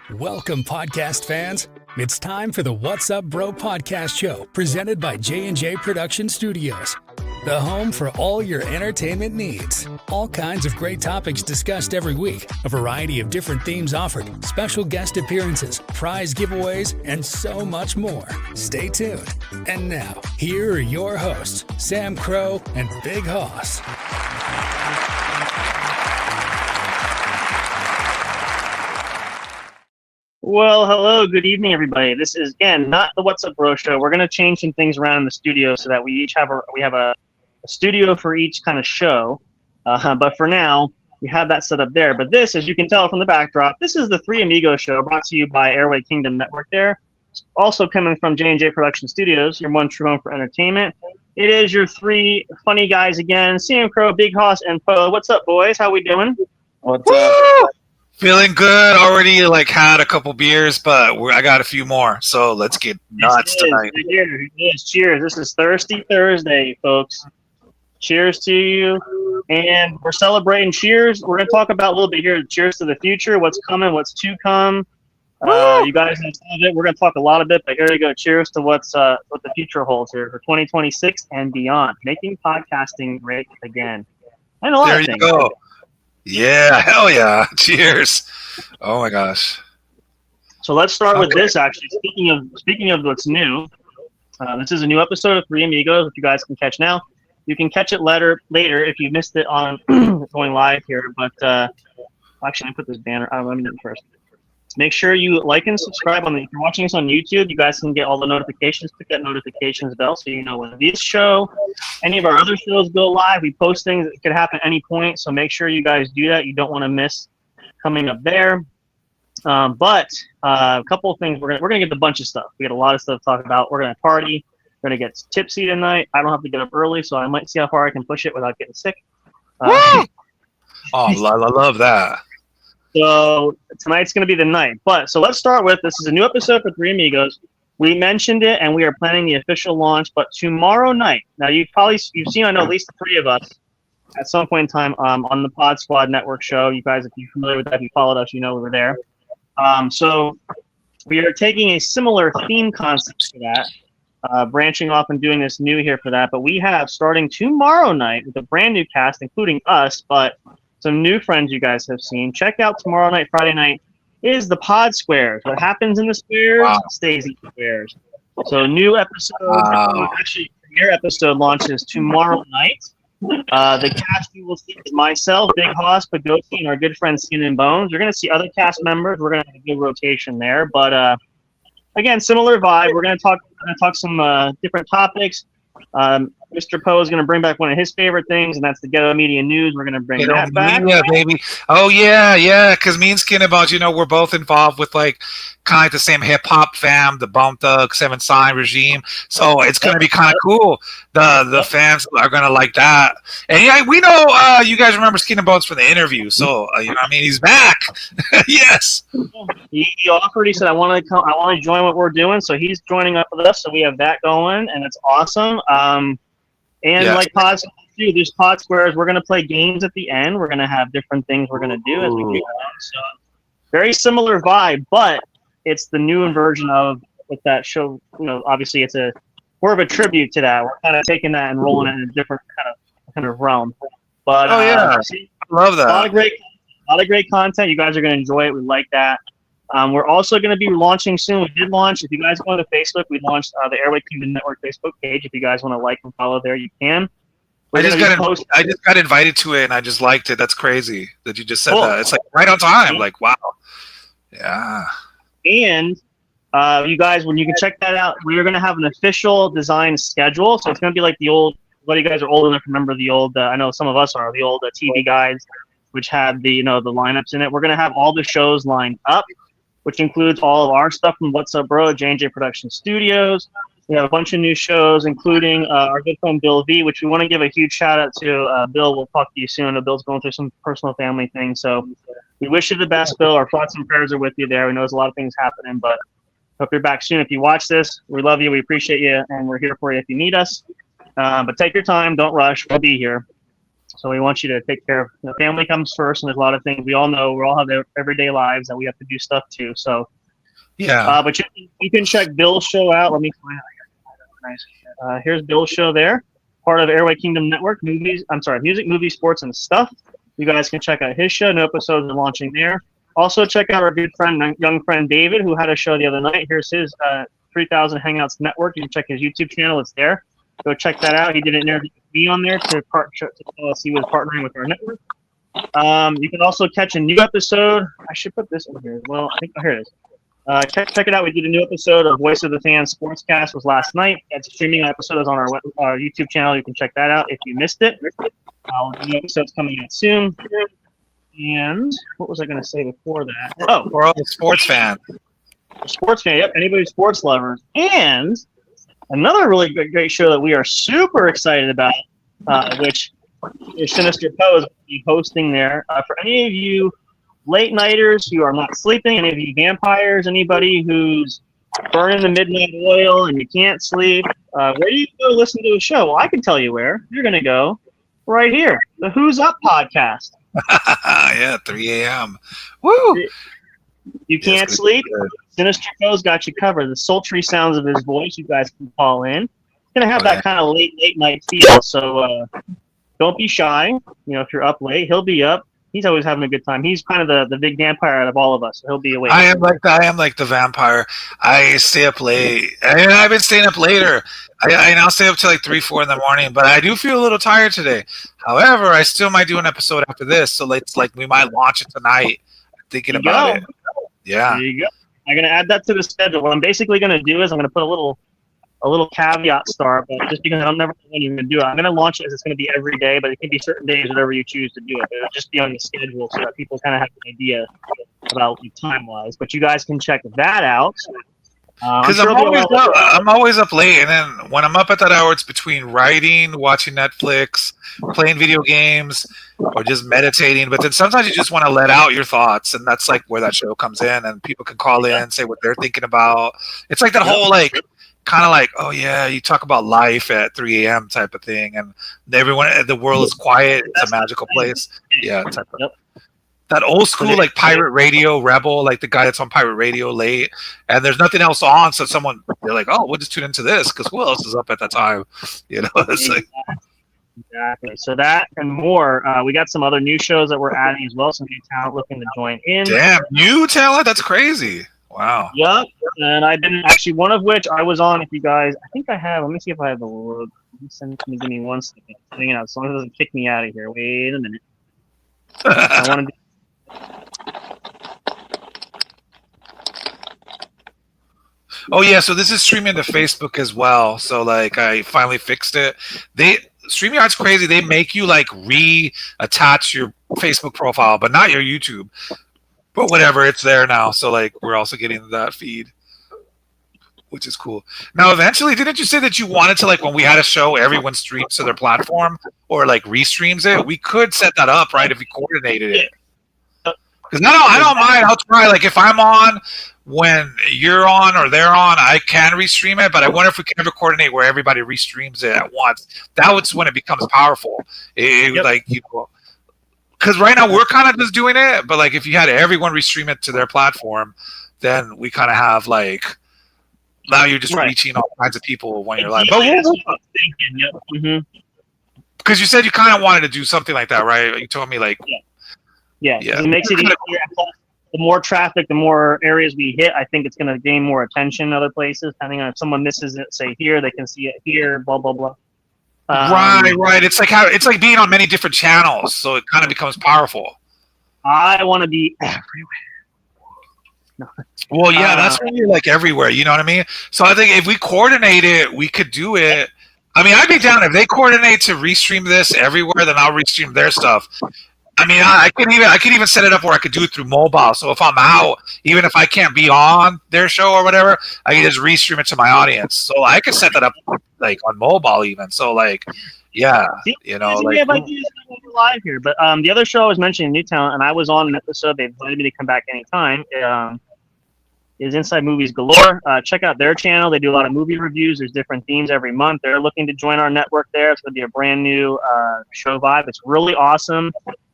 Welcome, podcast fans. It's time for the What's Up Bro podcast show presented by J&J Production Studios, the home for all your entertainment needs. All kinds of great topics discussed every week, a variety of different themes offered, special guest appearances, prize giveaways, and so much more. Stay tuned. And now, here are your hosts, Sam Crow and Big Hoss. Well, hello, good evening, everybody. This is, again, not the What's Up Bro show. We're going to change some things around in the studio so that we each have a studio for each kind of show. But for now, we have that set up there. But this, as you can tell from the backdrop, this is the Three Amigos show brought to you by Airway Kingdom Network there. Also coming from J&J Production Studios, your one true home for entertainment. It is your three funny guys again, Sam Crow, Big Hoss, and Poe. What's up, boys? How we doing? What's up? Feeling good. Already had a couple beers, but I got a few more. So let's get nuts tonight. Cheers. This is Thirsty Thursday, folks. Cheers to you. And we're celebrating. Cheers. We're going to talk about a little bit here. Cheers to the future. What's coming? What's to come? You guys know some of it. We're going to talk a lot of it, but here we go. Cheers to what the future holds here for 2026 and beyond. Making podcasting great again. And a lot of things. There you go. Yeah, hell yeah. Cheers. Oh my gosh. So let's start with this, actually. Speaking of what's new, this is a new episode of Three Amigos, which you guys can catch now. You can catch it later if you missed it on going live here. But actually, let me put this banner. Let me do it first. Make sure you like and subscribe. If you're watching this on YouTube, you guys can get all the notifications. Click that notifications bell so you know when this show, any of our other shows go live. We post things that could happen at any point, so make sure you guys do that. You don't want to miss coming up there. But a couple of things. We're gonna get a bunch of stuff. We got a lot of stuff to talk about. We're gonna party. We're gonna get tipsy tonight. I don't have to get up early, so I might see how far I can push it without getting sick. Oh, I love that. So tonight's going to be the night. So let's start with, this is a new episode for Three Amigos. We mentioned it, and we are planning the official launch. But tomorrow night, now you've seen, I know, at least the three of us at some point in time on the Pod Squad Network show. You guys, if you're familiar with that, if you followed us, you know we were there. So we are taking a similar theme concept to that, branching off and doing this new here for that. But we have, starting tomorrow night, with a brand new cast, including us, but some new friends you guys have seen. Check out tomorrow night, Friday night, is the Pod Squares. What happens in the squares stays in the squares. So new episode, actually premiere episode launches tomorrow night. The cast you will see is myself, Big Hoss, Pagosi, and our good friend Skin and Bones. You're going to see other cast members. We're going to have a good rotation there. But again, similar vibe. We're going to talk some different topics. Mr. Poe is going to bring back one of his favorite things, and that's the Ghetto Media News. We're going to bring that back. Yeah, baby. Oh, yeah. Because me and Skin and Bones, we're both involved with kind of the same hip hop fam, the Bone Thug, Seven Sign regime. So it's going to be kind of cool. The fans are going to like that. And yeah, we know you guys remember Skin and Bones from the interview. So he's back. Yes. He offered. He said, "I want to come. I want to join what we're doing." So he's joining up with us. So we have that going, and it's awesome. Like Pod Squares, there's Pod Squares. We're going to play games at the end. We're going to have different things we're going to do as we go along. So very similar vibe, but it's the new version of with that show. Obviously it's more of a tribute to that. We're kind of taking that and rolling it in a different kind of realm. But I love that. A lot of great content. You guys are going to enjoy it. We like that. We're also going to be launching soon. We did launch. If you guys go to Facebook, we launched the Airway Kingdom Network Facebook page. If you guys want to like and follow there, you can. I just got invited to it, and I just liked it. That's crazy that you just said that. It's right on time. Wow. Yeah. And you guys, when you can check that out, we're going to have an official design schedule. So it's going to be like the old. A lot of you guys are old enough to remember the old. I know some of us are the old TV guides, which had the the lineups in it. We're going to have all the shows lined up, which includes all of our stuff from What's Up Bro, J&J Production Studios. We have a bunch of new shows, including our good friend Bill V, which we want to give a huge shout out to. Bill, we'll talk to you soon. Bill's going through some personal family things, so we wish you the best, Bill. Our thoughts and prayers are with you there. We know there's a lot of things happening, but hope you're back soon. If you watch this, we love you, we appreciate you, and we're here for you if you need us. But take your time, don't rush. We'll be here. So we want you to take care of family comes first, and there's a lot of things we all know. We all have their everyday lives that we have to do stuff too. So but you can check Bill's show out. Let me find out. Nice. Here's Bill's show there, part of Airway Kingdom Network. Music, movie, sports, and stuff. You guys can check out his show. New episodes are launching there. Also, check out our good friend, young friend David, who had a show the other night. Here's his 3000 Hangouts Network. You can check his YouTube channel. It's there. Go check that out. He did an interview with me on there to tell us he was partnering with our network. You can also catch a new episode. I should put this in here as well. I think here it is. Check it out. We did a new episode of Voice of the Fans Sportscast was last night. That's a streaming episode. Is on our YouTube channel. You can check that out if you missed it. New episode's coming out soon. And what was I going to say before that? Oh, we're all sports fans. Sports fan. Yep. Anybody sports lovers. And another really great show that we are super excited about, which is Sinister Pose will be hosting there. For any of you late nighters who are not sleeping, any of you vampires, anybody who's burning the midnight oil and you can't sleep, where do you go listen to a show? Well, I can tell you where. You're going to go right here, the Who's Up podcast. Yeah, 3 a.m. Woo! You can't sleep? Sinister Pose got you covered. The sultry sounds of his voice, you guys can call in. It's going to have that kind of late night feel, so don't be shy. If you're up late, he'll be up. He's always having a good time. He's kind of the big vampire out of all of us. So he'll be awake. I am like the vampire. I stay up late. And I've been staying up later. I now stay up till like 3, 4 in the morning. But I do feel a little tired today. However, I still might do an episode after this. So it's like we might launch it tonight. Thinking about it. Yeah. There you go. I'm gonna add that to the schedule. What I'm basically gonna do is I'm gonna put a little caveat star, but just because I'm never when you're gonna do it, I'm gonna launch it as it's gonna be every day, but it can be certain days, whatever you choose to do it. But it'll just be on the schedule so that people kind of have an idea about time wise. But you guys can check that out. Because I'm always up late, and then when I'm up at that hour, it's between writing, watching Netflix, playing video games, or just meditating. But then sometimes you just want to let out your thoughts, and that's like where that show comes in, and people can call in, say what they're thinking about. It's like that whole kind of like, oh yeah, you talk about life at 3 a.m. type of thing, and the world is quiet. It's a magical place. Yeah, type of. That old school like pirate radio rebel, like the guy that's on pirate radio late, and there's nothing else on, so they're like, oh, we'll just tune into this because who else is up at that time? It's like exactly. So that and more. We got some other new shows that we're adding as well. Some new talent looking to join in. Damn, new talent? That's crazy. Wow. Yep. And I've been actually one of which I was on. If you guys, I think I have. Let me see if I have the logo. Give me 1 second. Hang out. As long as it doesn't kick me out of here. Wait a minute. I want to. Oh yeah, so this is streaming to Facebook as well. So like I finally fixed it. StreamYard's crazy. They make you like reattach your Facebook profile, but not your YouTube. But whatever, it's there now. So like we're also getting that feed, which is cool. Now eventually, didn't you say that you wanted to, like, when we had a show, everyone streams to their platform or like restreams it? We could set that up, right, if we coordinated it. Because I don't mind. I'll try. Like if I'm on when you're on or they're on, I can restream it. But I wonder if we can ever coordinate where everybody restreams it at once. That's when it becomes powerful. Like because right now we're kind of just doing it. But like if you had everyone restream it to their platform, then we kind of have like now you're just reaching all kinds of people when you're live. But because you said you kind of wanted to do something like that, right? You told me like. Yeah. It makes it easier. The more traffic, the more areas we hit, I think it's going to gain more attention in other places. Depending on if someone misses it, say here, they can see it here, blah, blah, blah. Right. It's like being on many different channels, so it kind of becomes powerful. I want to be everywhere. No. Well, yeah, that's really like everywhere. You know what I mean? So I think if we coordinate it, we could do it. I mean, I'd be down if they coordinate to restream this everywhere, then I'll restream their stuff. I mean, I could even set it up where I could do it through mobile. So if I'm out, even if I can't be on their show or whatever, I can just restream it to my audience. So I could set that up like on mobile even. So like, yeah, you know, like. We have ideas live here, but the other show I was mentioning, New Talent, and I was on an episode. They invited me to come back anytime. is Inside Movies Galore. Check out their channel. They do a lot of movie reviews. There's different themes every month. They're looking to join our network there. It's going to be a brand new show vibe. It's really awesome.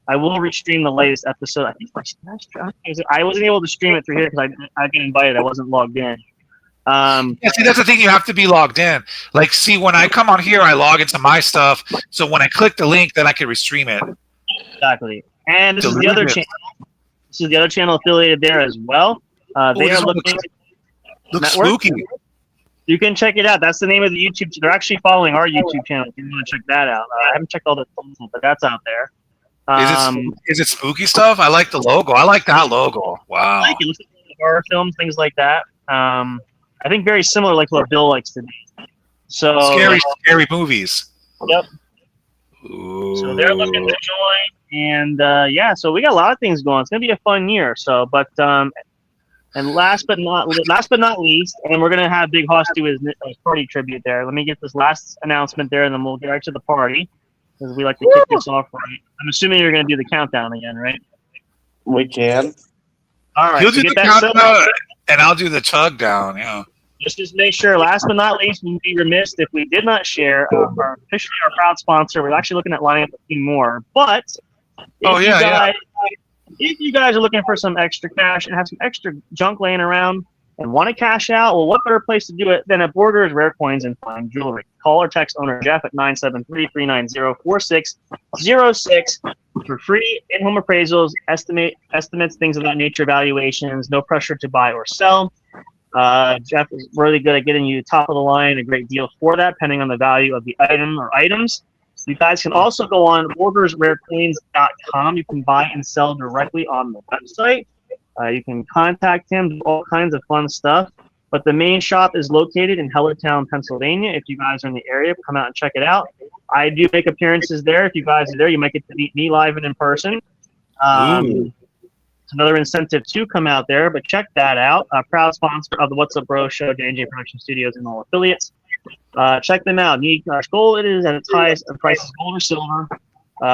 I will restream the latest episode. I think I wasn't able to stream it through here because I got invited. I wasn't logged in. See, that's the thing. You have to be logged in. Like, see, when I come on here, I log into my stuff. So when I click the link, then I can restream it. Exactly. And this is the other channel. This is the other channel affiliated there as well. They are looking. Looks spooky. You can check it out. That's the name of the YouTube. They're actually following our YouTube channel. If you want to check that out, I haven't checked all the content, but that's out there. Is it spooky stuff? I like the logo. I like that logo. Wow. I like it. Looks like horror films, things like that. I think very similar, like what Bill likes to do. So scary movies. Yep. Ooh. So they're looking to join, and so we got a lot of things going. It's gonna be a fun year. So, but and last but not least, and we're gonna have Big Hoss do his party tribute there. Let me get this last announcement there, and then we'll get right to the party because we like to kick this off right. I'm assuming you're gonna do the countdown again, right? We can. All right. You'll do the countdown, and I'll do the chug down. Yeah. Just make sure, last but not least, we'd be remiss if we did not share our proud sponsor. We're actually looking at lining up a few more. But if you guys are looking for some extra cash and have some extra junk laying around and want to cash out, well, what better place to do it than at Borders Rare Coins and Fine Jewelry? Call or text owner Jeff at 973-390-4606 for free in-home appraisals, estimates, things of that nature, valuations, no pressure to buy or sell. Jeff is really good at getting you top of the line, a great deal for that, depending on the value of the item or items. You guys can also go on ordersrarecoins.com. You can buy and sell directly on the website. You can contact him, do all kinds of fun stuff. But the main shop is located in Hellertown, Pennsylvania. If you guys are in the area, come out and check it out. I do make appearances there. If you guys are there, you might get to meet me live and in person. It's another incentive to come out there, but check that out. A proud sponsor of the What's Up Bro show, J&J Production Studios and all affiliates. Check them out. Gold it is at its highest price is gold or silver.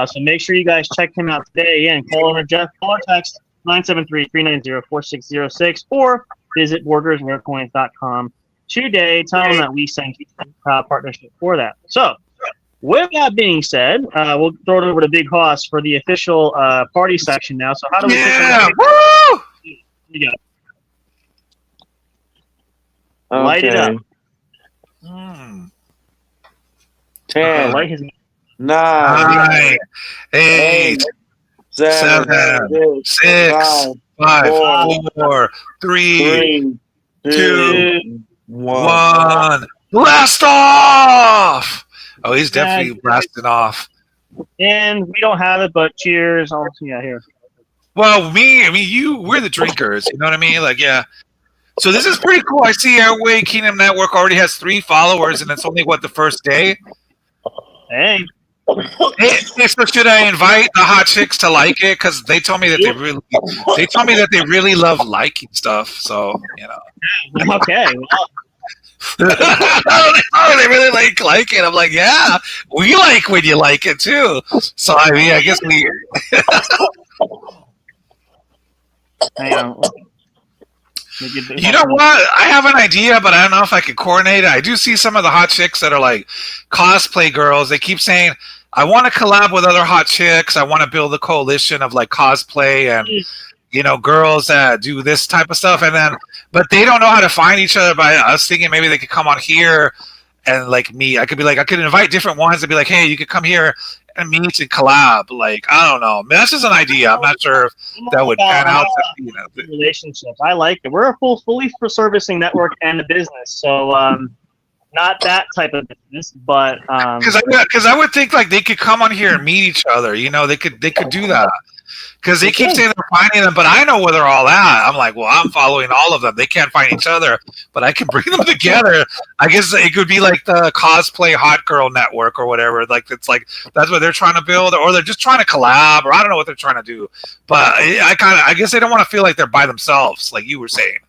So make sure you guys check him out today. Again, call over Jeff, call or text 973-390-4606 or visit bordersrarecoins.com today. Tell them that we sent you a proud partnership for that. So with that being said, we'll throw it over to Big Hoss for the official party section now. So how do we Woo! Here we go. Light it up. 10, Light his 9, 8, 7, 6, 5, 4, 3, 2, 1. Blast off! Oh, he's definitely blasting off. And we don't have it, but cheers. Here. Well, we're the drinkers. You know what I mean? Like, yeah. So this is pretty cool. I see Airway Kingdom Network already has 3 followers, and it's only, the first day? Hey, so should I invite the hot chicks to like it? Because they told me that they really love liking stuff. So, you know. Okay. They really like it. I'm like, yeah, we like when you like it too. So I mean, I guess we. Hang on. You know what? I have an idea, but I don't know if I can coordinate it. I do see some of the hot chicks that are like cosplay girls. They keep saying, I want to collab with other hot chicks. I want to build a coalition of like cosplay and, you know, girls that do this type of stuff. But they don't know how to find each other. But I was thinking maybe they could come on here and like meet. I could invite different ones and be like, hey, you could come here and meet and collab. Like, I don't know. I mean, that's just an idea. I'm not sure if that would pan out. Relationships. I like it. We're a fully for servicing network and a business. So, not that type of business, but because I would think like they could come on here and meet each other. You know, they could do that. Because they keep saying they're finding them, but I know where they're all at. I'm like, well, I'm following all of them. They can't find each other, but I can bring them together. I guess it could be like the cosplay hot girl network or whatever. Like it's like that's what they're trying to build, or they're just trying to collab, or I don't know what they're trying to do. But I guess they don't want to feel like they're by themselves, like you were saying.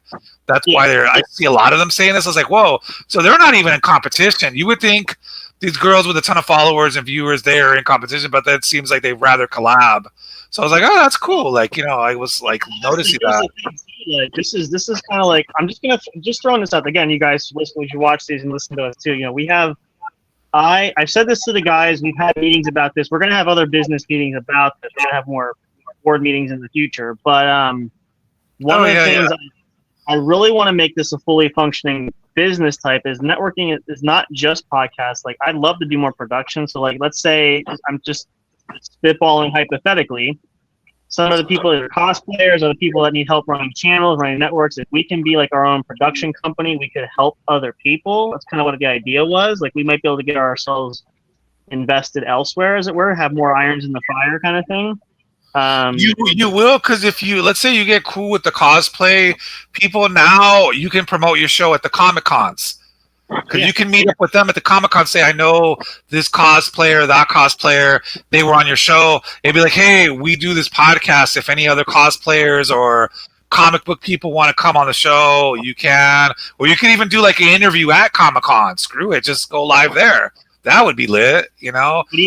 That's why I see a lot of them saying this. I was like, whoa, so they're not even in competition. You would think these girls with a ton of followers and viewers, they're in competition, but that seems like they'd rather collab. So I was like, oh, that's cool. Like, you know, I was like noticing that. like this is kind of like I'm just throwing this out again. You guys listen, you should watch these and listen to us too. You know, we have I've said this to the guys. We've had meetings about this. We're gonna have other business meetings about this. We're gonna have more board meetings in the future. But one of the things I really want to make this a fully functioning business type is networking is not just podcasts. Like I'd love to do more production. So like let's say I'm just spitballing hypothetically. Some of the people that are cosplayers or the people that need help running channels, running networks, if we can be like our own production company, we could help other people. That's kind of what the idea was. Like we might be able to get ourselves invested elsewhere, as it were, have more irons in the fire kind of thing. You will, because if you, let's say you get cool with the cosplay people, now you can promote your show at the Comic Cons. Because you can meet up with them at the Comic Con, say, I know this cosplayer, that cosplayer, they were on your show. It'd be like, hey, we do this podcast. If any other cosplayers or comic book people want to come on the show, you can. Or you can even do like an interview at Comic Con. Screw it, just go live there. That would be lit, you know? But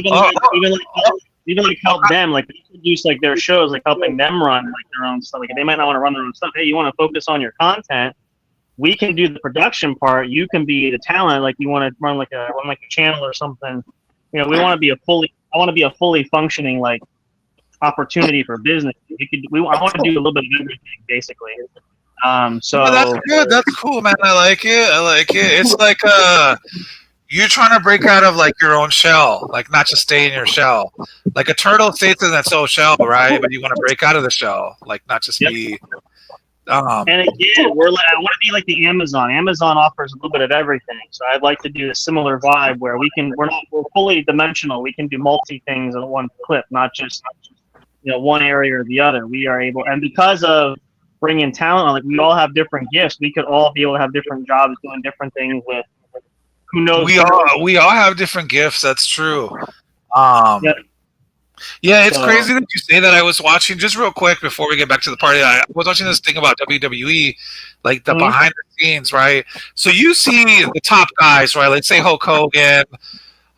even like help them, like produce like their shows, like helping them run like their own stuff. Like if they might not want to run their own stuff, hey, you want to focus on your content? We can do the production part. You can be the talent. Like you want to run like a channel or something. You know, I want to be a fully functioning like opportunity for business. I want to do a little bit of everything, basically. So that's good. That's cool, man. I like it. It's like you're trying to break out of like your own shell, like not just stay in your shell. Like a turtle stays in its own shell, right? But you want to break out of the shell, like not just be. And again, I want to be like the Amazon. Amazon offers a little bit of everything, so I'd like to do a similar vibe where we're fully dimensional. We can do multi things in one clip, not just one area or the other. We are able, and because of bringing talent on, like we all have different gifts. We could all be able to have different jobs doing different things with. Who knows? We all have different gifts. That's true. Yeah, it's crazy that you say that. I was watching, just real quick before we get back to the party, I was watching this thing about WWE, like the behind the scenes, right? So you see the top guys, right? Let's say Hulk Hogan,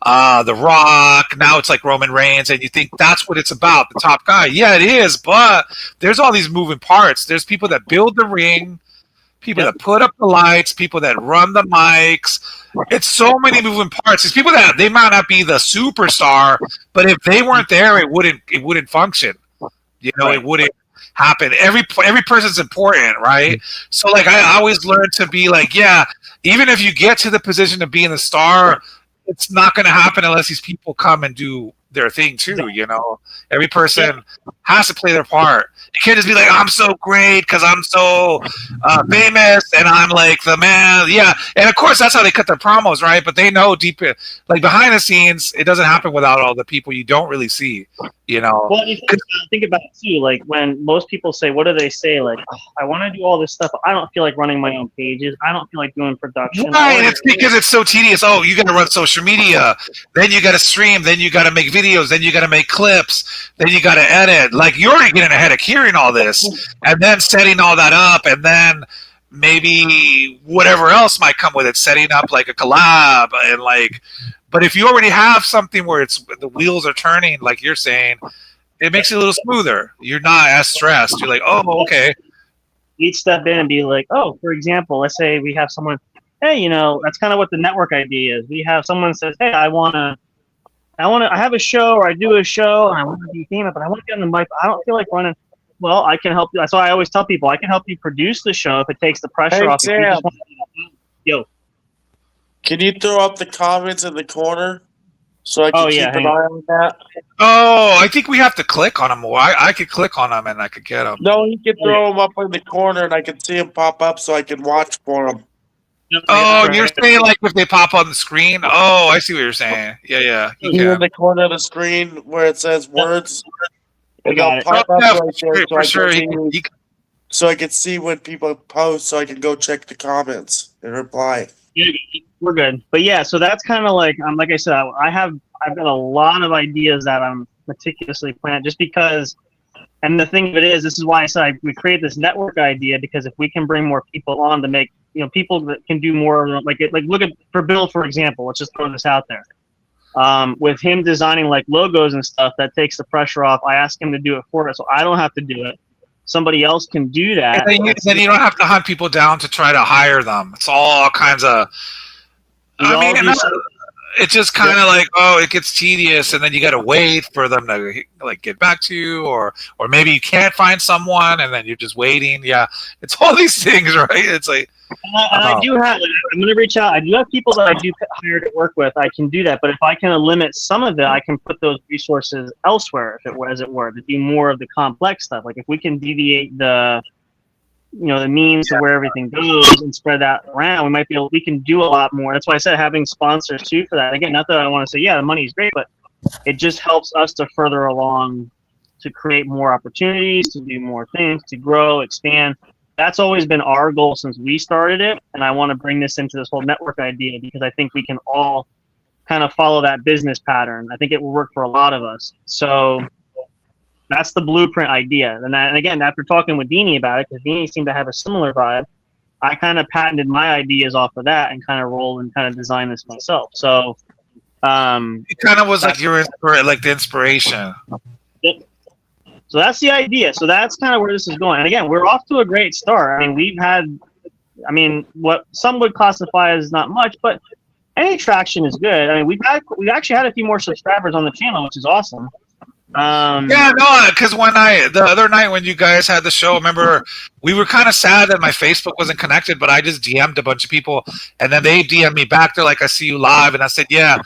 The Rock, now it's like Roman Reigns, and you think that's what it's about, the top guy. Yeah, it is, but there's all these moving parts. There's people that build the ring, people that put up the lights, people that run the mics. It's so many moving parts. It's people that they might not be the superstar, but if they weren't there, it wouldn't function. You know, it wouldn't happen. Every person's important, right? So like I always learn to be like, yeah, even if you get to the position of being the star, it's not going to happen unless these people come and do their thing too. You know, every person has to play their part. You can't just be like, I'm so great because I'm so famous and I'm like the man. Yeah, and of course that's how they cut their promos, right? But they know deep, like behind the scenes, it doesn't happen without all the people you don't really see. You know. Well, you think about it too. Like when most people say, what do they say? Like, oh, I want to do all this stuff. I don't feel like running my own pages. I don't feel like doing production. Right, it's because it's so tedious. Oh, you got to run social media, then you got to stream, then you got to make videos, then you got to make clips, then you got to edit. Like you're already getting ahead of hearing all this, and then setting all that up, and then maybe whatever else might come with it, setting up like a collab and like. But if you already have something where it's the wheels are turning, like you're saying, it makes it a little smoother. You're not as stressed. You're like, oh, okay. You'd step in and be like, oh, for example, let's say we have someone, hey, you know, that's kind of what the network idea is. We have someone says, hey, I have a show or I do a show and I want to be famous, but I want to get on the mic. I don't feel like running. Well, I can help you. That's why I always tell people I can help you produce the show if it takes the pressure off. Sam. Yo. Can you throw up the comments in the corner so I can keep an eye on that? Oh, I think we have to click on them more. I could click on them and I could get them. No, you can throw them up in the corner and I can see them pop up so I can watch for them. Oh, you're saying like if they pop on the screen? Oh, I see what you're saying. Yeah. You're in the corner of the screen where it says words. I got it. Pop up right there for sure. So I can see when people post so I can go check the comments and reply. We're good. But yeah, so that's kind of like I said, I've got a lot of ideas that I'm meticulously planning just because. And the thing of it is, this is why I said we create this network idea because if we can bring more people on to make people that can do more like look at for Bill for example. Let's just throw this out there. With him designing like logos and stuff, that takes the pressure off. I ask him to do it for us, so I don't have to do it. somebody else can do that. And then you don't have to hunt people down to try to hire them. It's all kinds of. It's just kind of like, oh, it gets tedious, and then you got to wait for them to like get back to you, or maybe you can't find someone, and then you're just waiting. Yeah, it's all these things, right? It's like, I do have. I'm going to reach out. I do have people that I do hire to work with. I can do that, but if I can limit some of it, I can put those resources elsewhere, as it were, to do more of the complex stuff. Like if we can deviate the means to where everything goes and spread that around, we can do a lot more. That's why I said having sponsors too for that. Again, not that I want to say, yeah, the money is great, but it just helps us to further along, to create more opportunities, to do more things, to grow, expand. That's always been our goal since we started it. And I want to bring this into this whole network idea because I think we can all kind of follow that business pattern. I think it will work for a lot of us. So that's the blueprint idea. And again, after talking with Deanie about it, because Deanie seemed to have a similar vibe, I kind of patented my ideas off of that and kind of rolled and kind of designed this myself. So it kind of was like the inspiration. Yep. So that's the idea. So that's kind of where this is going. And again, we're off to a great start. I mean, we've had, what some would classify as not much, but any traction is good. I mean, we've actually had a few more subscribers on the channel, which is awesome. Because the other night when you guys had the show, remember we were kind of sad that my Facebook wasn't connected, but I just DM'd a bunch of people, and then they DM'd me back. They're like, "I see you live," and I said, "Yeah,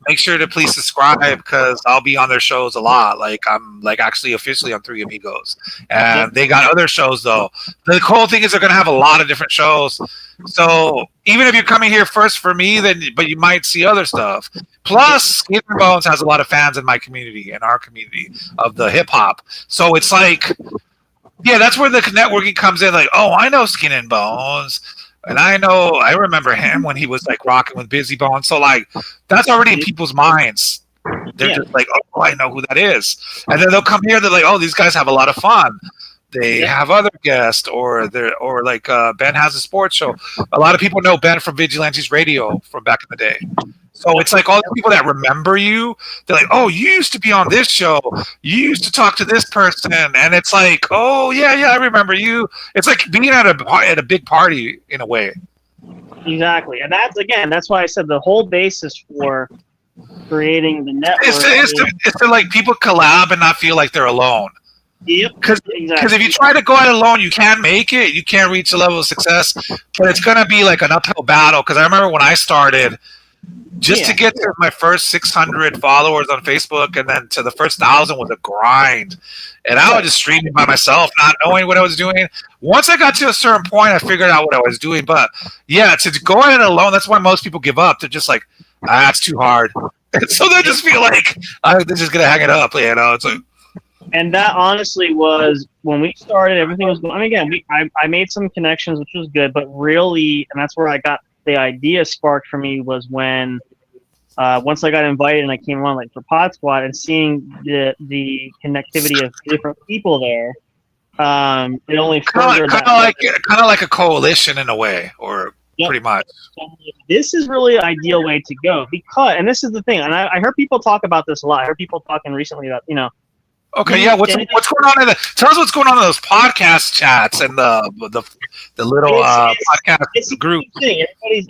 make sure to please subscribe because I'll be on their shows a lot. Like I'm like actually officially on Three Amigos, and they got other shows though. The cool thing is they're gonna have a lot of different shows. So even if you're coming here first for me, but you might see other stuff. Plus, Skin and Bones has a lot of fans in my community, in our community of the hip hop. So it's like, yeah, that's where the networking comes in. Like, oh, I know Skin and Bones. And I remember him when he was like rocking with Busy Bone. So like that's already in people's minds. They're just like, oh, I know who that is. And then they'll come here. They're like, oh, these guys have a lot of fun. They have other guests, or like Ben has a sports show. A lot of people know Ben from Vigilantes Radio from back in the day. So it's like all the people that remember you, they're like, oh, you used to be on this show. You used to talk to this person. And it's like, oh, yeah, I remember you. It's like being at a big party in a way. Exactly. And that's why I said the whole basis for creating the network. It's to like people collab and not feel like they're alone. Yep. Because if you try to go it alone, you can't make it. You can't reach a level of success. But it's going to be like an uphill battle. Because I remember when I started, just to get to my first 600 followers on Facebook and then to the first 1,000 was a grind. And I was just streaming by myself, not knowing what I was doing. Once I got to a certain point, I figured out what I was doing. But yeah, to go at it alone, that's why most people give up. They're just like, it's too hard. And so they just feel like, they're just going to hang it up. You know, it's like. And that honestly was when we started, everything was going. I mean, again, I made some connections, which was good, but really, and that's where I got the idea sparked for me was when once I got invited and I came on like for Pod Squad and seeing the connectivity of different people there, it only furthered kind of like a coalition in a way, or pretty much. So this is really an ideal way to go because, and this is the thing, and I heard people talk about this a lot. I heard people talking recently about Okay, yeah. What's going on tell us what's going on in those podcast chats and the little podcast group.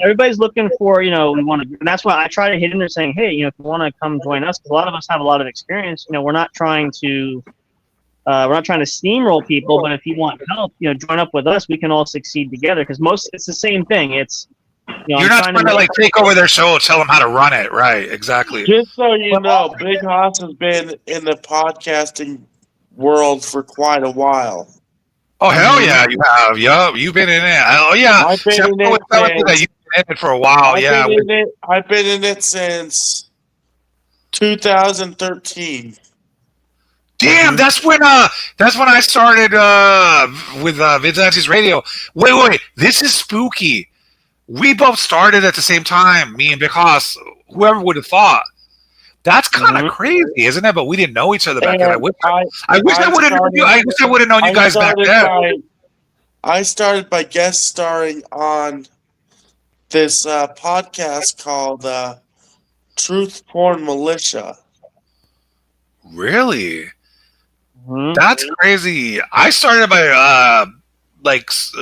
Everybody's looking for we want to, and that's why I try to hit in there saying, hey, if you want to come join us, because a lot of us have a lot of experience. We're not trying to steamroll people, but if you want help, join up with us. We can all succeed together because it's the same thing. It's you're not trying to like take over their show, tell them how to run it, right? Exactly. Just so you know, Big Hoss has been in the podcasting world for quite a while. Oh hell yeah, you have. Yup, you've been in it. Oh yeah, I've been in it. You've been in it for a while. I've been in it since 2013. Damn, that's when I started with Vigilantes Radio. Wait, this is spooky. We both started at the same time, me and Big Hoss. Whoever would have thought? That's kind of crazy, isn't it? But we didn't know each other back then. I wish I would have known you. I wish I would have known you guys back then. I started by guest starring on this podcast called Truth Porn Militia. Really? That's crazy. I started by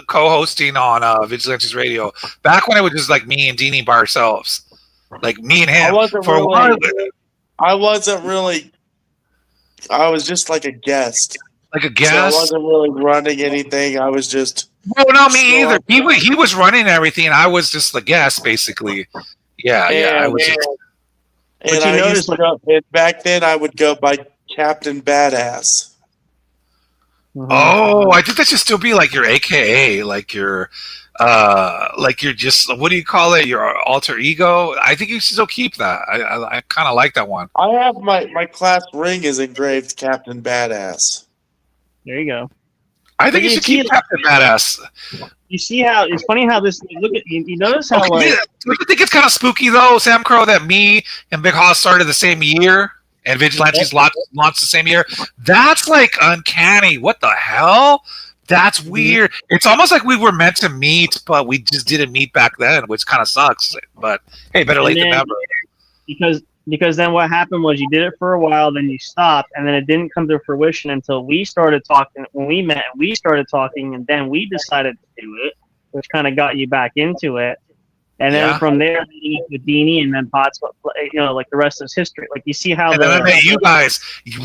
co-hosting on Vigilantes Radio back when it was just like me and Deanie by ourselves, like me and him. I wasn't really. I was just like a guest. Like a guest. So I wasn't really running anything. I was just. No, not me either. He was running everything. I was just the guest, basically. Yeah. I was. And back then I would go by Captain Badass. Oh, I think that should still be like your AKA, like your just, what do you call it? Your alter ego. I think you should still keep that. I kind of like that one. I have my class ring is engraved Captain Badass. There you go. I think you should keep Captain Badass. You see how it's funny how this look at you notice how don't you think it's kind of spooky though, Sam Crow, that me and Big Hoss started the same year and Vigilantes launched the same year? That's like uncanny. What the hell? That's weird. It's almost like we were meant to meet, but we just didn't meet back then, which kind of sucks. But hey, better late than never. Because then what happened was you did it for a while, then you stopped, and then it didn't come to fruition until we started talking. When we met, we started talking, and then we decided to do it, which kind of got you back into it. And then from there, with Deanie and then Potts, like the rest is history. Like you see how. And then I met you guys,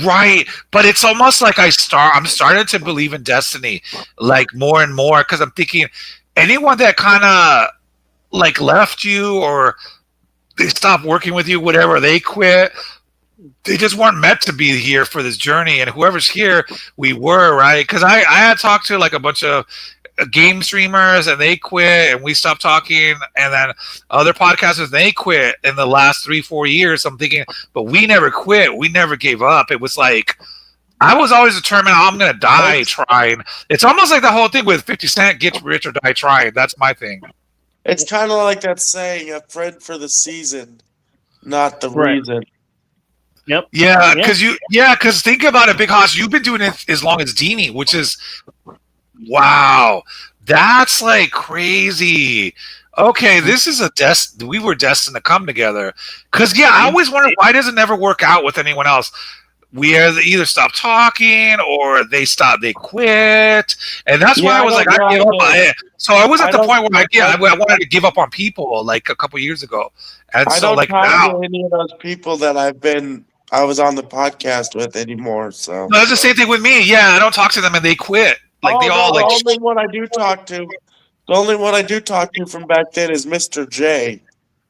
right? But it's almost like I'm starting to believe in destiny, like more and more, because I'm thinking anyone that kind of like left you or they stopped working with you, whatever, they quit. They just weren't meant to be here for this journey. And whoever's here, we were, right? Because I had talked to like a bunch of game streamers and they quit and we stopped talking, and then other podcasters, they quit in the last 3-4 years. I'm thinking, but we never quit. We never gave up. It was like, I was always determined I'm going to die trying. It's almost like the whole thing with 50 Cent, get rich or die trying. That's my thing. It's kind of like that saying, a friend for the season, not the reason. Yep. Yeah, because think about it, Big Hoss, you've been doing it as long as Deanie, which is, wow, that's like crazy. Okay, this is we were destined to come together. Because, I always wondered, why does it never work out with anyone else? We either stop talking or they quit. And that's why I was like, I give up on it. So I was at the point where I wanted to give up on people like a couple years ago. And I don't talk to any of those people that I was on the podcast with anymore. So no, that's the same thing with me. Yeah, I don't talk to them and they quit. Like the only one I do talk to from back then is Mr. J.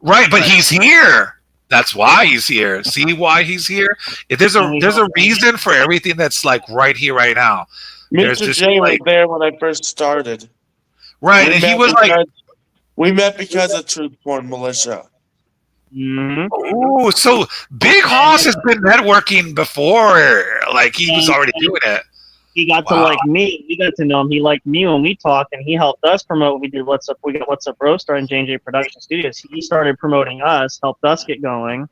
Right, but he's here. That's why he's here. See why he's here? There's a reason for everything that's like right here, right now. Mr. J was there when I first started. Right, and he was we met because of Truth Porn Militia. Mm-hmm. Oh, so Big Hoss has been networking before. Like he was already doing it. He got to like me. We got to know him. He liked me when we talked, and he helped us promote. We did What's Up. We got What's Up Bro Star and J&J Production Studios. He started promoting us, helped us get going.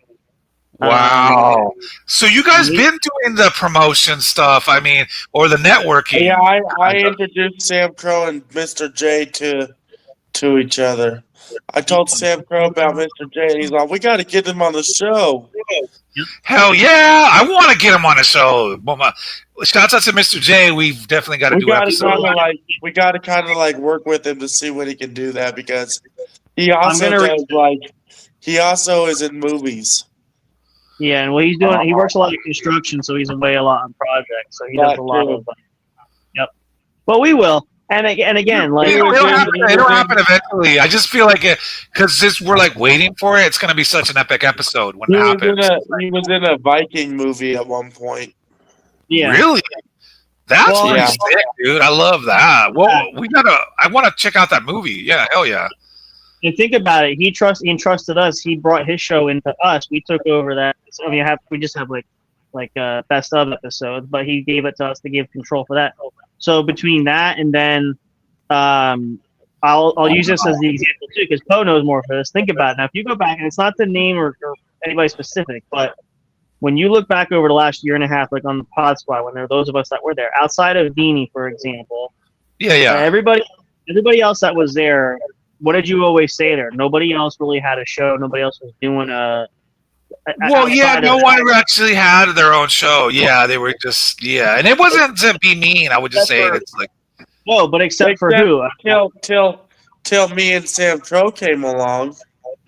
Wow. So you guys been doing the promotion stuff, or the networking. Yeah, I introduced Sam Crow and Mr. J to each other. I told Sam Crow about Mr. J, and he's like, we got to get him on the show. Hell yeah, I want to get him on the show. Shouts out to Mr. J. We've definitely got to do episodes. We got to kind of work with him to see when he can do that, because he also is in movies. Yeah, and what he's doing, he works a lot of construction, so he's away a lot on projects. So he does a lot of. Yep. But we will. And again, it'll happen eventually. I just feel like because we're waiting for it. It's going to be such an epic episode when it happens. He was in a Viking movie at one point. Yeah. Really? That's pretty sick, dude. I love that. Well, I want to check out that movie. Yeah, hell yeah. And think about it. He entrusted us. He brought his show into us. We took over that. So we just have best of episodes, but he gave it to us to give control for that. So between that and then, I'll use this as the example too, because Poe knows more for this. Think about it. Now, if you go back, and it's not the name or anybody specific, but when you look back over the last year and a half, on the Pod Squad, when there are those of us that were there, outside of Deanie, for example, everybody else that was there, what did you always say there? Nobody else really had a show. Nobody else was doing Well, yeah, outside no of one actually had their own show. Yeah, they were just and it wasn't to be mean. I would just say it's like no, but except for who? Till me and Sam Crow came along.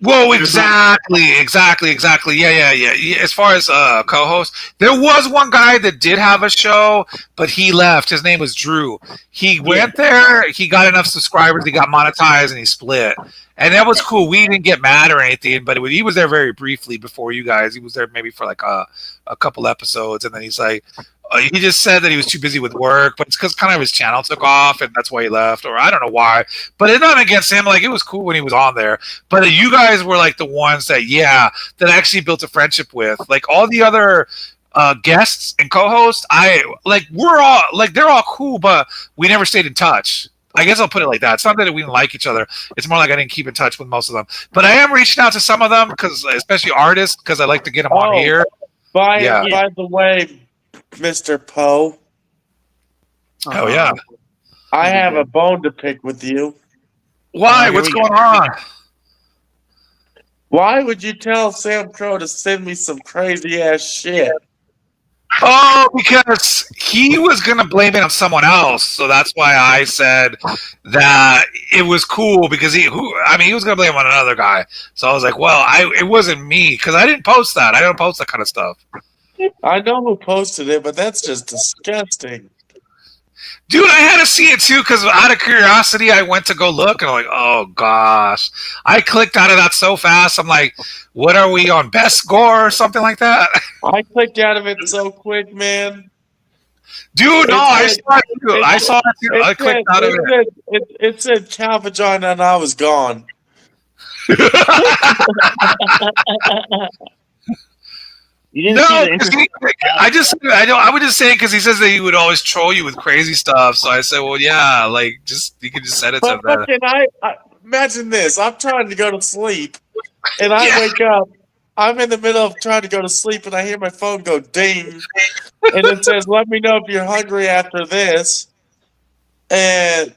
Whoa, exactly. Yeah. As far as co-host, there was one guy that did have a show, but he left. His name was Drew. He went there. He got enough subscribers. He got monetized, and he split. And that was cool. We didn't get mad or anything, but he was there very briefly before you guys. He was there maybe for like a couple episodes, and then he's like, he just said that he was too busy with work, but it's because kind of his channel took off, and that's why he left, or I don't know why. But it's not against him. Like, it was cool when he was on there. But you guys were like the ones that I actually built a friendship with. Like all the other guests and co-hosts, we're all like they're all cool, but we never stayed in touch. I guess I'll put it like that. It's not that we didn't like each other. It's more like I didn't keep in touch with most of them. But I am reaching out to some of them, because especially artists, because I like to get them on here. By the way, Mr. Poe. Oh, yeah. I have a bone to pick with you. Why? What's going on? Why would you tell Sam Crow to send me some crazy ass shit? Oh, because he was going to blame it on someone else. So that's why I said that it was cool, because he was going to blame it on another guy. So I was like, well, it wasn't me, because I didn't post that. I don't post that kind of stuff. I know who posted it, but that's just disgusting. Dude, I had to see it too, because out of curiosity, I went to go look, and I'm like, oh gosh. I clicked out of that so fast. I'm like, what are we on, best score or something like that? I clicked out of it so quick, man. Dude, I saw it too. I clicked out of it. It said cow vagina, and I was gone. You didn't see the interesting. I would just say because he says that he would always troll you with crazy stuff. So I said, well, yeah, like you could just send it to him. I imagine this. I'm trying to go to sleep, and I wake up. I'm in the middle of trying to go to sleep, and I hear my phone go ding, and it says, "Let me know if you're hungry after this." And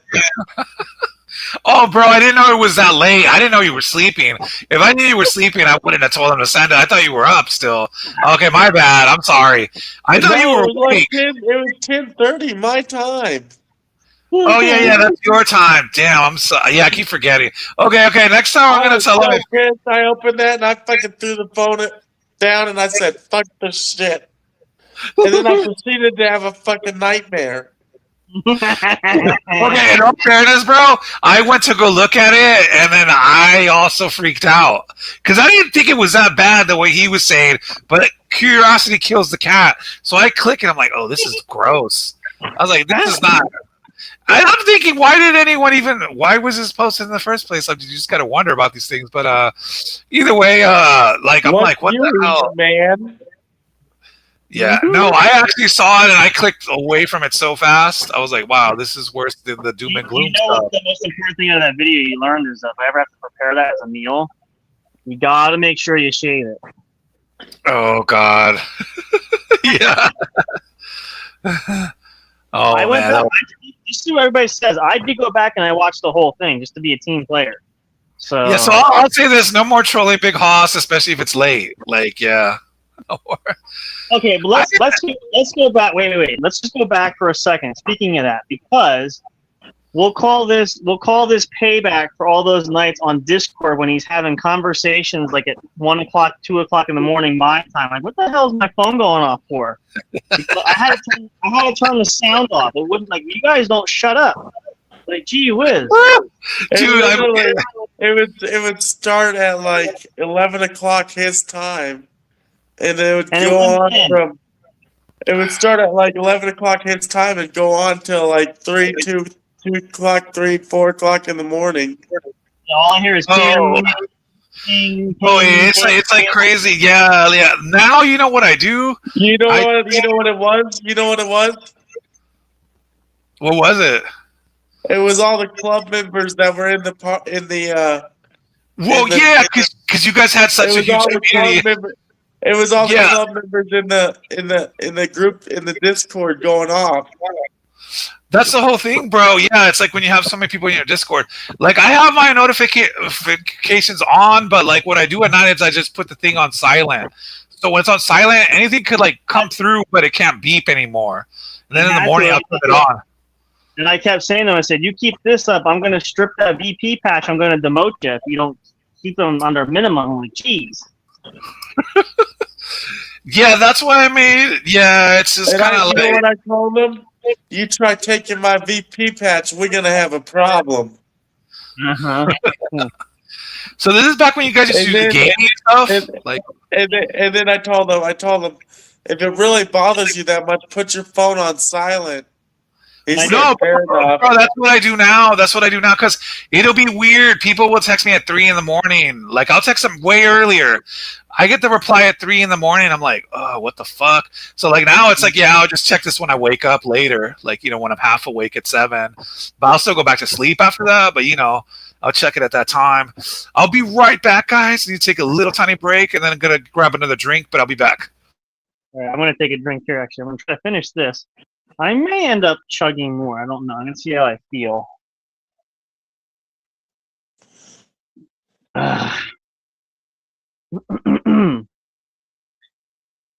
oh, bro, I didn't know it was that late. I didn't know you were sleeping. If I knew you were sleeping, I wouldn't have told him to send it. I thought you were up still. Okay, my bad. I'm sorry. I thought you were awake. It was 10:30 my time. Oh, yeah, that's your time. Damn, I'm sorry. Yeah, I keep forgetting. Okay, next time I'm going to tell him. I opened that, and I fucking threw the phone down, and I said, fuck this shit. And then I proceeded to have a fucking nightmare. Okay, in all fairness, bro, I went to go look at it, and then I also freaked out because I didn't think it was that bad the way he was saying, but curiosity kills the cat. So I click, and I'm like, oh, this is gross. I was like, this is not. I'm thinking, why was this posted in the first place? Like, you just got to wonder about these things. But either way, I'm like, what the hell, man? Yeah, no, I actually saw it and I clicked away from it so fast. I was like, wow, this is worse than the doom and gloom stuff. What the most important thing out of that video you learned is if I ever have to prepare that as a meal, you gotta make sure you shave it. Oh, God. Yeah. Oh, I went man. back, just see what everybody says. I did go back and I watched the whole thing just to be a team player. So yeah, so I'll say this: no more trolling Big Hoss, especially if it's late. Like, yeah. Okay, but let's go back. Wait. Let's just go back for a second. Speaking of that, because we'll call this payback for all those nights on Discord when he's having conversations like at 1 o'clock, 2 o'clock in the morning my time. Like, what the hell is my phone going off for? I had to turn the sound off. It wouldn't, like, you guys don't shut up. Like, gee whiz. Dude, it would start at like 11 o'clock his time. And it would it would start at like 11 o'clock his time and go on till like 2 o'clock, 4 o'clock in the morning. All I hear is ding, it's like crazy. Yeah. Now you know what I do. You know what it was? You know what it was? What was it? It was all the club members that were in the. Well, yeah, because you guys had such a huge community. It was all the club members in the group in the Discord going off. That's the whole thing, bro. Yeah, it's like when you have so many people in your Discord. Like, I have my notifications on, but like what I do at night is I just put the thing on silent. So when it's on silent, anything could like come through, but it can't beep anymore. And then in the morning, I'll put it on. And I kept saying to him, I said, "You keep this up, I'm going to strip that VP patch. I'm going to demote you if you don't keep them under minimum." I'm like, geez. Yeah, that's what I made. Yeah, it's just kind of like. You know what I told him? You try taking my VP patch, we're gonna have a problem. Uh-huh. So this is back when you guys used to do the gaming stuff. And then I told him, if it really bothers you that much, put your phone on silent. He said, No, fair enough. bro, that's what I do now. That's what I do now because it'll be weird. People will text me at 3 in the morning. Like, I'll text them way earlier. I get the reply at 3 in the morning. I'm like, oh, what the fuck? So like now it's like, yeah, I'll just check this when I wake up later. Like, when I'm half awake at 7. But I'll still go back to sleep after that. But I'll check it at that time. I'll be right back, guys. I need to take a little tiny break and then I'm gonna grab another drink. But I'll be back. All right, I'm gonna take a drink here. Actually, I'm gonna try to finish this. I may end up chugging more. I don't know. I'm gonna see how I feel.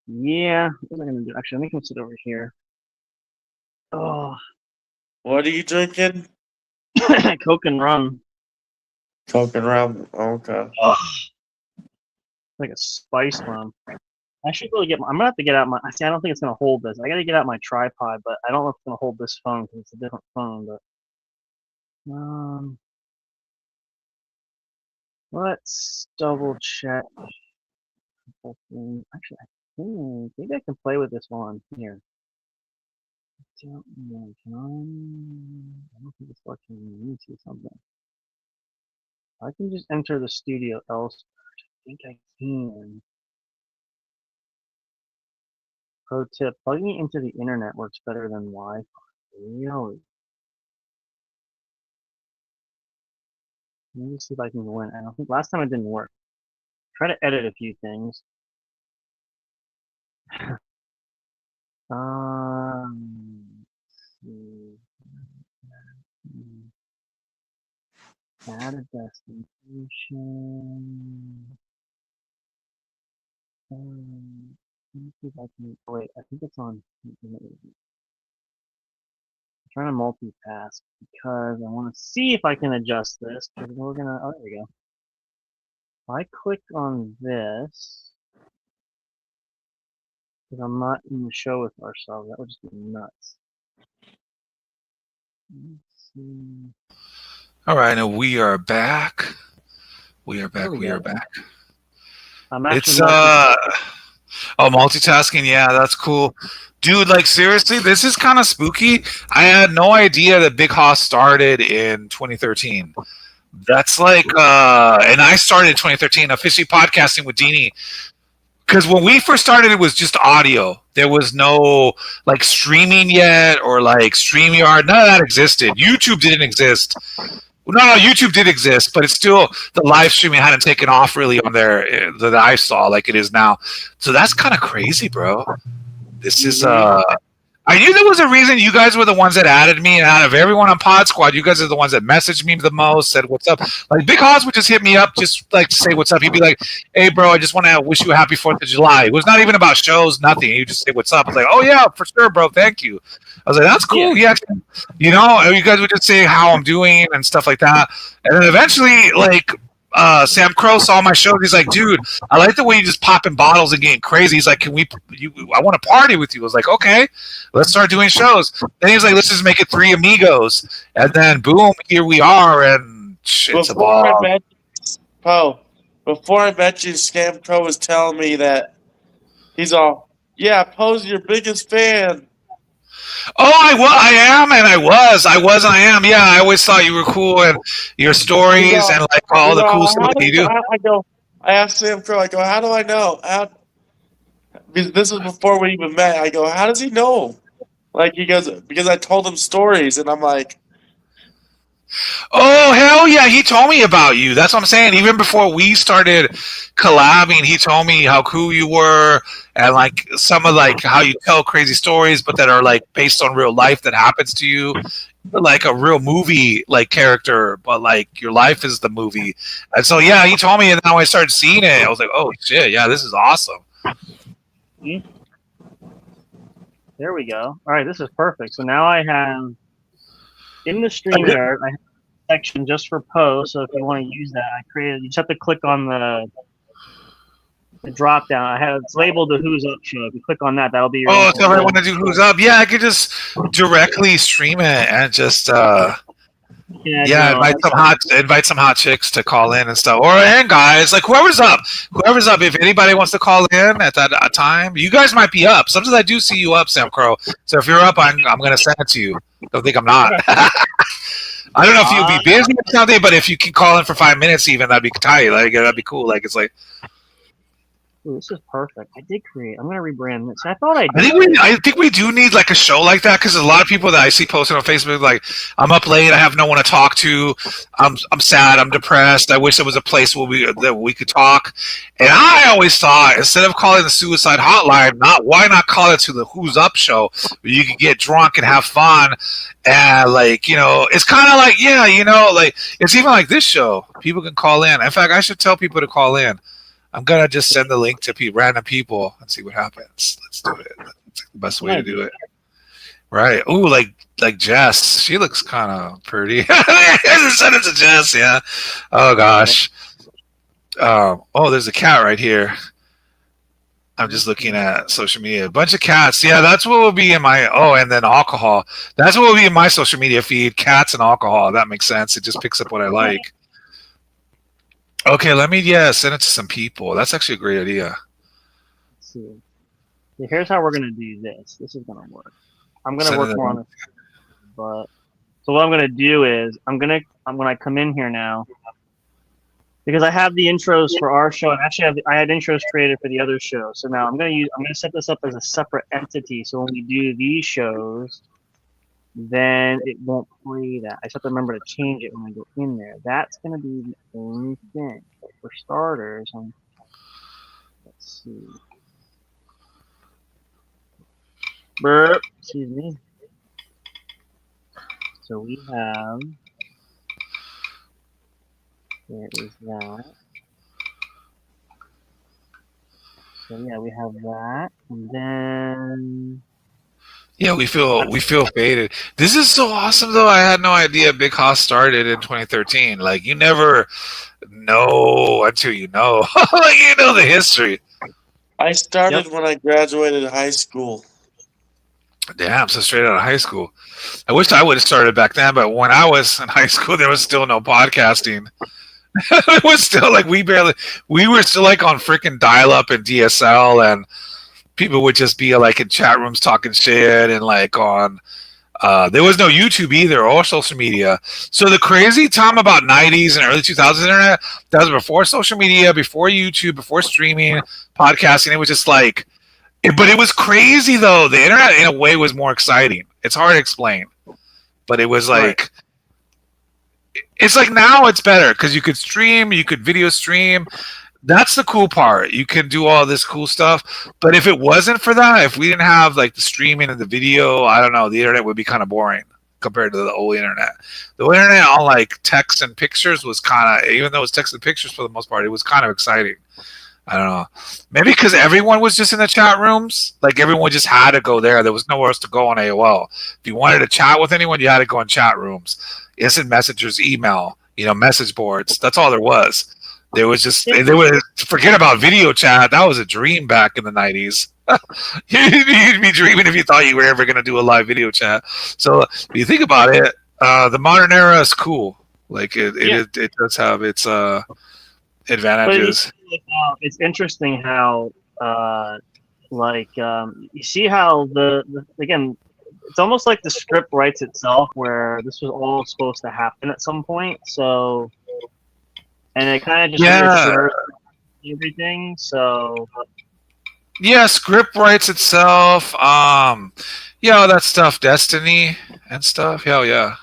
Yeah, what am I gonna do? Actually, I'm gonna sit over here. Oh, What are you drinking? Coke and rum. Coke and rum. Okay. Like a spice rum. I should really get. I'm gonna have to get out my. See, I don't think it's gonna hold this. I gotta get out my tripod, but I don't know if it's gonna hold this phone because it's a different phone. But let's double check. Actually, maybe I can play with this one here. I don't know. I don't think it's watching me see something. I can just enter the studio else. I think I can. Pro tip, plugging it into the internet works better than Wi-Fi. Really? Let me see if I can go in. I don't think last time it didn't work. Try to edit a few things. Add a destination. Let me see if I can. Oh, wait, I think it's on. I'm trying to multitask because I want to see if I can adjust this. Because we're gonna. Oh, there we go. If I click on this, because I'm not in the show with ourselves, that would just be nuts. Let's see. All right, now we are back. We are back. We are back. It's multitasking. Yeah, that's cool, dude. Like, seriously, this is kind of spooky. I had no idea that Big Hoss started in 2013. That's like, and I started in 2013 officially podcasting with Deanie. Because when we first started, it was just audio. There was no like streaming yet or like StreamYard. None of that existed. YouTube didn't exist. No, YouTube did exist, but it's still the live streaming hadn't taken off really on there that I saw like it is now. So that's kind of crazy, bro. This is I knew there was a reason you guys were the ones that added me, and out of everyone on Pod Squad, you guys are the ones that messaged me the most, said what's up. Like Big Hoss would just hit me up, just like to say what's up. He'd be like, "Hey, bro, I just want to wish you a happy 4th of July." It was not even about shows, nothing. He'd just say what's up. I was like, "Oh yeah, for sure, bro. Thank you." I was like, "That's cool." Yeah, you guys would just say how I'm doing and stuff like that, and then eventually, like. Sam Crow saw my show. He's like, dude, I like the way you just popping bottles and getting crazy. He's like, I want to party with you. I was like, okay, let's start doing shows. Then he's like, let's just make it 3 amigos. And then boom, here we are. And it's a ball. Before I met you, Sam Crow was telling me that he's all, yeah, Poe's your biggest fan. Oh, I am, and I am. Yeah, I always thought you were cool, and your stories and like all the cool stuff you do. I asked Sam Crow. I go, how do I know? This was before we even met. I go, how does he know? Like he goes, because I told him stories, and I'm like, Oh, hell yeah. He told me about you. That's what I'm saying. Even before we started collabing, he told me how cool you were and like some of like how you tell crazy stories, but that are like based on real life that happens to you. Like a real movie like character, but like your life is the movie. And so, yeah, he told me, and then when I started seeing it, I was like, oh, shit. Yeah, this is awesome. There we go. All right, this is perfect. So now I have in the StreamYard, I have a section just for posts. So if you want to use that, I created. You just have to click on the drop down. I have it's labeled the Who's Up show. If you click on that, that'll be your. Oh, so if I want to do Who's Up, yeah, I could just directly stream it and just invite some hot chicks to call in and stuff, and guys, like whoever's up. If anybody wants to call in at that time, you guys might be up. Sometimes I do see you up, Sam Crow. So if you're up, I'm gonna send it to you. Don't think I'm not. I don't know if you'll be busy or something, but if you can call in for 5 minutes, even that'd be tight. Like that'd be cool. Like it's like. Ooh, this is perfect. I did create. I'm gonna rebrand this. I thought I did. I think we do need like a show like that because a lot of people that I see posting on Facebook like I'm up late, I have no one to talk to, I'm sad, I'm depressed. I wish there was a place where we could talk. And I always thought instead of calling the suicide hotline, why not call it to the Who's Up show where you can get drunk and have fun. And like it's kind of like like it's even like this show. People can call in. In fact, I should tell people to call in. I'm gonna just send the link to random people and see what happens. Let's do it. That's the best way to do it. Right. Ooh, like Jess. She looks kind of pretty. Send it to Jess. Yeah. Oh gosh. There's a cat right here. I'm just looking at social media. A bunch of cats. Yeah, that's what will be in my. Oh, and then alcohol. That's what will be in my social media feed. Cats and alcohol. That makes sense. It just picks up what I like. Okay, let me send it to some people. That's actually a great idea. Let's see. So here's how we're gonna do this. This is gonna work. I'm gonna work more on this, but so what I'm gonna do is when I come in here now, because I have the intros for our show, and actually I had intros created for the other show. So now I'm gonna set this up as a separate entity. So when we do these shows, then it won't play that. I just have to remember to change it when I go in there. That's going to be the only thing. But for starters, let's see. Burp. Excuse me. So we have. There is that. So yeah, we have that, and then. Yeah, we feel faded. This is so awesome, though. I had no idea Big Hoss started in 2013. Like, you never know until you know. Like, you know the history. I started when I graduated high school. Damn, so straight out of high school. I wish I would have started back then, but when I was in high school, there was still no podcasting. It was still like we were still like on freaking dial-up and DSL, and people would just be like in chat rooms talking shit and like on there was no YouTube either or social media. So the crazy time about 90s and early 2000s internet, that was before social media, before YouTube, before streaming, podcasting. It was just like, but it was crazy though. The internet in a way was more exciting. It's hard to explain, but it was like, it's like now it's better because you could stream, you could video stream. That's the cool part. You can do all this cool stuff. But if it wasn't for that, if we didn't have like the streaming and the video, I don't know, the internet would be kind of boring compared to the old internet. The old internet on like text and pictures was kind of, even though it was text and pictures for the most part, it was kind of exciting. I don't know. Maybe because everyone was just in the chat rooms. Like everyone just had to go there. There was nowhere else to go on AOL. If you wanted to chat with anyone, you had to go in chat rooms. Instant messengers, email, message boards. That's all there was. There was just, forget about video chat. That was a dream back in the 90s. You'd be dreaming if you thought you were ever going to do a live video chat. So if you think about it, the modern era is cool. Like it does have its advantages. It's interesting how, you see how again, it's almost like the script writes itself where this was all supposed to happen at some point. So, and it kind of just reassures everything. So, yeah, script writes itself. All that stuff, Destiny and stuff. Hell yeah.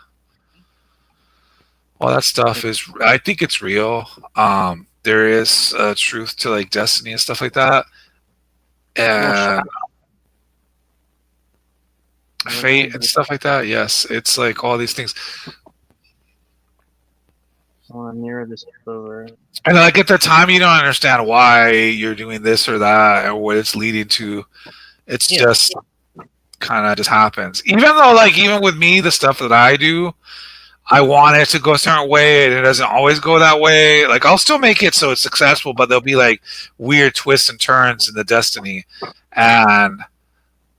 All that stuff is, I think it's real. There is truth to like destiny and stuff like that, and fate and stuff like that. Yes, it's like all these things. I want to mirror this over. And like at the time, you don't understand why you're doing this or that or what it's leading to. It's just kind of just happens. Even though, like, even with me, the stuff that I do, I want it to go a certain way, and it doesn't always go that way. Like, I'll still make it so it's successful, but there'll be like weird twists and turns in the destiny, and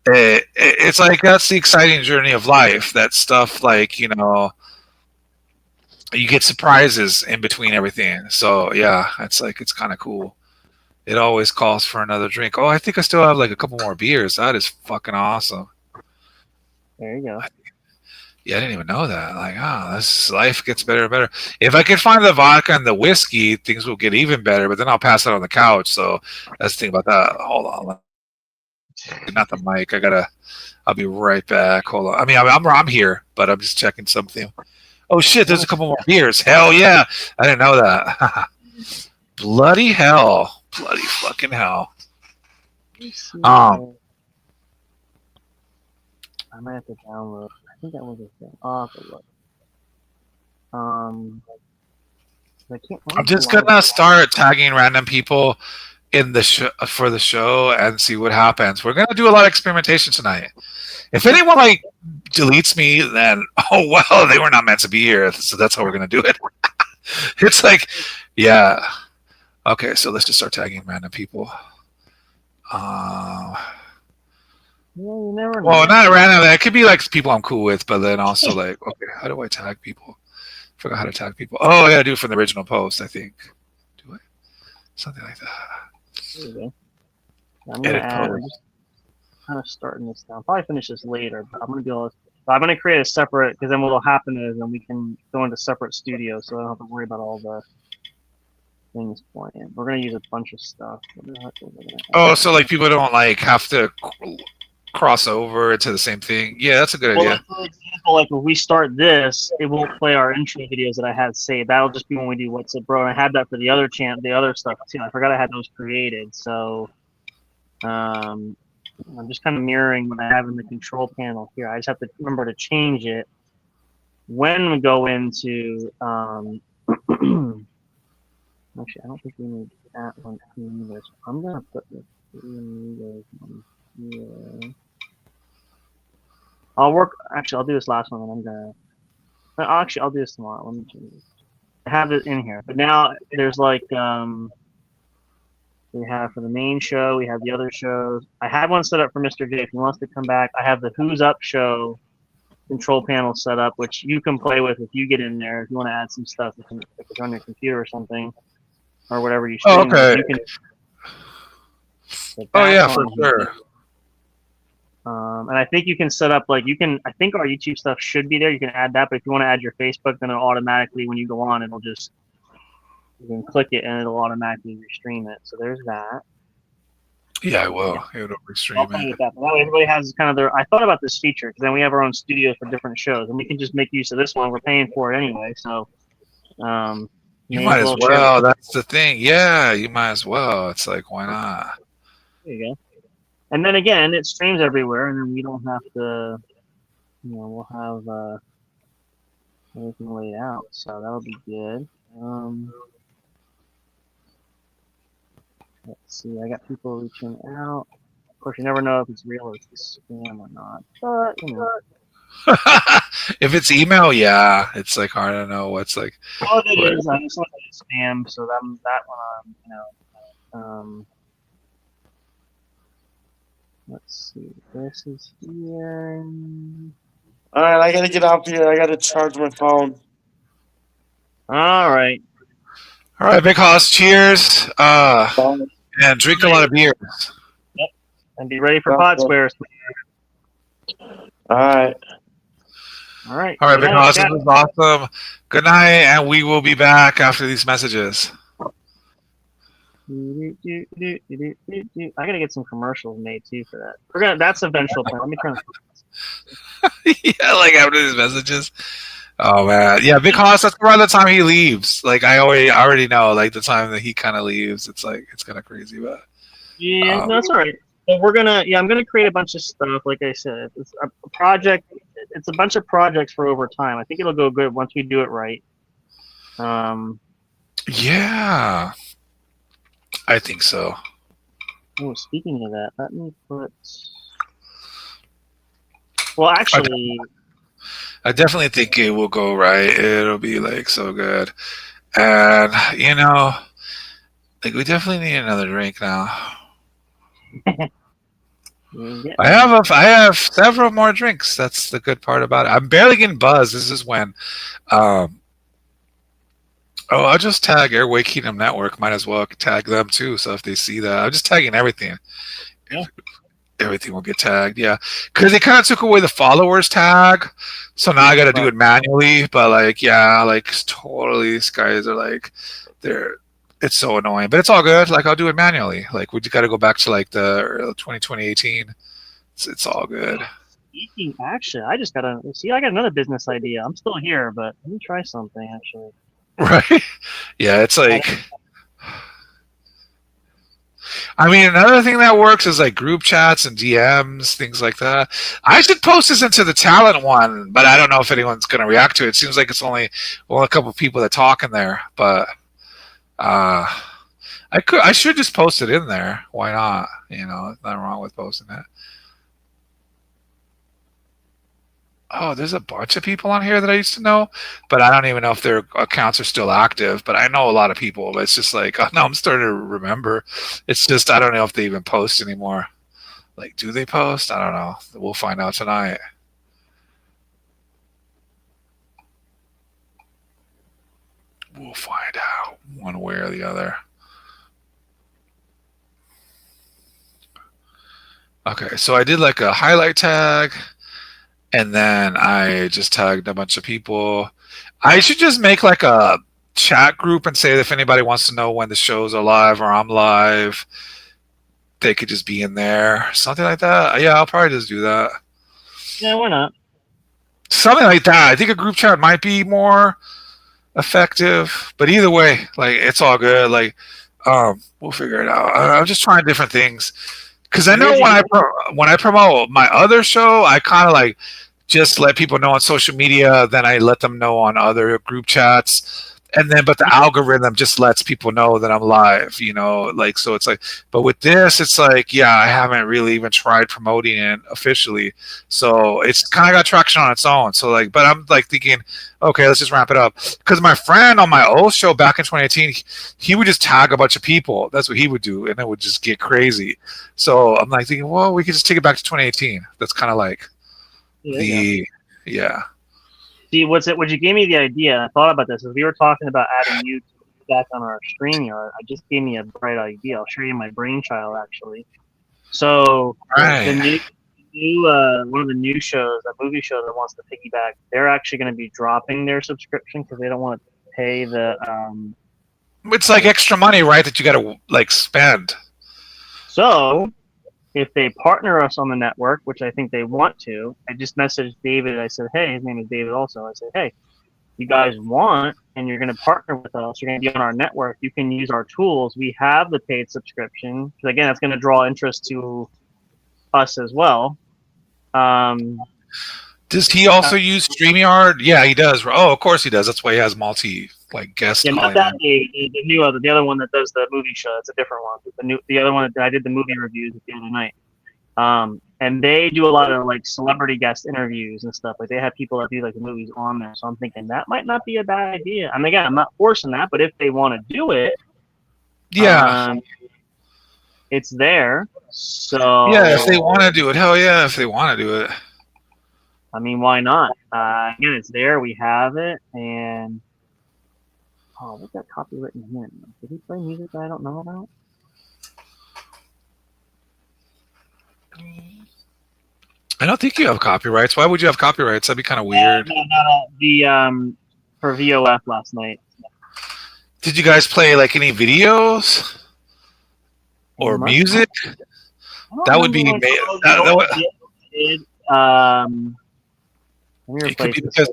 it's like that's the exciting journey of life. That stuff, like, you know, you get surprises in between everything. So yeah, it's like it's kind of cool. It always calls for another drink. Oh, I think I still have like a couple more beers. That is fucking awesome. There you go. Yeah, I didn't even know that. Like, this life gets better and better. If I can find the vodka and the whiskey, things will get even better. But then I'll pass out on the couch. So that's the thing about that. Hold on, not the mic. I'll be right back. Hold on. I mean, I'm here, but I'm just checking something. Oh shit! There's a couple more beers. Hell yeah! I didn't know that. Bloody hell! Bloody fucking hell! I might have to download. I think that was a thing. I'll have to look. I can't. I'm just gonna start tagging random people in the show for the show and see what happens. We're gonna do a lot of experimentation tonight. If anyone like deletes me, then oh well, they were not meant to be here. So that's how we're gonna do it. It's like, yeah. Okay, so let's just start tagging random people. Yeah, you never know. Well, not random. It could be like people I'm cool with, but then also like, okay, how do I tag people? Forgot how to tag people. Oh, I gotta do it from the original post, I think. Do it? Something like that. There you go. I'm gonna add. I'm just kind of starting this down. I'll probably finish this later, but I'm gonna be able to. I'm gonna create a separate, because then what'll happen is then we can go into separate studios, so I don't have to worry about all the things playing. We're gonna use a bunch of stuff. Oh, so like people don't like have to cross over into the same thing. Yeah, that's a good idea. Like, for example, like if we start this, it won't play our intro videos that I had saved. That'll just be when we do What's Up Bro. And I had that for the other the other stuff too. I forgot I had those created. So I'm just kind of mirroring what I have in the control panel here. I just have to remember to change it when we go into actually I don't think we need that one either. So I'm gonna put this one here. I'll do this last one, and I'm gonna. Actually, I'll do this tomorrow. Let me change it. I have it in here, but now there's like we have for the main show, we have the other shows. I had one set up for Mr. J if he wants to come back. I have the Who's Up show control panel set up, which you can play with if you get in there. If you want to add some stuff, if it's on your computer or something, or whatever you stream. Oh, okay. You can, oh yeah, for sure. And I think you can set up I think our YouTube stuff should be there. You can add that, but if you want to add your Facebook, then it'll automatically, when you go on, you can click it and it'll automatically restream it. So there's that. Yeah, I will. It will restream it. That way everybody has kind of I thought about this feature because then we have our own studio for different shows, and we can just make use of this one. We're paying for it anyway, so. You might as well. That's the thing. Yeah, you might as well. It's like, why not? There you go. And then again, it streams everywhere, and then we don't have to, we'll have everything laid out, so that'll be good. Let's see, I got people reaching out. Of course, you never know if it's real or if it's spam or not, but, If it's email, yeah, it's like hard to know what's like. Oh, it is. I just looked at spam, so that one, let's see. This is here. All right, I gotta get out here. I gotta charge my phone. All right. All right, Big Hoss. Cheers. And drink a lot of beers. Yep. And be ready for pod squares. All right. All right. All right, Big Hoss. This was awesome. Good night, and we will be back after these messages. I gotta get some commercials made too for that. That's eventual plan. Let me turn. Yeah, like after these messages. Oh man, yeah, Big Hoss. That's around the time he leaves. Like I already know, like the time that he kind of leaves. It's like it's kind of crazy, but Yeah, no, that's all right. But I'm gonna create a bunch of stuff. Like I said, it's a project. It's a bunch of projects for over time. I think it'll go good once we do it right. yeah, I think so. Oh, speaking of that, let me put. Well, actually, I definitely think it will go right. It'll be like so good, and like we definitely need another drink now. yeah, I have several more drinks. That's the good part about it. I'm barely getting buzzed. This is when. Um, oh, I'll just tag Airway Kingdom Network. Might as well tag them too. So if they see that, I'm just tagging everything. Yeah. Everything will get tagged. Yeah, because they kind of took away the followers tag, so now I got to do it manually. But like, yeah, like totally, these guys are like, they're. It's so annoying, but it's all good. Like I'll do it manually. Like we just got to go back to like the 2018. It's all good. Speaking, actually, I just gotta see. I got another business idea. I'm still here, but let me try something. Actually, Right? Yeah, it's like. I mean, another thing that works is like group chats and DMs, things like that. I should post this into the talent one, but I don't know if anyone's going to react to it. It seems like it's only a couple of people that talk in there, but I should just post it in there. Why not? Nothing wrong with posting it. Oh, there's a bunch of people on here that I used to know, but I don't even know if their accounts are still active. But I know a lot of people. But it's just like, oh no, I'm starting to remember. It's just I don't know if they even post anymore. Like, do they post? I don't know. We'll find out tonight. We'll find out one way or the other. Okay, so I did like a highlight tag. And then I just tagged a bunch of people. I should just make like a chat group and say if anybody wants to know when the shows are live or I'm live, they could just be in there. Something like that. Yeah, I'll probably just do that. yeah, why not? Something like that. I think a group chat might be more effective. But either way, like it's all good. Like we'll figure it out. I'm just trying different things. Because I know when I promote my other show, I kind of like just let people know on social media. Then I let them know on other group chats, and then but the algorithm just lets people know that I'm live. Like so it's like. But with this, it's like I haven't really even tried promoting it officially, so it's kind of got traction on its own. So like, but I'm like thinking, okay, let's just wrap it up. Because my friend on my old show back in 2018, he would just tag a bunch of people. That's what he would do, and it would just get crazy. So I'm like thinking, well, we could just take it back to 2018. That's kind of like yeah. See, what you gave me the idea. I thought about this as we were talking about adding you back on our StreamYard. I just gave me a bright idea. I'll show you my brainchild actually. So the new one of the new shows, a movie show that wants to piggyback, they're actually going to be dropping their subscription because they don't want to pay the. It's like extra money, right? That you got to like spend. So if they partner us on the network, which I think they want to, I just messaged David. I said, hey, his name is David also. I said, hey, you guys want and you're going to partner with us, you're going to be on our network, you can use our tools. We have the paid subscription. Because again, that's going to draw interest to us as well. Does he also use StreamYard? Yeah, he does. Oh, of course he does. That's why he has guests. Yeah, not that the other one that does the movie show. It's a different one. The other one that I did the movie reviews the other night. And they do a lot of like celebrity guest interviews and stuff. Like they have people that do like the movies on there. So I'm thinking that might not be a bad idea. I mean, again, I'm not forcing that, but if they want to do it, it's there. So yeah, if they want to do it, hell yeah, if they want to do it. I mean, why not? Again, it's there. We have it, and what's that copywritten here? Did he play music that I don't know about? I don't think you have copyrights. Why would you have copyrights? That'd be kind of weird. The for VOF last night. Did you guys play like any videos or music? That would be. Let me It could replace be this.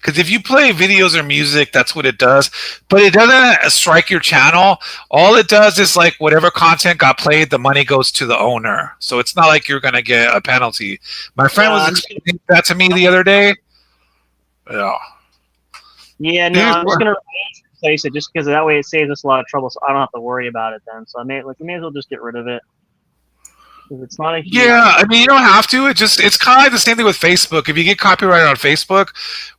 because if you play videos or music, that's what it does. But it doesn't strike your channel. All it does is like whatever content got played, the money goes to the owner. So it's not like you're gonna get a penalty. My friend was explaining that to me the other day. Yeah. Yeah, no, I'm just gonna replace it just because that way it saves us a lot of trouble, so I don't have to worry about it then. So we may as well just get rid of it. It's not a huge. Yeah, I mean you don't have to. It's kind of like the same thing with Facebook. If you get copyrighted on Facebook,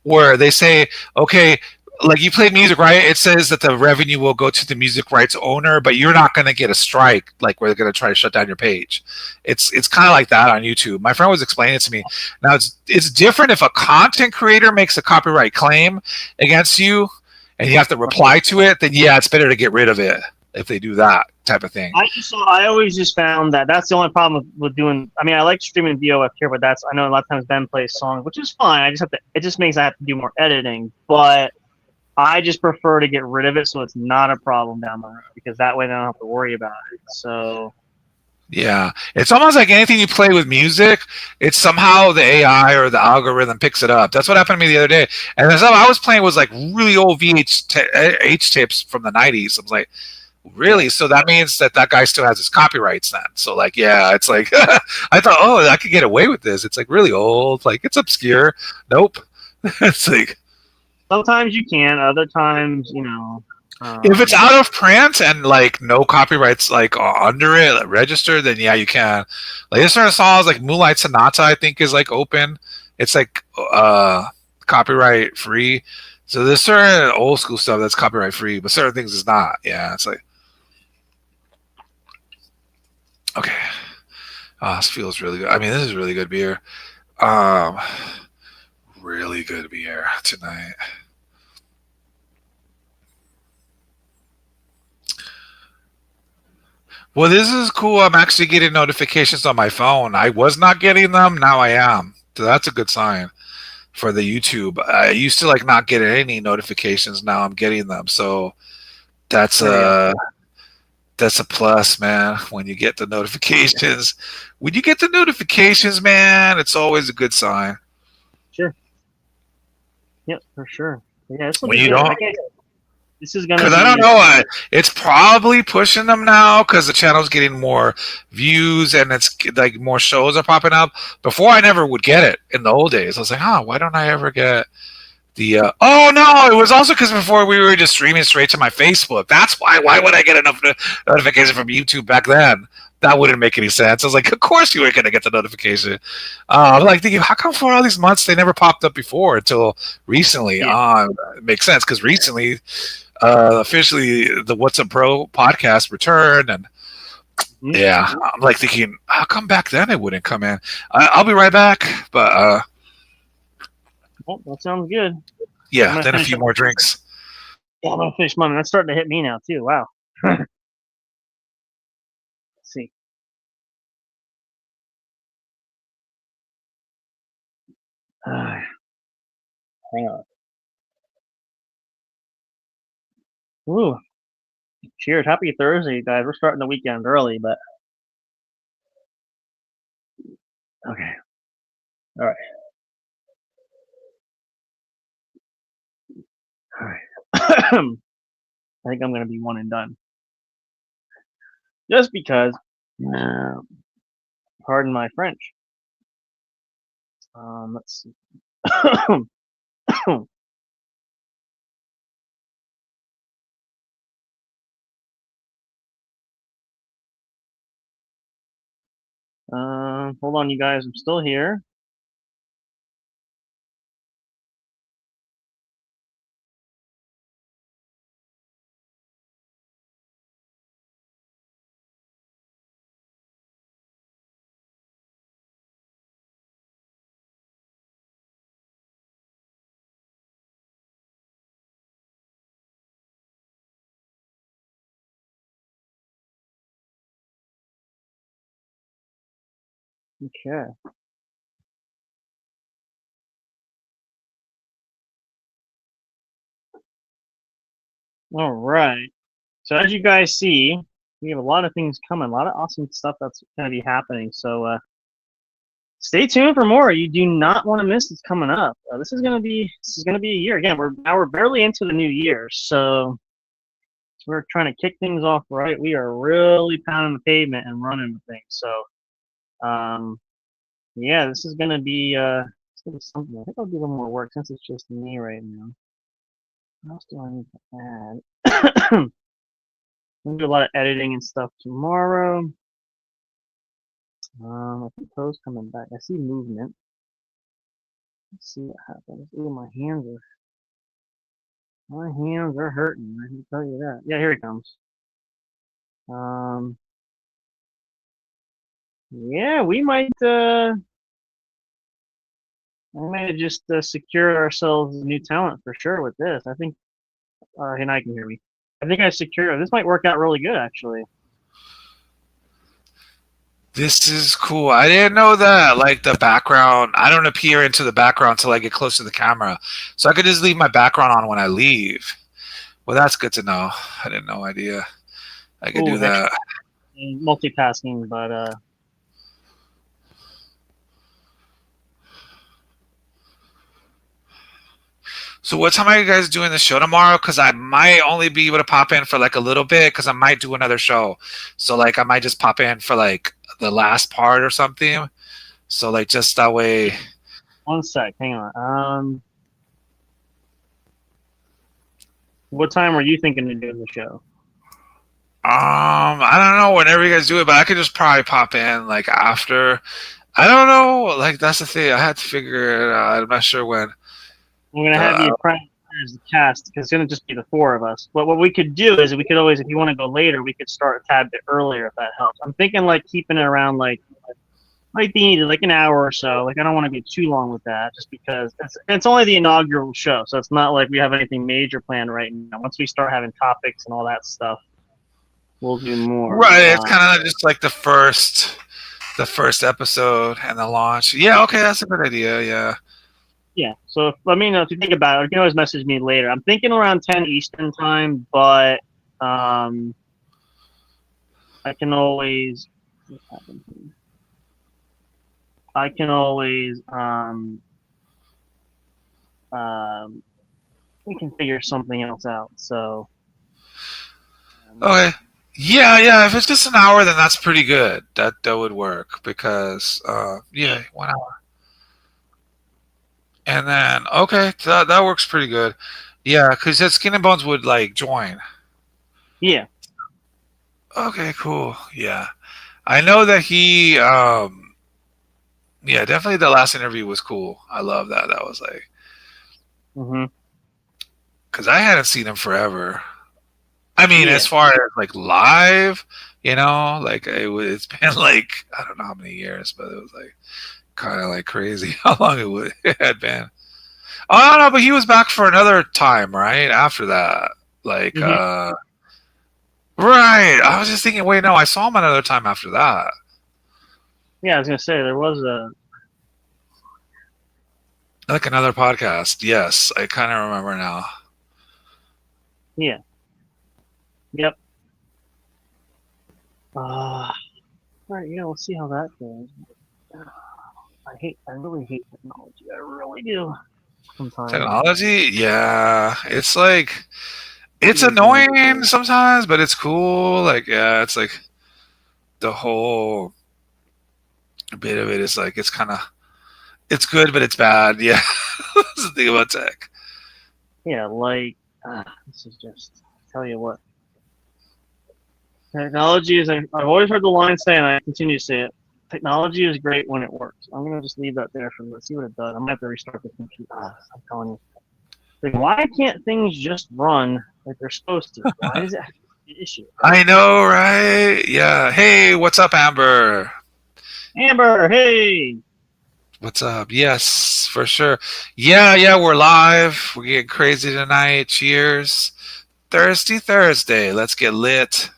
where they say, okay, like you played music, right? It says that the revenue will go to the music rights owner, but you're not going to get a strike, like where they're going to try to shut down your page. It's kind of like that on YouTube. My friend was explaining it to me. Now it's different if a content creator makes a copyright claim against you, and you have to reply to it. Then yeah, it's better to get rid of it if they do that type of thing. I always just found that that's the only problem with doing. I mean, I like streaming VOF here, but I know a lot of times Ben plays songs, which is fine. It just makes I have to do more editing, but I just prefer to get rid of it so it's not a problem down the road because that way I don't have to worry about it. So. Yeah, it's almost like anything you play with music, it's somehow the AI or the algorithm picks it up. That's what happened to me the other day. And the stuff I was playing was like really old VH tapes from the 90s. I was like, really? So that means that guy still has his copyrights then. So like, yeah, it's like, I thought, oh, I could get away with this. It's like really old. Like it's obscure. Nope. It's like. Sometimes you can, other times, if it's out of print and like no copyrights like under it like, registered, then yeah, you can. Like there's certain songs like Moonlight Sonata, I think is like open. It's like copyright free. So there's certain old school stuff that's copyright free, but certain things is not. Yeah, it's like okay. This feels really good. I mean, this is really good beer. Really good beer tonight. Well, this is cool. I'm actually getting notifications on my phone. I was not getting them. Now I am. So that's a good sign for the YouTube. I used to like not get any notifications. Now I'm getting them. So that's a plus, man. When you get the notifications, man, it's always a good sign. Sure. Yep, for sure. Yeah, when you don't. This is gonna. Because I don't know, it's probably pushing them now because the channel's getting more views and it's like more shows are popping up. Before I never would get it in the old days. I was like, why don't I ever get the? Oh no, it was also because before we were just streaming straight to my Facebook. That's why. Why would I get enough notification from YouTube back then? That wouldn't make any sense. I was like, of course you were going to get the notification. I'm like thinking, how come for all these months they never popped up before until recently? Yeah. It makes sense because recently. Officially the What's Up Bro podcast returned, and yeah, I'm like thinking, how come back then it wouldn't come in? I'll be right back, but well, that sounds good. Yeah, then a few more drinks. Yeah, I'm gonna finish mine. That's starting to hit me now too. Wow. Let's see. Hang on. Ooh. Cheers. Happy Thursday, guys. We're starting the weekend early, but okay. All right. All right. I think I'm gonna be one and done. Just because pardon my French. Let's see. Hold on, you guys. I'm still here. Okay. All right. So as you guys see, we have a lot of things coming, a lot of awesome stuff that's going to be happening. So stay tuned for more. You do not want to miss what's coming up. This is gonna be a year again. We're barely into the new year, so we're trying to kick things off right. We are really pounding the pavement and running with things. So, yeah, this is gonna be something. I think I'll do a little more work since it's just me right now. What else do I need to add? I'm gonna do a lot of editing and stuff tomorrow. I think Poe's coming back. I see movement. Let's see what happens. Ooh, my hands are hurting. I can tell you that. Yeah, here he comes. Yeah, we might just secure ourselves new talent for sure with this. I think, and I can hear me. I think this might work out really good actually. This is cool. I didn't know that. Like the background, I don't appear into the background till I get close to the camera, so I could just leave my background on when I leave. Well, that's good to know. I didn't know idea. I could do that. Multitasking, but So what time are you guys doing the show tomorrow? Because I might only be able to pop in for like a little bit because I might do another show. So like I might just pop in for like the last part or something. So like just that way. One sec, hang on. What time were you thinking of doing the show? I don't know, whenever you guys do it, but I could just probably pop in like after. I don't know. Like that's the thing. I had to figure it out. I'm not sure when. I'm gonna have you prime as the cast because it's gonna just be the four of us. But what we could do is we could always, if you want to go later, we could start a tad bit earlier if that helps. I'm thinking like keeping it around like might be needed like an hour or so. Like I don't want to be too long with that, just because it's only the inaugural show, so it's not like we have anything major planned right now. Once we start having topics and all that stuff, we'll do more. Right, it's kind of just like the first episode and the launch. Yeah, okay, that's a good idea. Yeah. Yeah. So let me know if you think about it. You can always message me later. I'm thinking around 10 Eastern time, but I can always. I can always we can figure something else out. So. Okay. Yeah. If it's just an hour, then that's pretty good. That would work because 1 hour. And then okay, that works pretty good. Yeah, because that Skin and Bones would like join. Yeah. Okay, cool. Yeah, I know that he. Yeah, definitely the last interview was cool. I love that. That was like. Because I hadn't seen him forever. I mean, as far as like live, like it's been like I don't know how many years, but it was like kind of like crazy how long it had been. Oh no, but he was back for another time, right? After that, like, right? I was just thinking, wait, no, I saw him another time after that. Yeah, I was gonna say there was like another podcast. Yes, I kind of remember now. Yeah. Yep. Right. Yeah, we'll see how that goes. I really hate technology. I really do. Sometimes. Technology, yeah, it's like it's annoying sometimes, but it's cool. Like, yeah, it's like the whole bit of it is like it's good, but it's bad. Yeah, that's the thing about tech. Yeah, like this is just tell you what. Technology is. I've always heard the line say, and I continue to say it. Technology is great when it works. I'm gonna just leave that there for let's see what it does. I'm gonna have to restart the computer. I'm telling you. Like, why can't things just run like they're supposed to? Why is it an issue? I know, right? Yeah. Hey, what's up, Amber? Amber, hey. What's up? Yes, for sure. Yeah, we're live. We're getting crazy tonight. Cheers. Thirsty Thursday. Let's get lit.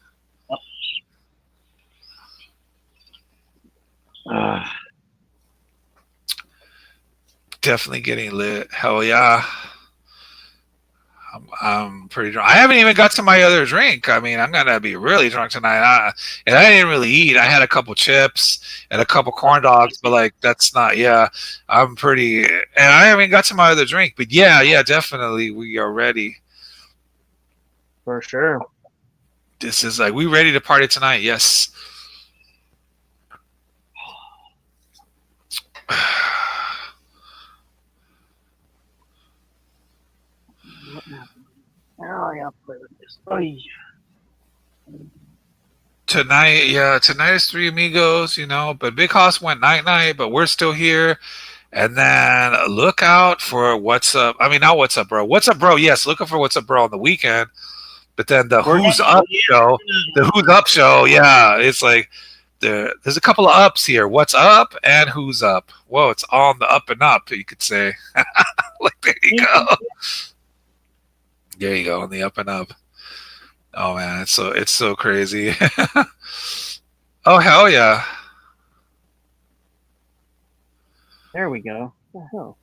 Definitely getting lit. Hell yeah. I'm pretty drunk. I haven't even got to my other drink. I mean, I'm gonna be really drunk tonight. And I didn't really eat. I had a couple chips and a couple corn dogs, but like that's not. Yeah, I'm pretty. And I haven't got to my other drink. But yeah, definitely we are ready. For sure. This is like we ready to party tonight. Yes. Oh, yeah, play with this. Oy. Tonight is Three Amigos, but Big Hoss went night, but we're still here. And then look out for What's Up. I mean, not What's Up, Bro. What's Up, Bro? Yes, look out for What's Up, Bro on the weekend. But then the Who's Up show, yeah, it's like there's a couple of ups here. What's Up and Who's Up? Whoa, it's on the up and up, you could say. Like, there you go. There you go, on the up and up. Oh man, it's so crazy. Oh hell yeah. There we go. What the hell?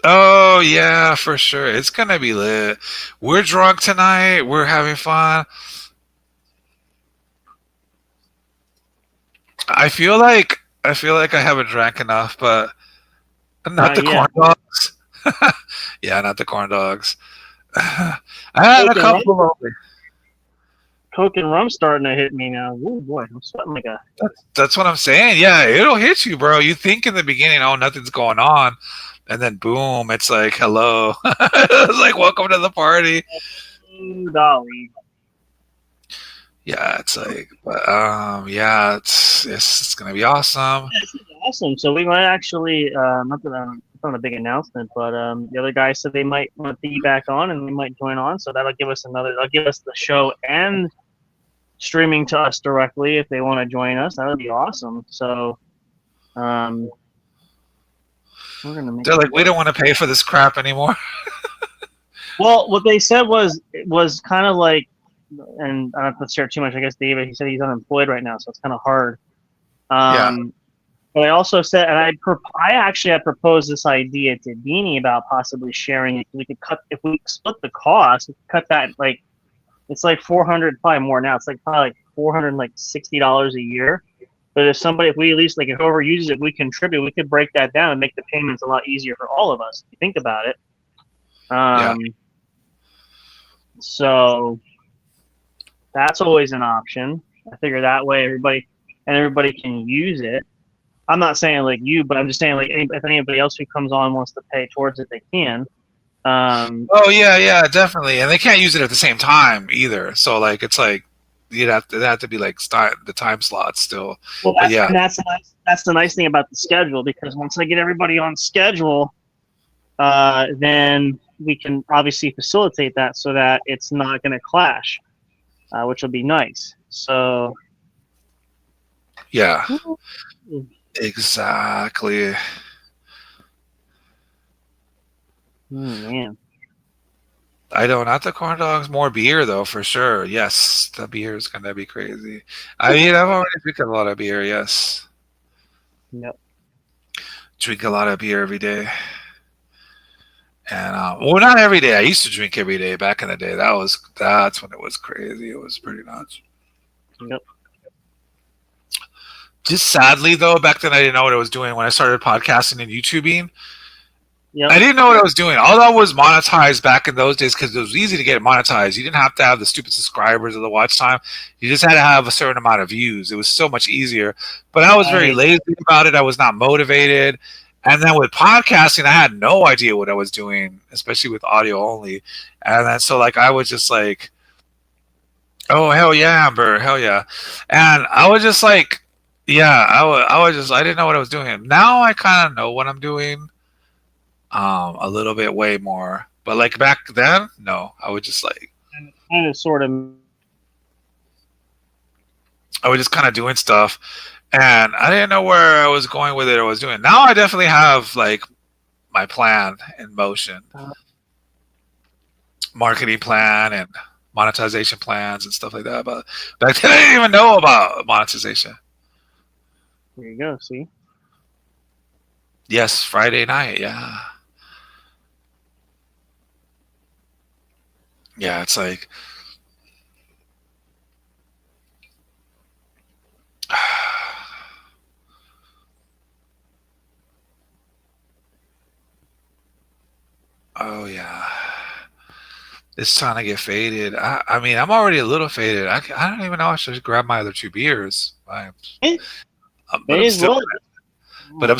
Oh yeah, for sure. It's gonna be lit. We're drunk tonight. We're having fun. I feel like I haven't drank enough, but not the corn dogs. Yeah, not the corn dogs. I had a couple of. Coke and rum starting to hit me now. Oh boy, I'm sweating like a. That's what I'm saying. Yeah, it'll hit you, bro. You think in the beginning, oh, nothing's going on, and then boom, it's like, hello. It's like, welcome to the party. Dolly. Yeah, it's like, but yeah, it's gonna be awesome. This is awesome. So we might actually, not that it's not a big announcement, but the other guy said they might want to piggyback on and we might join on. So that'll give us the show and streaming to us directly if they want to join us. That would be awesome. So, we're gonna make. They're like, we don't want to pay for this crap anymore. Well, what they said was kind of like, and I don't have to share too much. I guess David, he said he's unemployed right now, so it's kind of hard. Yeah. But I also said, and I actually had proposed this idea to Deanie about possibly sharing it. We could if we split the cost, we could cut that it's like $400, probably more now. It's like probably like $460 a year. But if we at least if whoever uses it, we contribute, we could break that down and make the payments a lot easier for all of us. If you think about it. Yeah. So that's always an option. I figure that way everybody can use it. I'm not saying like you, but I'm just saying like if anybody else who comes on wants to pay towards it, they can. Oh yeah, definitely, and they can't use it at the same time either. So like it's like it'd have to be like the time slots still. Well, that's the nice thing about the schedule, because once I get everybody on schedule, then we can obviously facilitate that so that it's not going to clash, which will be nice. So yeah. Exactly. Man. I know, not the corn dogs. More beer though, for sure. Yes, the beer is gonna be crazy. I mean, I've already drank a lot of beer. Yes. Yep. Drink a lot of beer every day. And well, not every day. I used to drink every day back in the day. That's when it was crazy. It was pretty nuts. Yep. Just sadly though, back then I didn't know what I was doing when I started podcasting and YouTubing. Yep. I didn't know what I was doing. All that was monetized back in those days because it was easy to get it monetized. You didn't have to have the stupid subscribers or the watch time. You just had to have a certain amount of views. It was so much easier. But I was very lazy about it. I was not motivated. And then with podcasting, I had no idea what I was doing, especially with audio only. And then so like I was just like, oh hell yeah, Amber, hell yeah. And I was just like, yeah, I didn't know what I was doing. Now I kind of know what I'm doing. A little bit way more. But like back then, no. I was just like kind of sort of I was just kind of doing stuff and I didn't know where I was going with it or what I was doing. Now I definitely have like my plan in motion. Marketing plan and monetization plans and stuff like that. But back then I didn't even know about monetization. There you go, see? Yes, Friday night, yeah. Yeah, it's like, oh yeah, it's time to get faded. I mean, I'm already a little faded. I don't even know. I should grab my other 2 beers. But May I'm as still, well. Here, I'm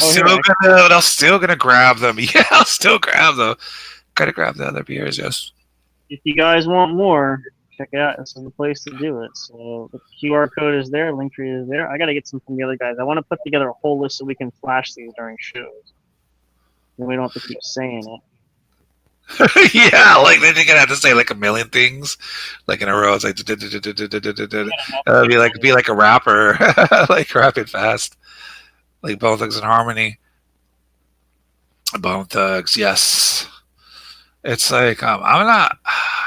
still gonna grab them. Yeah, I'll still grab them. Gotta grab the other beers. Yes. if you guys want more, check it out. This is the place to do it. So the QR code is there, Linktree is there. I got to get some from the other guys. I want to put together a whole list so we can flash these during shows. And we don't have to keep saying it. Yeah, like then you're gonna have to say like a million things, like in a row. It's like be like a rapper, like rapping fast, like Bone Thugs and Harmony. Bone Thugs, yes. It's like I'm not.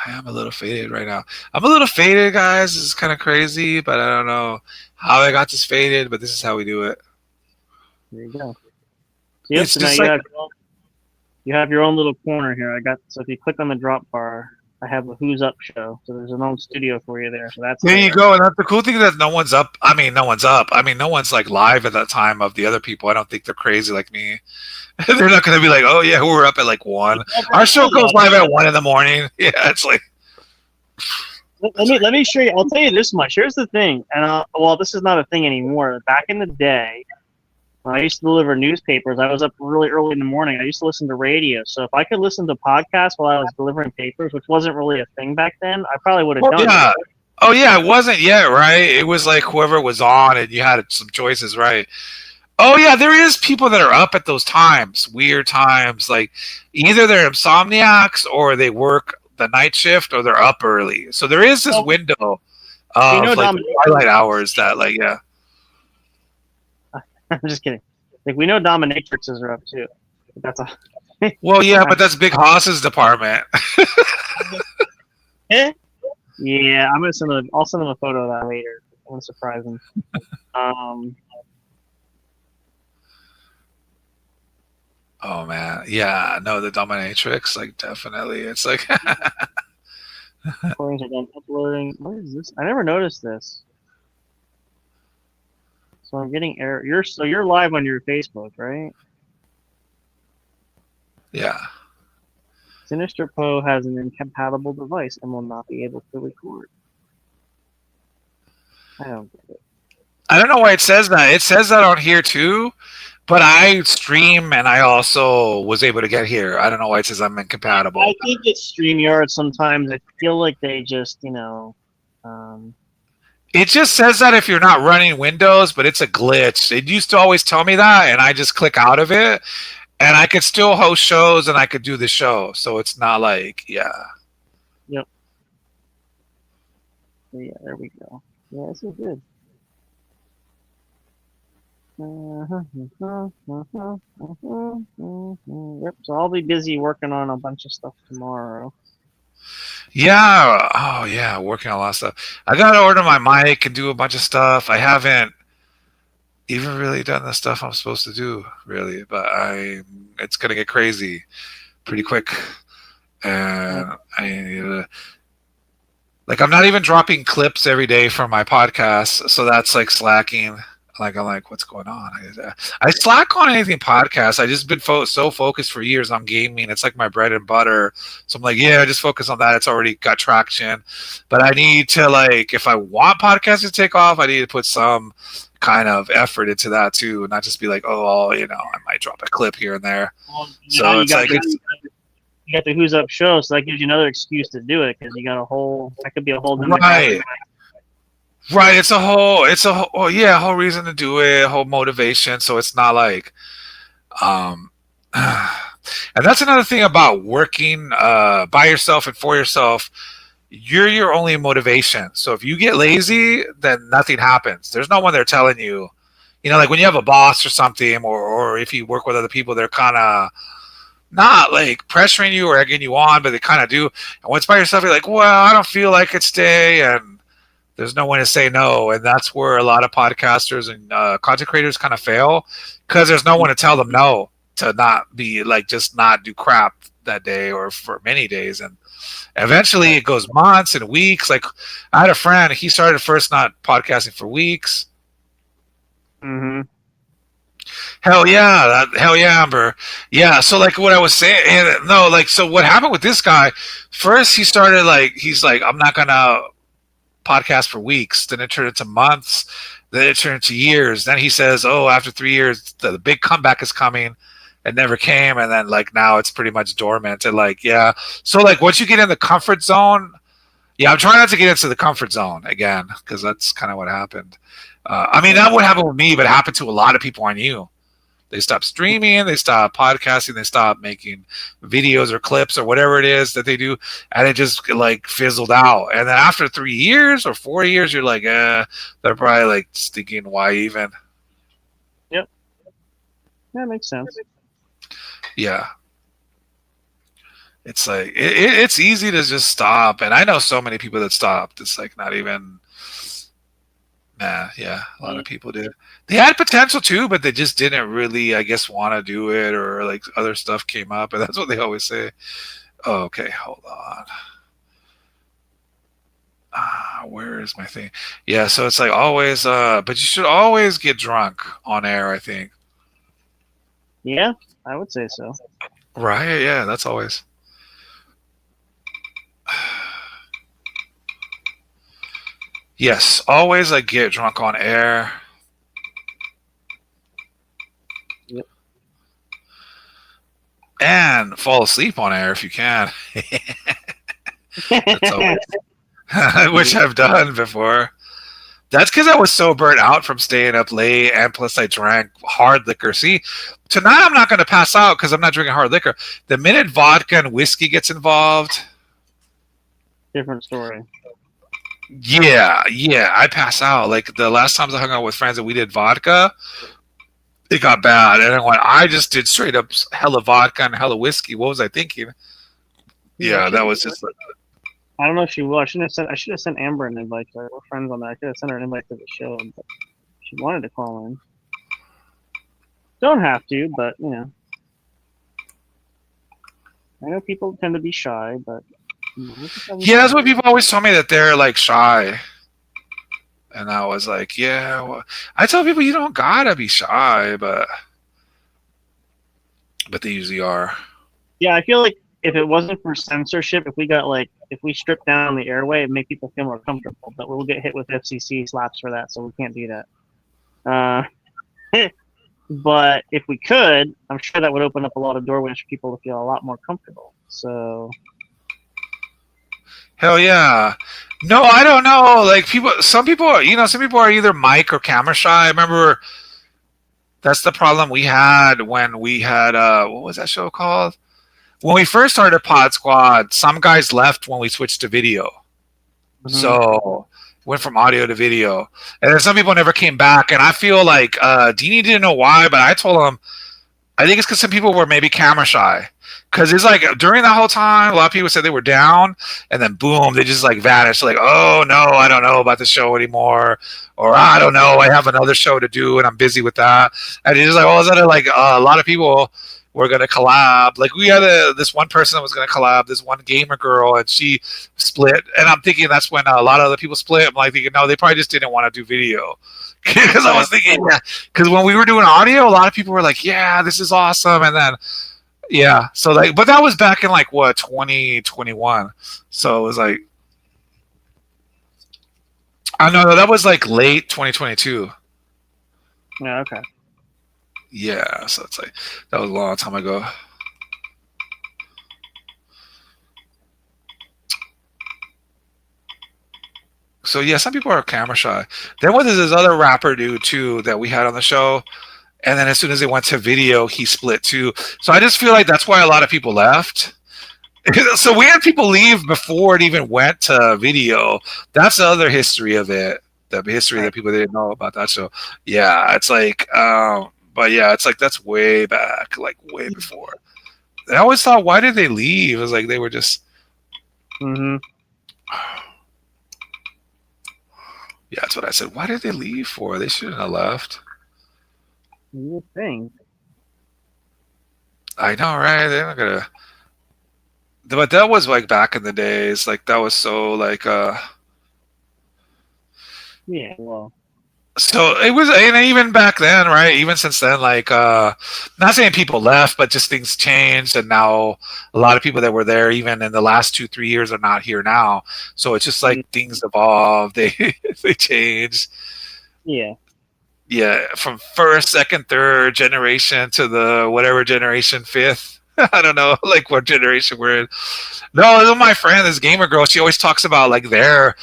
I'm a little faded right now. I'm a little faded, guys. It's kind of crazy, but I don't know how I got this faded. But this is how we do it. There you go. Yep, It's so now just you like have your own little corner here. So if you click on the drop bar, I have a Who's Up show. So there's an own studio for you there. So that's there you there. go. And that's the cool thing that no one's up. I mean, no one's up. I mean, no one's like live at that time of the other people. I don't think they're crazy like me. They're not going to be like, oh yeah, we're up at like 1. Our show goes live at 1 in the morning. Yeah, it's like. Let me show you. I'll tell you this much. Here's the thing, and well, this is not a thing anymore. Back in the day, when I used to deliver newspapers, I was up really early in the morning. I used to listen to radio. So if I could listen to podcasts while I was delivering papers, which wasn't really a thing back then, I probably would have done Yeah. it. Oh yeah, it wasn't yet, right? It was like whoever was on, and you had some choices, right? Oh yeah, there is people that are up at those times, weird times. Like either they're insomniacs or they work the night shift or they're up early. So there is this window of like twilight hours that like yeah. I'm just kidding. Like we know dominatrixes are up too. That's a Well, yeah, but that's Big Hoss's department. Yeah, I'm gonna send them. I'll send them a photo of that later. I want to surprise them. Oh man, yeah, no, the dominatrix, like definitely. It's like Recordings are done uploading. What is this? I never noticed this. So I'm getting error. You're live on your Facebook, right? yeah. Sinister Poe has an incompatible device and will not be able to record. I don't get it. I don't know why it says that. It says that on here too, but I stream and I also was able to get here. I don't know why it says I'm incompatible. I think it's StreamYard sometimes. I feel like they just, It just says that if you're not running Windows, but it's a glitch. It used to always tell me that, and I just click out of it, and I could still host shows and I could do the show. So it's not like, yeah. Yep. Yeah, there we go. Yeah, this is good. Yep, so I'll be busy working on a bunch of stuff tomorrow. Yeah. Oh, yeah. Working on a lot of stuff. I got to order my mic and do a bunch of stuff. I haven't even really done the stuff I'm supposed to do, really. But it's going to get crazy pretty quick. And I need to. Like, I'm not even dropping clips every day for my podcast. So that's like slacking. Like, I'm like, what's going on? I slack on anything podcast. I just been so focused for years on gaming. It's like my bread and butter. So I'm like, yeah, I just focus on that. It's already got traction. But I need to, like, if I want podcasts to take off, I need to put some kind of effort into that too. And not just be like, oh, I might drop a clip here and there. Well, so it's like, you got the Who's Up show, so that gives you another excuse to do it because you got that could be a whole right. Right, it's a whole reason to do it, a whole motivation. So it's not like, and that's another thing about working by yourself and for yourself. You're your only motivation. So if you get lazy, then nothing happens. There's no one there telling you, like when you have a boss or something, or if you work with other people, they're kind of not like pressuring you or egging you on, but they kind of do. And once by yourself, you're like, well, I don't feel like it today, and there's no one to say no. And that's where a lot of podcasters and content creators kind of fail because there's no one to tell them no, to not be like, just not do crap that day or for many days. And Eventually, it goes months and weeks. Like, I had a friend, he started first not podcasting for weeks. Mm-hmm. Hell yeah, hell yeah, Amber. Yeah, so like what I was saying, no, like so what happened with this guy? First, he started like he's like, I'm not gonna podcast for weeks. Then it turned into months. Then it turned into years. Then he says, "Oh, after 3 years, the big comeback is coming." It never came, and then like now it's pretty much dormant. And like yeah, so like once you get in the comfort zone, yeah, I'm trying not to get into the comfort zone again because that's kind of what happened. I mean, that would happen with me, but it happened to a lot of people I knew. They stopped streaming, they stopped podcasting, they stopped making videos or clips or whatever it is that they do, and it just like fizzled out. And then after 3 years or 4 years, you're like, they're probably like thinking, why even? Yep, that makes sense. Yeah, it's like it's easy to just stop, and I know so many people that stopped. It's like not even. Nah, yeah, a lot of people did. They had potential too, but they just didn't really, I guess, want to do it, or like other stuff came up, and that's what they always say. Oh, okay, hold on. Where is my thing? Yeah, so it's like always, but you should always get drunk on air, I think. Yeah, I would say so. Right? Yeah, that's always. Yes, always like get drunk on air. Yep. And fall asleep on air if you can. That's always, which I've done before. That's because I was so burnt out from staying up late, and plus I drank hard liquor. See, tonight I'm not going to pass out because I'm not drinking hard liquor. The minute vodka and whiskey gets involved, different story. Yeah, I pass out. Like the last times I hung out with friends and we did vodka, it got bad. And then when I just did straight up hella vodka and hella whiskey, what was I thinking? Yeah, that was just like, I don't know if she will. I should have sent Amber an invite. We're friends on that. I could have sent her an invite to the show, but she wanted to call in. Don't have to, but you know. I know people tend to be shy, but yeah, that's what people always tell me, that they're like shy. And I was like, yeah, well, I tell people you don't gotta be shy, but they usually are. Yeah, I feel like if it wasn't for censorship, if we stripped down the airway, it'd make people feel more comfortable. But we'll get hit with FCC slaps for that, so we can't do that. But if we could, I'm sure that would open up a lot of doorways for people to feel a lot more comfortable. So. Hell yeah. No, I don't know. Like some people are either mic or camera shy. I remember that's the problem we had when we had what was that show called? When we first started Pod Squad, some guys left when we switched to video. Mm-hmm. So went from audio to video. And then some people never came back. And I feel like Deanie didn't know why, but I told him I think it's because some people were maybe camera shy. Because it's like during that whole time, a lot of people said they were down, and then boom, they just like vanished. Like, oh no, I don't know about the show anymore, or I don't know, I have another show to do, and I'm busy with that. And it's just like all of a sudden, like a lot of people were gonna collab. Like we had this one person that was gonna collab, this one gamer girl, and she split. And I'm thinking that's when a lot of other people split. I'm like thinking, no, they probably just didn't want to do video. Because I was thinking, yeah, because when we were doing audio, a lot of people were like, yeah, this is awesome, and then. Yeah, so like, but that was back in like what 2021, so it was like, I know that was like late 2022. Yeah. Okay. Yeah, so it's like that was a long time ago. So yeah, some people are camera shy. Then what is this other rapper dude too that we had on the show? And then as soon as they went to video, he split too. So I just feel like that's why a lot of people left. So we had people leave before it even went to video. That's the other history of it. The history that people didn't know about that show. Yeah, it's like, but yeah, it's like that's way back, like way before. And I always thought, why did they leave? It was like they were just. Mm-hmm. Yeah, that's what I said. Why did they leave for? They shouldn't have left. You would think. I know, right? They're not gonna. But that was like back in the days. Like that was so like Yeah, well, so it was, and even back then, right? Even since then, like not saying people left, but just things changed, and now a lot of people that were there even in the last 2-3 years are not here now. So it's just like things evolve, they they change. yeah. Yeah, from first, second, third generation to the whatever generation fifth. I don't know, like what generation we're in. No, my friend, this gamer girl, she always talks about like their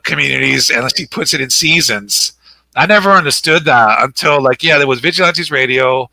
communities, and she puts it in seasons. I never understood that until like, yeah, there was Vigilantes Radio,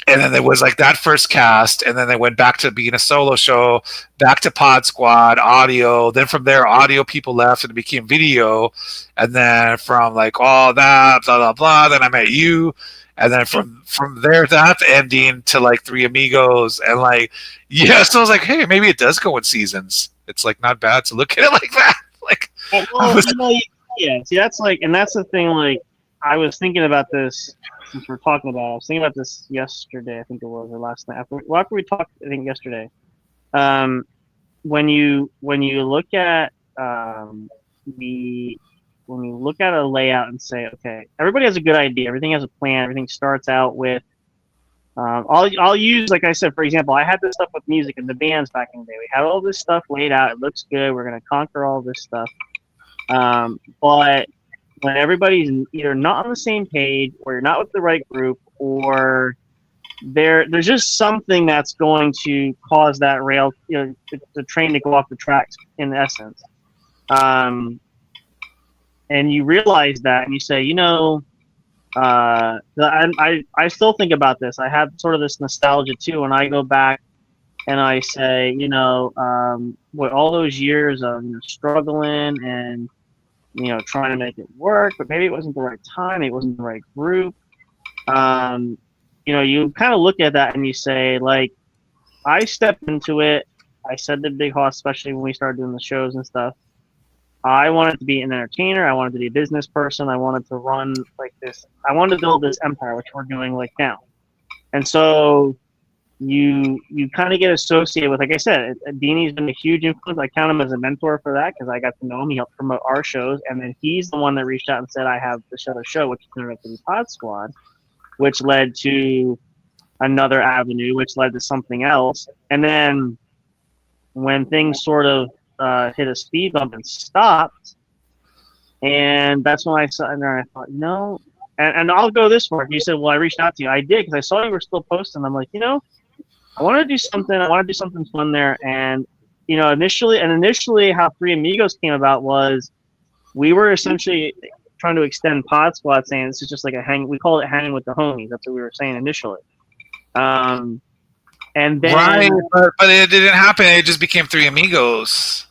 and then there was like that first cast, and then they went back to being a solo show, back to Pod Squad audio. Then from there, audio people left and it became video, and then from like all that blah blah blah. Then I met you, and then from there that's ending to like Three Amigos, and like yeah. So I was like, hey, maybe it does go in seasons. It's like not bad to look at it like that. Like, Well, yeah. See, that's like, and that's the thing. Like, I was thinking about this since we're talking about it. I was thinking about this yesterday. I think it was, or last night. After we talked, I think yesterday. When you look at the when you look at a layout and say, okay, everybody has a good idea. Everything has a plan. Everything starts out with. I'll use, like I said, for example, I had this stuff with music and the bands back in the day. We had all this stuff laid out. It looks good. We're going to conquer all this stuff. But when everybody's either not on the same page, or you're not with the right group, or there's just something that's going to cause that rail, the train to go off the tracks, in essence. And you realize that, and you say, I still think about this. I have sort of this nostalgia too when I go back and I say, what all those years of struggling and trying to make it work, but maybe it wasn't the right time, it wasn't the right group. You kind of look at that and you say, like, I stepped into it. I said to Big Hoss, especially when we started doing the shows and stuff, I wanted to be an entertainer. I wanted to be a business person. I wanted to run like this. I wanted to build this empire, which we're doing like now. And so you kind of get associated with, like I said, Deanie's been a huge influence. I count him as a mentor for that because I got to know him. He helped promote our shows. And then he's the one that reached out and said, I have this other show, which turned out to be Pod Squad, which led to another avenue, which led to something else. And then when things sort of hit a speed bump and stopped, and that's when I saw, and then I thought, no, and I'll go this far. You said, well, I reached out to you. I did, because I saw you were still posting. I'm like, I want to do something. I want to do something fun there. And initially how Three Amigos came about was we were essentially trying to extend Pod Squad, saying this is just like a hang. We call it hanging with the homies. That's what we were saying initially. And then, right, but it didn't happen. It just became Three Amigos.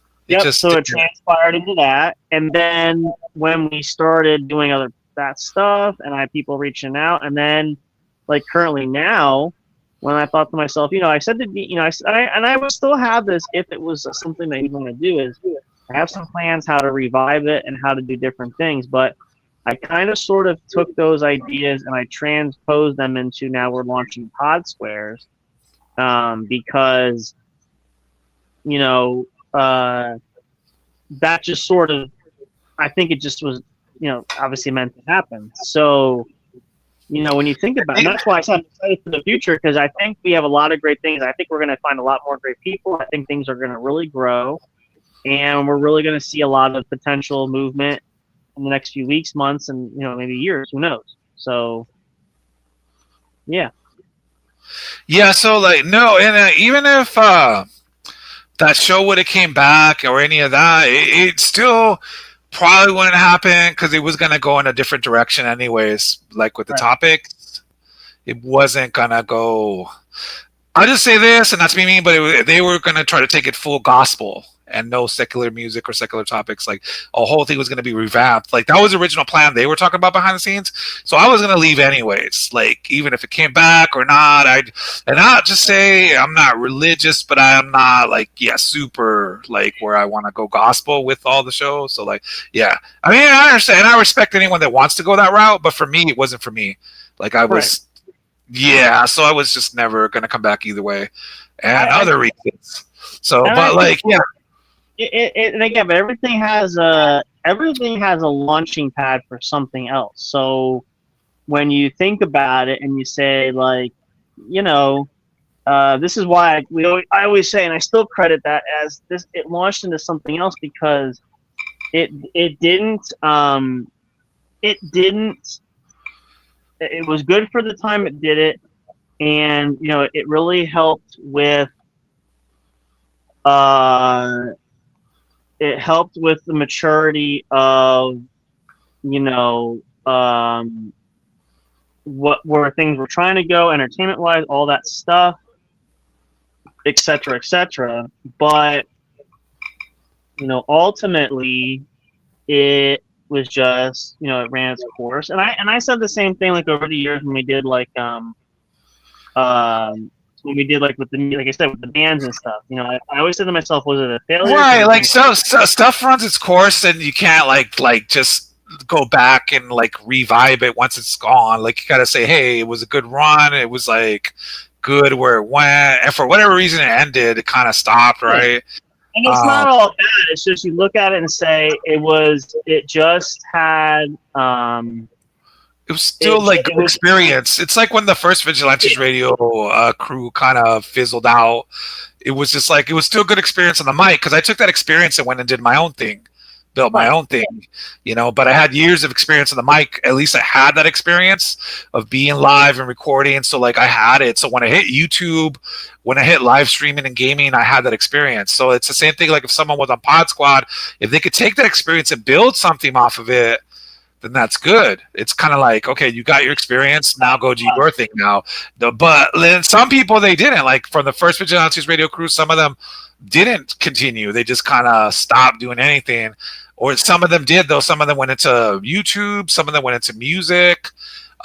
So it transpired into that. And then when we started doing that stuff, and I had people reaching out, and then like currently now, when I thought to myself, I said to be, I would still have this if it was something that you want to do, is I have some plans how to revive it and how to do different things, but I kind of sort of took those ideas and I transposed them into, now we're launching Pod Squares, because that just sort of, I think it just was, obviously meant to happen. So, when you think about it, and that's why I'm excited for the future, because I think we have a lot of great things. I think we're going to find a lot more great people. I think things are going to really grow, and we're really going to see a lot of potential movement in the next few weeks, months, and, maybe years, who knows? So, yeah. Yeah, so like, no, and even if that show would have came back or any of that, it still probably wouldn't happen, because it was going to go in a different direction anyways. Like with the topics, it wasn't going to go, I'll just say this, and that's me mean, but they were going to try to take it full gospel and no secular music or secular topics. Like a whole thing was going to be revamped. Like that was the original plan they were talking about behind the scenes. So I was going to leave anyways, like even if it came back or not. And I'll just say I'm not religious, but I'm not like, super like where I want to go gospel with all the shows. So like, yeah, I mean, I understand. I respect anyone that wants to go that route, but for me, it wasn't for me. Like I was, so I was just never going to come back either way. And other reasons. So, And but like, yeah, and again, but everything has a launching pad for something else. So when you think about it and you say like, you know, this is why I always say, and I still credit that as this. It launched into something else because it didn't it didn't it was good for the time it did it, and you know it really helped with uh it helped with the maturity of you know what where things were trying to go entertainment wise, all that stuff, etc., etc. But you know, ultimately, it was just it ran its course, and I said the same thing like over the years um when we did like with the like I said with the bands and stuff. You know, I always said to myself, was it a failure? right. Like, so stuff runs its course, and you can't like just go back and like revive it once it's gone. Like, you gotta say, hey, it was a good run. It was like good where it went, and for whatever reason it ended, it kind of stopped, right? And it's Um, not all bad. It's just you look at it and say it just had it was still like it good was experience. It's like when the first Vigilantes Radio crew kind of fizzled out. It was just like it was still good experience on the mic because I took that experience and went and did my own thing, built my right. own thing, But I had years of experience on the mic. At least I had that experience of being live and recording. So like I had it. So when I hit YouTube, when I hit live streaming and gaming, I had that experience. So it's the same thing. Like if someone was on Pod Squad, if they could take that experience and build something off of it, then that's good. It's kind of like, okay, you got your experience, now go do your thing now. But then some people, they didn't. Like from the first Vigilantes Radio crew, some of them didn't continue. They just kind of stopped doing anything. Or some of them did, though. Some of them went into YouTube. Some of them went into music.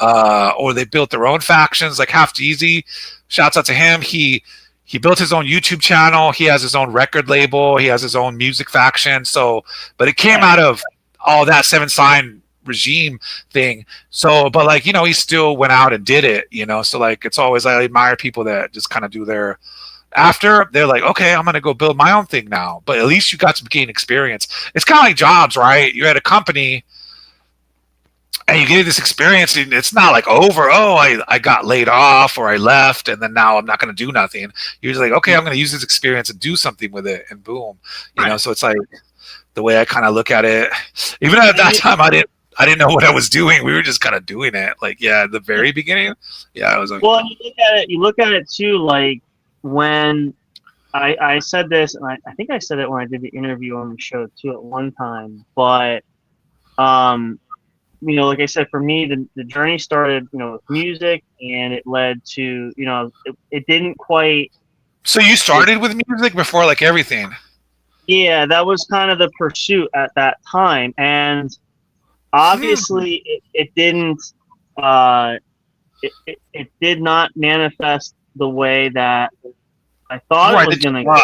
Or they built their own factions, like Half Easy. Shouts out to him. He built his own YouTube channel. He has his own record label. He has his own music faction. So, but it came out of all that Seven Sign regime thing. So, but like, he still went out and did it, So like, it's always, I admire people that just kind of do their, after they're like, okay, I'm going to go build my own thing now. But at least you got to gain experience. It's kind of like jobs, right? You're at a company and you get this experience, and it's not like over. Oh, I got laid off or I left, and then now I'm not going to do nothing. You're just like, okay, I'm going to use this experience and do something with it, and boom, So it's like the way I kind of look at it. Even at that time, I didn't know what I was doing. We were just kind of doing it. Like, yeah, at the very beginning, I was like, well, you look at it too. Like when I said this, and I think I said it when I did the interview on the show too at one time, but like I said, for me, the journey started, with music, and it led to, it didn't quite. So you started with music before, like everything? Yeah, that was kind of the pursuit at that time, and obviously, it didn't. It did not manifest the way that I thought it was going to go.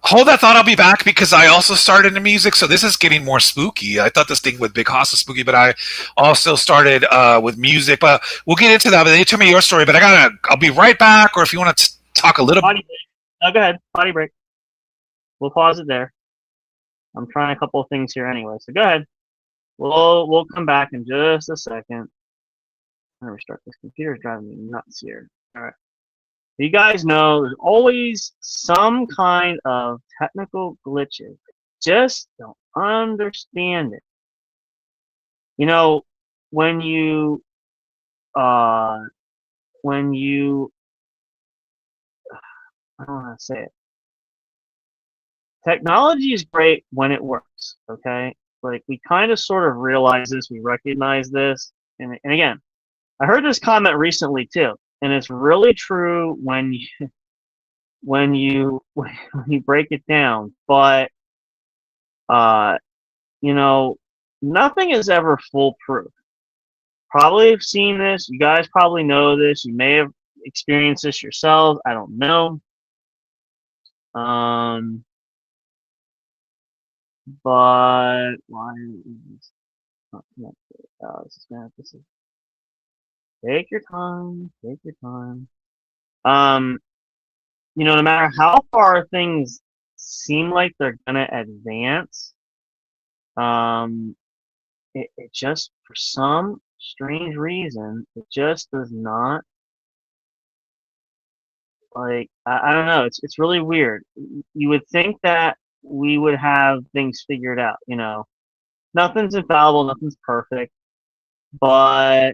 Hold that thought, I'll be back, because I also started in music, so this is getting more spooky. I thought this thing with Big Hoss was spooky, but I also started with music. But we'll get into that. But you tell me your story. But I'll be right back. Or if you want to talk a little. Potty break. No, go ahead. Potty break. We'll pause it there. I'm trying a couple of things here anyway, so go ahead. We'll come back in just a second. I'm gonna restart this. Computer's driving me nuts here. All right. You guys know there's always some kind of technical glitches. Just don't understand it. When you I don't know how to say it. Technology is great when it works, okay? Like we kind of sort of realize this, we recognize this, and again, I heard this comment recently too, and it's really true when you when you break it down. But nothing is ever foolproof. Probably have seen this. You guys probably know this. You may have experienced this yourselves. I don't know. But why is this not connected? This is take your time. Take your time. no matter how far things seem like they're gonna advance, it just for some strange reason it just does not. Like I don't know, it's really weird. You would think that we would have things figured out. Nothing's infallible, nothing's perfect, but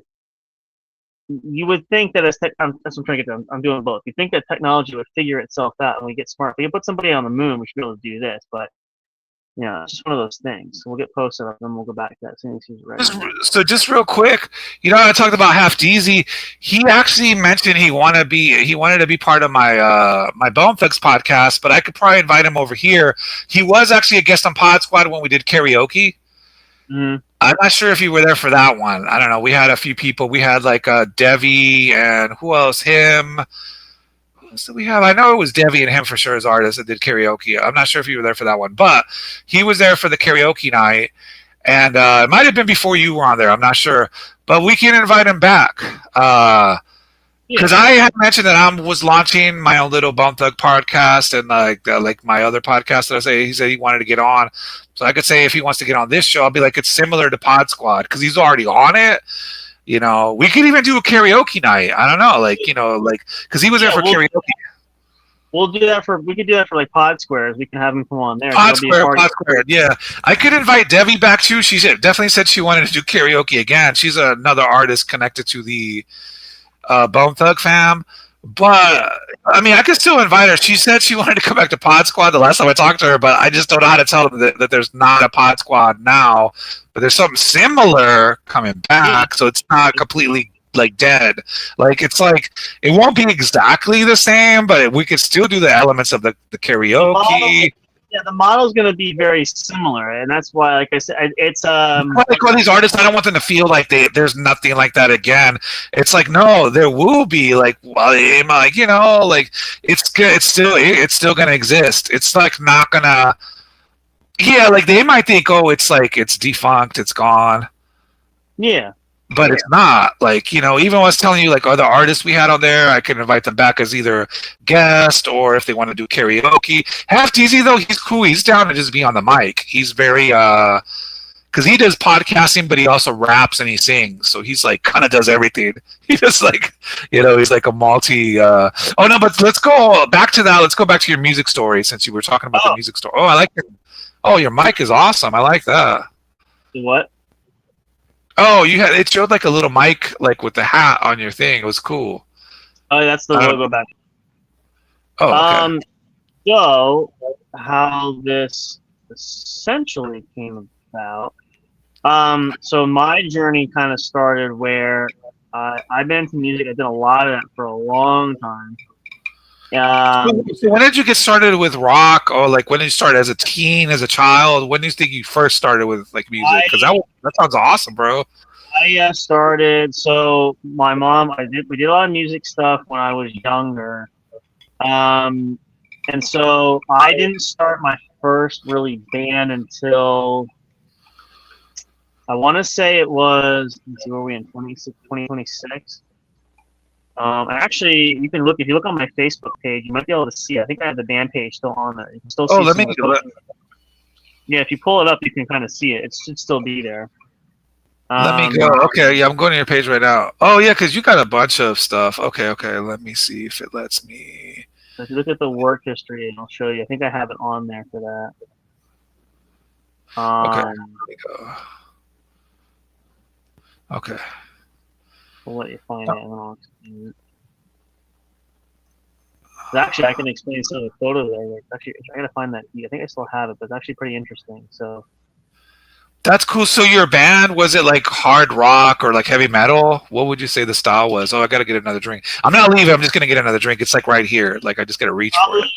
you would think that that's what I'm trying to get to. I'm doing both. You think that technology would figure itself out and we get smart. If we can put somebody on the moon, we should be able to do this. But it's just one of those things. We'll get posted up, and then we'll go back to that as soon as he's ready. Just real quick, I talked about Half Deezy. He actually mentioned he wanted to be part of my my Bone Thugs podcast, but I could probably invite him over here. He was actually a guest on Pod Squad when we did karaoke. Mm-hmm. I'm not sure if you were there for that one. I don't know. We had a few people. We had like Devi and who else? Him. Who else did we have? I know it was Devi and him for sure as artists that did karaoke. I'm not sure if you were there for that one, but he was there for the karaoke night. And it might have been before you were on there. I'm not sure. But we can invite him back. Because I had mentioned that I was launching my own little Bone Thug podcast and like my other podcast that he said he wanted to get on. So I could say if he wants to get on this show, I'll be like, it's similar to Pod Squad because he's already on it. We could even do a karaoke night. I don't know, because he was there for karaoke. We could do that for like Pod Squares. We can have him come on there. Pod Square, yeah. I could invite Debbie back too. She definitely said she wanted to do karaoke again. She's another artist connected to the Bone Thug fam. But I mean, I could still invite her. She said she wanted to come back to Pod Squad the last time I talked to her, but I just don't know how to tell them that there's not a Pod Squad now, but there's something similar coming back, so it's not completely like dead. Like it's like it won't be exactly the same, but we could still do the elements of the karaoke. The model's going to be very similar, and that's why, like I said, it's like all these artists. I don't want them to feel like there's nothing like that again. It's like no, there will be like it's good. It's still going to exist. It's like not gonna. Yeah, like they might think, oh, it's like it's defunct, it's gone. Yeah. But it's not. Like, even when I was telling you, like, other artists we had on there, I can invite them back as either guest or if they want to do karaoke. Half Deezy, though, he's cool. He's down to just be on the mic. He's very, because he does podcasting, but he also raps and he sings. So he's, like, kind of does everything. He just, like, he's like a multi, oh, no, but let's go back to that. Let's go back to your music story since you were talking about the music story. Oh, I like it. Oh, your mic is awesome. I like that. What? Oh, it showed like a little mic, like with the hat on your thing. It was cool. Oh, that's the logo back. Oh, okay. So how this essentially came about. So my journey kind of started where I've been into music. I did a lot of that for a long time. So when did you get started with rock, or like when did you start as a teen, as a child? When do you think you first started with like music? Because that sounds awesome, bro. I started. So my mom, we did a lot of music stuff when I was younger, and so I didn't start my first really band until I want to say it was. Let's see, where are we in 2026? Actually, you can look if you look on my Facebook page. You might be able to see. I think I have the band page still on there. You can still see. Let me. Yeah, if you pull it up, you can kind of see it. It should still be there. Let me go. Okay, yeah, I'm going to your page right now. Oh yeah, because you got a bunch of stuff. Okay. Let me see if it lets me. So if you look at the work history, and I'll show you. I think I have it on there for that. Okay. Let me go. Okay. We'll let you find it, and then I'll explain it. Actually, I can explain some of the photos there. Actually, I gotta find that. I think I still have it, but it's actually pretty interesting. So that's cool. So your band, was it like hard rock or like heavy metal? What would you say the style was? Oh, I gotta get another drink. I'm not leaving. I'm just gonna get another drink. It's like right here. Like I just gotta reach for it.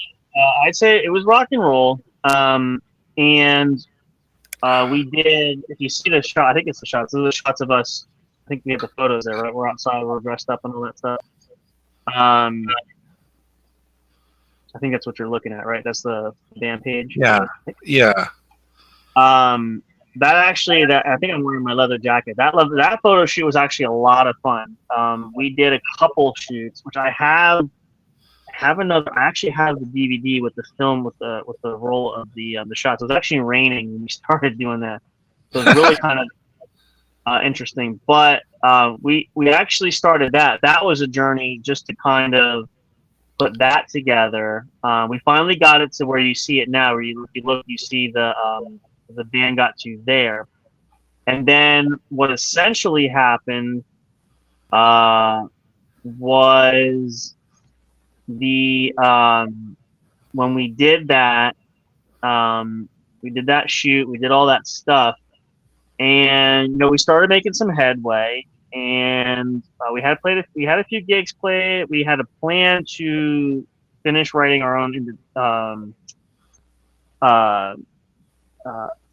I'd say it was rock and roll. And we did. If you see the shot, I think it's the shots. Those are the shots of us. I think we have the photos there, right? We're outside, we're dressed up and all that stuff. I think that's what you're looking at, right? That's the band page. Yeah. That actually, I think I'm wearing my leather jacket. That photo shoot was actually a lot of fun. We did a couple shoots, which I have have another. I actually have the DVD with the film with the roll of the shots. It was actually raining when we started doing that, so it was really kind of interesting. But we actually started that. That was a journey just to kind of put that together. We finally got it to where you see it now. Where you look, you see the band got to there, and then what essentially happened was the when we did that shoot, we did all that stuff, and we started making some headway, and we had a few gigs played. We had a plan to finish writing our own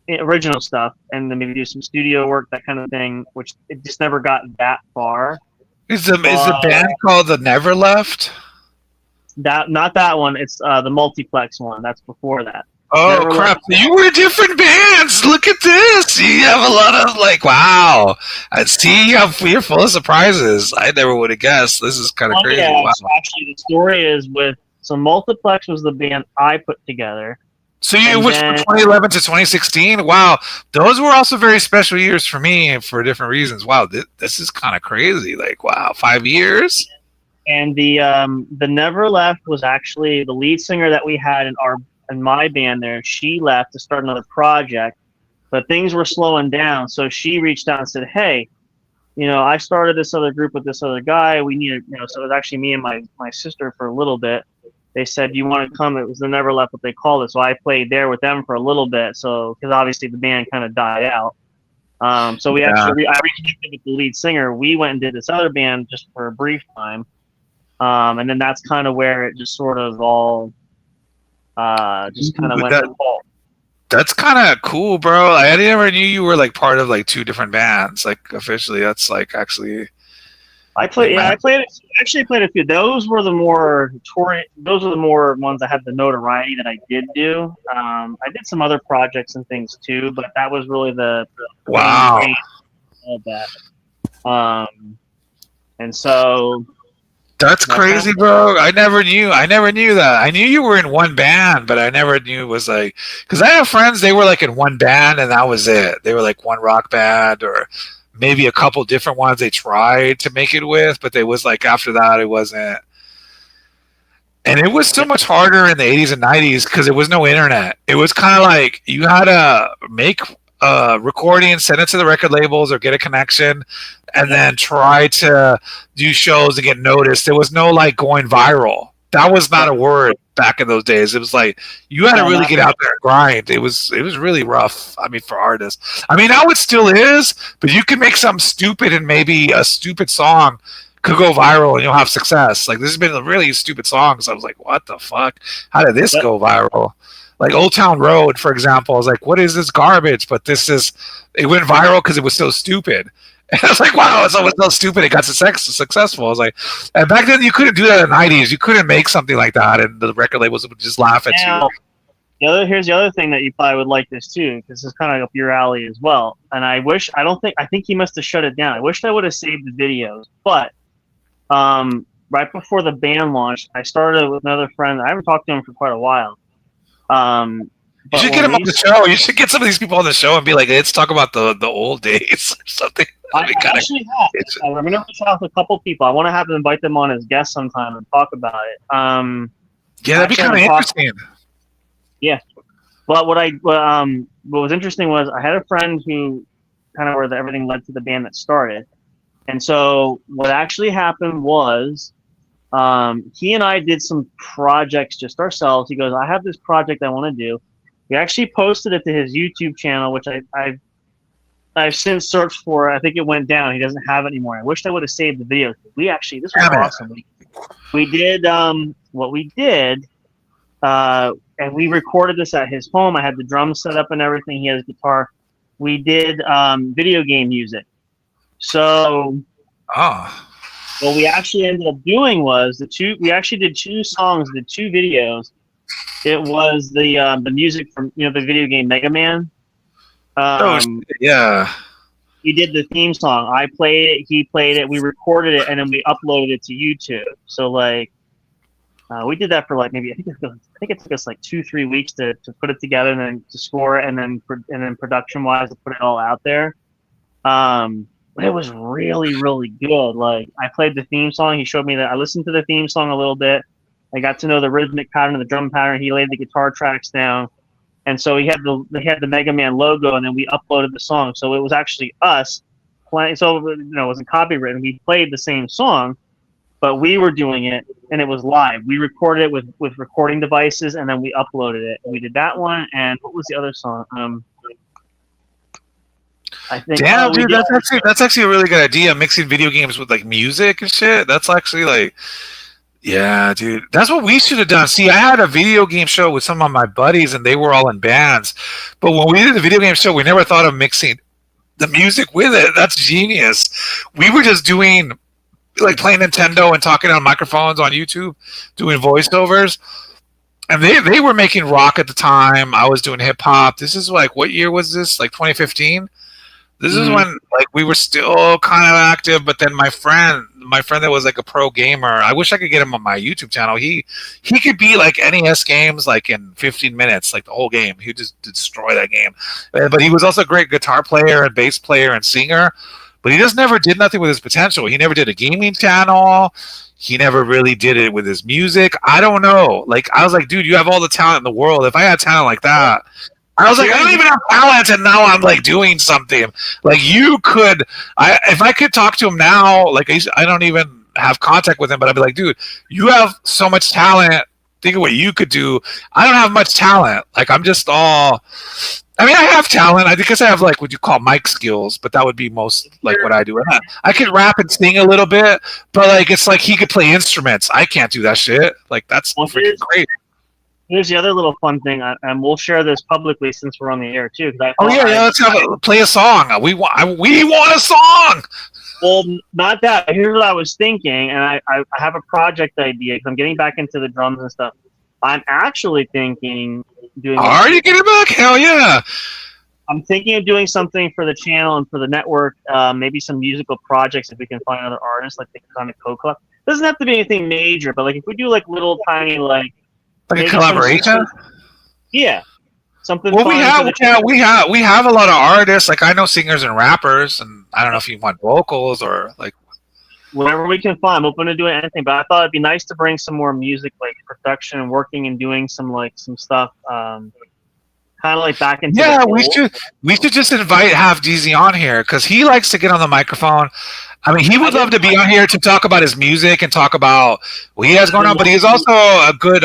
original stuff, and then maybe do some studio work, that kind of thing, which it just never got that far. Is the band called the Never Left? Not that one. It's the multiplex one. That's before that. Oh Never crap! Left. You were different bands. Look at this. You have a lot of wow. I see. You're full of surprises. I never would have guessed. This is kind of crazy. Yeah, wow. so actually, the story is so multiplex was the band I put together. So you went from 2011 to 2016. Wow, those were also very special years for me for different reasons. Wow, this is kind of crazy. Wow, 5 years. And the Never Left was actually the lead singer that we had in my band there. She left to start another project, but things were slowing down. So she reached out and said, "Hey, I started this other group with this other guy. We need so it was actually me and my sister for a little bit. They said, you want to come? It was the Never Left, what they called it. So I played there with them for a little bit. So, because obviously the band kind of died out. So I reconnected with the lead singer. We went and did this other band just for a brief time. And then that's kind of where it just sort of all just kind of went to the wall. That's kind of cool, bro. I never knew you were part of two different bands. Officially, that's actually. I played a few. Those were the more ones that had the notoriety that I did do. I did some other projects and things too, but that was really the wow. Of that. And so that's crazy, bro. I never knew that. I knew you were in one band, but I never knew it was because I have friends, they were in one band and that was it. They were one rock band or maybe a couple different ones they tried to make it with, but it was after that it wasn't. And it was so much harder in the 80s and 90s because there was no internet. It was kind of you had to make a recording, send it to the record labels or get a connection, and then try to do shows and get noticed. There was no going viral. That was not a word back in those days. It was you had to really get out there and grind. It was really rough. I mean, for artists. I mean, now it still is, but you can make something stupid and maybe a stupid song could go viral and you'll have success. This has been really stupid songs. I was what the fuck? How did this go viral? Old Town Road, for example. I was what is this garbage? But it went viral because it was so stupid. And I was wow, it was so stupid. It got successful. I was and back then you couldn't do that in the 90s. You couldn't make something like that, and the record labels would just laugh at you. Here's the other thing that you probably would like this too, because it's kind of up your alley as well. And I think he must have shut it down. I wish I would have saved the videos. But right before the band launched, I started with another friend. I haven't talked to him for quite a while. You should get him on the show. You should get some of these people on the show and be let's talk about the old days or something. I actually have. I'm going to reach out to a couple people. I want to have them invite them on as guests sometime and talk about it. Yeah, that'd be kind of interesting. Yeah, but what was interesting was I had a friend who kind of where everything led to the band that started, and so what actually happened was he and I did some projects just ourselves. He goes, I have this project I want to do. We actually posted it to his YouTube channel, which I've since searched for. I think it went down. He doesn't have it anymore. I wish I would have saved the video. This was awesome. We did what we did, and we recorded this at his home. I had the drums set up and everything. He has a guitar. We did video game music. So what we actually ended up doing was we actually did 2 songs, did 2 videos. It was the music from the video game Mega Man. Yeah. He did the theme song. I played it. He played it. We recorded it, and then we uploaded it to YouTube. So We did that for like maybe I think it took us like 2-3 weeks to put it together and then to score it and then production wise to put it all out there. But it was really, really good. Like I played the theme song. He showed me that. I listened to the theme song a little bit. I got to know the rhythmic pattern and the drum pattern. He laid the guitar tracks down, and so he had the Mega Man logo, and then we uploaded the song. So it was actually us playing. So it wasn't copywritten. We played the same song, but we were doing it, and it was live. We recorded it with recording devices, and then we uploaded it. We did that one, and what was the other song? I think. Damn, dude, that's actually a really good idea. Mixing video games with like music and shit. That's actually like, yeah, dude, that's what we should have done. See, I had a video game show with some of my buddies, and they were all in bands. But when we did the video game show, we never thought of mixing the music with it. That's genius. We were just doing like playing Nintendo and talking on microphones on YouTube, doing voiceovers. And they were making rock at the time. I was doing hip hop. This is like, what year was this? Like 2015. This is when like we were still kind of active, but then my friend that was like a pro gamer, I wish I could get him on my YouTube channel. He could be like NES games like in 15 minutes, like the whole game. He would just destroy that game. But he was also a great guitar player and bass player and singer, but he just never did nothing with his potential. He never did a gaming channel. He never really did it with his music. I don't know. Like I was like, dude, you have all the talent in the world. If I had talent like that, I was like, I don't even have talent, and now I'm like doing something. Like you could, if I could talk to him now, like I don't even have contact with him, but I'd be like, dude, you have so much talent. Think of what you could do. I don't have much talent. Like I'm just all. I mean, I have talent. I guess I have like what you call mic skills, but that would be most like what I do. I can rap and sing a little bit, but like it's like he could play instruments. I can't do that shit. Like that's freaking great. Here's the other little fun thing, and we'll share this publicly since we're on the air too. Let's play a song. We want a song. Well, not that. Here's what I was thinking, and I have a project idea because I'm getting back into the drums and stuff. I'm actually thinking doing. Are you getting back? Hell yeah! I'm thinking of doing something for the channel and for the network. Maybe some musical projects if we can find other artists, like the kind of co-club. Doesn't have to be anything major, but like if we do like little tiny like a collaboration. Yeah, something. Well, we have a lot of artists. Like I know singers and rappers, and I don't know if you want vocals or like whatever we can find. I'm open to doing anything, but I thought it'd be nice to bring some more music, like production and working and doing some stuff. Kind of like back into we should just have DZ on here because he likes to get on the microphone. I mean, he would love to be on here to talk about his music and talk about what he has going on, but he's also a good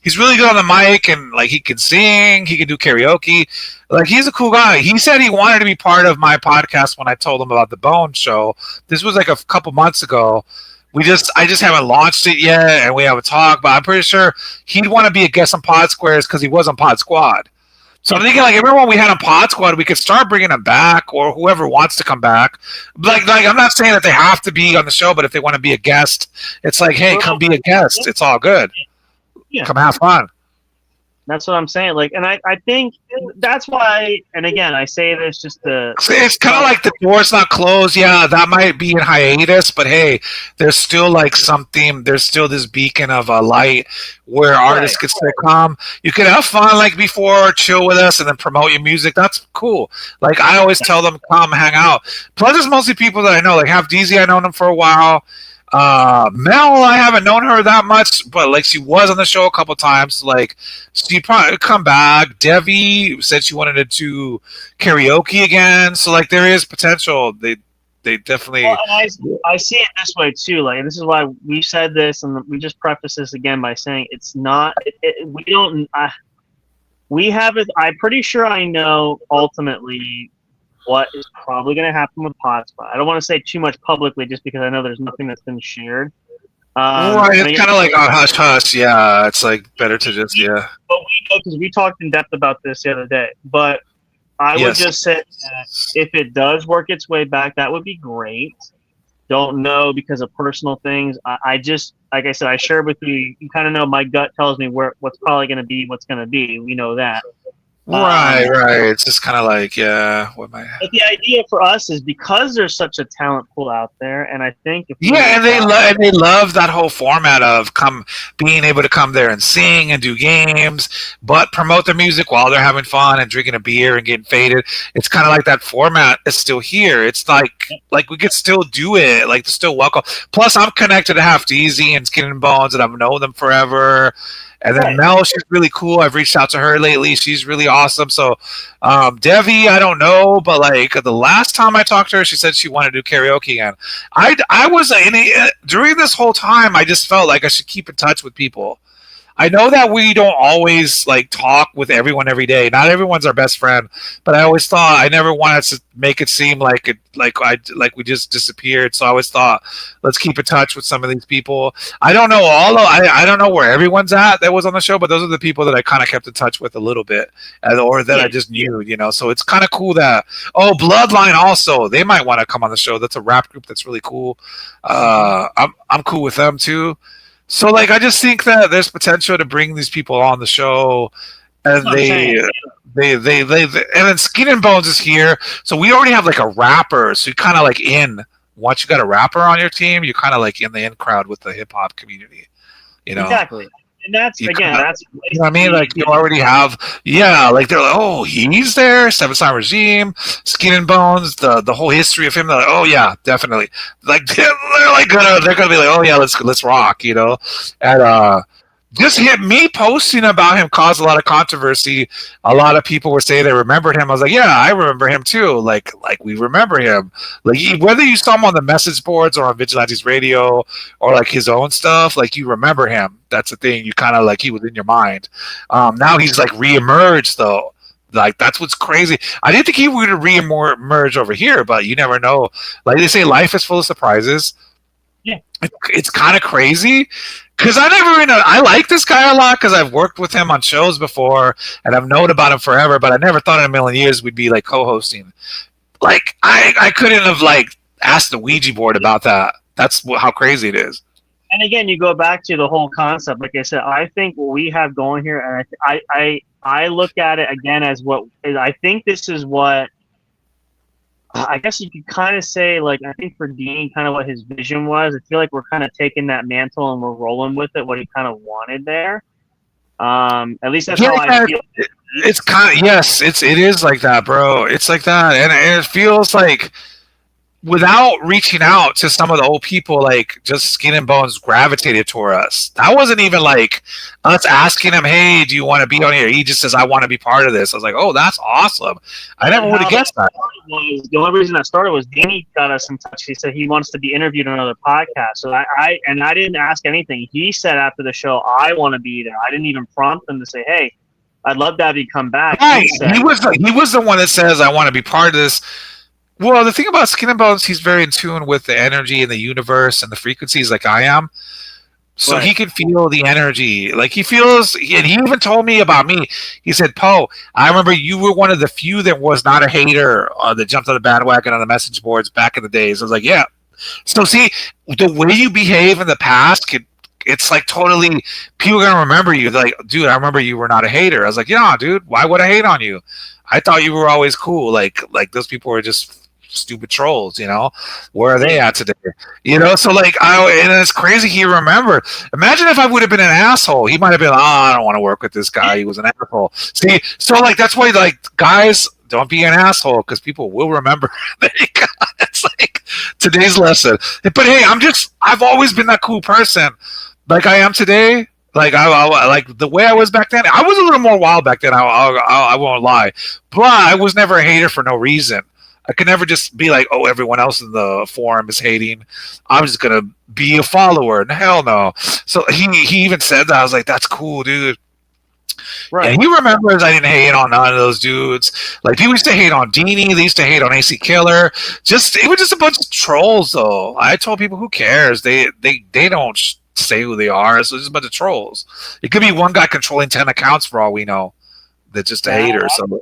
he's really good on the mic, and like he can sing, he can do karaoke. Like he's a cool guy. He said he wanted to be part of my podcast when I told him about the Bone Show. This was like a couple months ago. I just haven't launched it yet, and we haven't talked, but I'm pretty sure he'd want to be a guest on Pod Squares because he was on Pod Squad. So I'm thinking, like, remember when we had a Pod Squad, we could start bringing them back, or whoever wants to come back. Like I'm not saying that they have to be on the show, but if they want to be a guest, it's like, hey, come be a guest. It's all good. Yeah. Come have fun. That's what I'm saying. Like, and I think that's why. And again, I say this just to. It's kind of like the door's not closed. Yeah, that might be in hiatus, but hey, there's still like something. There's still this beacon of a light where artists can still come. You can have fun like before, chill with us, and then promote your music. That's cool. Like I always tell them, come hang out. Plus, it's mostly people that I know. Like have DZ, I've known him for a while. Mel, I haven't known her that much, but like she was on the show a couple times. Like she probably come back. Devi said she wanted to do karaoke again, so like there is potential. They definitely. Well, I see it this way too. Like this is why we said this, and we just preface this again by saying it's not. We don't. We have it. I'm pretty sure I know ultimately what is probably going to happen with Podspot. I don't want to say too much publicly just because I know there's nothing that's been shared. Right, it's kind of like on hush hush. Yeah, it's like better to just But we know because we talked in depth about this the other day. But I would just say that if it does work its way back, that would be great. Don't know because of personal things. I just, like I said, I shared with you. You kind of know my gut tells me what's probably going to be what's going to be. We know that. Right. It's just kind of like, yeah. What am I? But the idea for us is because there's such a talent pool out there, and I think if Yeah, and they love that whole format of being able to come there and sing and do games, but promote their music while they're having fun and drinking a beer and getting faded. It's kind of like that format is still here. It's like we could still do it. Like, they're still welcome. Plus, I'm connected to Half Deezy and Skin and Bones, and I've known them forever. And then Mel, she's really cool. I've reached out to her lately. She's really awesome. So, Devi, I don't know, but like the last time I talked to her, she said she wanted to do karaoke again. I was during this whole time, I just felt like I should keep in touch with people. I know that we don't always like talk with everyone every day. Not everyone's our best friend, but I always thought I never wanted to make it seem like we just disappeared. So I always thought, let's keep in touch with some of these people. I don't know I don't know where everyone's at that was on the show, but those are the people that I kind of kept in touch with a little bit, or that I just knew, So it's kind of cool that Bloodline also, they might want to come on the show. That's a rap group that's really cool. I'm cool with them too. So, like, I just think that there's potential to bring these people on the show, and and then Skin and Bones is here, so we already have like a rapper. So you kind of like once you got a rapper on your team, you're kind of like in the in crowd with the hip hop community, Exactly. And that's you know what I mean? Like, you already have, like, they're like, oh, he's there, Seven Sign Regime, Skin and Bones, the whole history of him. They're like, oh yeah, definitely. Like, they're gonna be like, oh yeah, let's rock, And just me posting about him caused a lot of controversy. A lot of people were saying they remembered him. I was like, yeah, I remember him too. Like we remember him. Like, whether you saw him on the message boards or on Vigilantes Radio or like his own stuff, like, you remember him. That's the thing. You kind of like, he was in your mind. Now he's like reemerged though. Like, that's what's crazy. I didn't think he would reemerge over here, but you never know. Like they say, life is full of surprises. Yeah, it's kind of crazy. Because I like this guy a lot because I've worked with him on shows before and I've known about him forever, but I never thought in a million years we'd be like co-hosting. Like, I couldn't have like asked the Ouija board about that. That's how crazy it is. And again, you go back to the whole concept. Like I said, I think what we have going here, and I look at it again as I think this is what, I guess you could kind of say, like, I think for Dean, kind of what his vision was. I feel like we're kind of taking that mantle and we're rolling with it, what he kind of wanted there. At least that's how I feel. It's kind of, yes, it is like that, bro. It's like that. And it feels like, without reaching out to some of the old people, like, just Skin and Bones gravitated toward us. That wasn't even like us asking him, hey, do you want to be on here? He just says, I want to be part of this. I was like, oh, that's awesome. I never would have guessed that. The only reason that started was Danny got us in touch. He said he wants to be interviewed on another podcast. So I didn't ask anything. He said after the show, I want to be there. I didn't even prompt him to say, hey, I'd love to have you come back. Right. He was the one that says, I want to be part of this. Well, the thing about Skin and Bones, he's very in tune with the energy in the universe and the frequencies, like I am. So Right. He can feel the energy. Like, he feels, and he even told me about me. He said, Poe, I remember you were one of the few that was not a hater that jumped on the bandwagon on the message boards back in the days. I was like, yeah. So see, the way you behave in the past, it's like totally, people are going to remember you. They're like, dude, I remember you were not a hater. I was like, yeah, dude, why would I hate on you? I thought you were always cool. Like those people were just stupid trolls, where are they at today? So like, and it's crazy he remembered. Imagine if I would have been an asshole. He might have been, I don't want to work with this guy, he was an asshole. See, so like, that's why, like, guys, don't be an asshole, because people will remember. There you go. It's like today's lesson. But hey, I've always been that cool person, like I am today. Like, I like the way I was back then. I was a little more wild back then, I won't lie, but I was never a hater for no reason. I could never just be like, oh, everyone else in the forum is hating, I'm just going to be a follower. Hell no. So he even said that. I was like, that's cool, dude. Right. And he remembers I didn't hate on none of those dudes. Like, people used to hate on Deanie. They used to hate on AC Killer. It was just a bunch of trolls, though. I told people, who cares? They don't say who they are. So it's just a bunch of trolls. It could be one guy controlling 10 accounts for all we know. That's just a hater. So,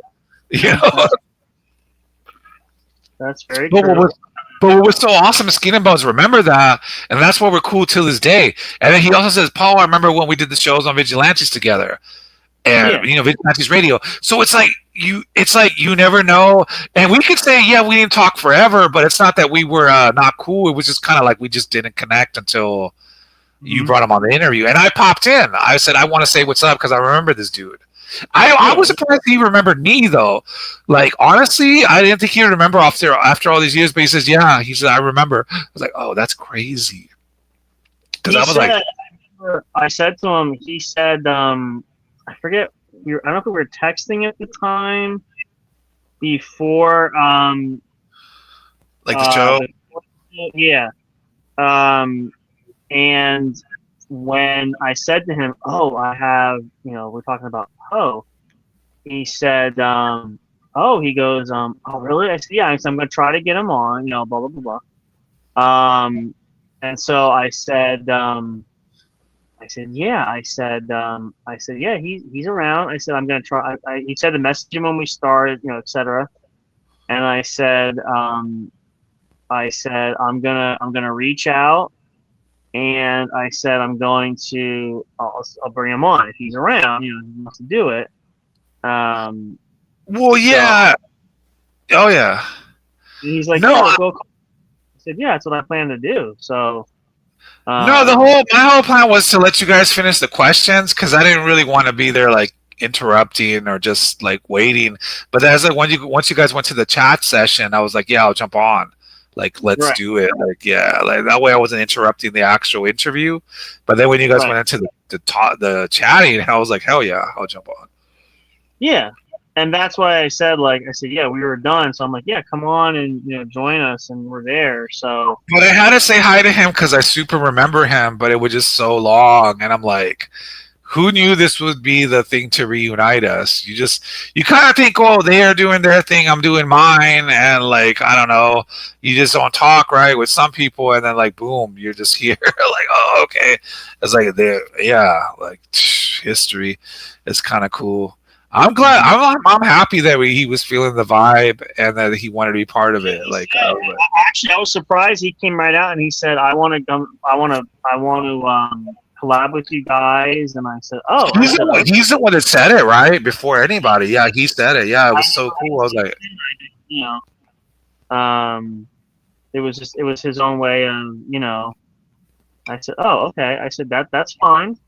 That's very true. But what was so awesome is Skin and Bones remember that, and that's why we're cool till this day. And then he also says, Paul, I remember when we did the shows on Vigilantes together. and Vigilantes Radio. So it's like you never know. And we could say, yeah, we didn't talk forever, but it's not that we were not cool. It was just kind of like we just didn't connect until you brought him on the interview. And I popped in. I said, I want to say what's up because I remember this dude. I was surprised he remembered me though. Like honestly, I didn't think he'd remember after all these years. But he says, yeah. He said, I remember. I was like, oh, that's crazy. Because I was like, I said to him. He said, I forget. I don't know if we were texting at the time before. Like the show. Yeah. And when I said to him, "Oh, I have," we're talking about Poe. He said, "Oh," he goes, "Oh, really?" I said, "Yeah." I said, "I'm going to try to get him on," blah blah blah blah. And so I said, "Yeah." I said, "Yeah, he's around." I said, "I'm going to try." He said to message him when we started, etc. And I said, "I'm gonna reach out." And I said, I'll bring him on if he's around, he wants to do it. Well, yeah. So, oh, yeah. And he's like, no. I said, yeah, that's what I plan to do. So. No, my whole plan was to let you guys finish the questions because I didn't really want to be there like interrupting or just like waiting. But as like once you guys went to the chat session, I was like, yeah, I'll jump on. Like, let's do it. Like, yeah, like that way I wasn't interrupting the actual interview. But then when you guys went into the chatting, I was like, hell yeah, I'll jump on. Yeah, and that's why I said, yeah, we were done. So I'm like, yeah, come on and join us, and we're there. So. But I had to say hi to him because I super remember him, but it was just so long, and I'm like, who knew this would be the thing to reunite us? You kind of think, oh, they are doing their thing, I'm doing mine, and like, I don't know, you just don't talk right with some people, and then like, boom, you're just here, like, oh, okay. It's like, like history is kind of cool. I'm glad. I'm happy that he was feeling the vibe and that he wanted to be part of it. Like, actually, I was surprised he came right out and he said, "I want to come. I want to collab with you guys." And I said, "Oh." He's the one that said it right before anybody. Yeah, he said it. Yeah, it was so cool. I was like, it was his own way of I said, "Oh, okay." I said that's fine.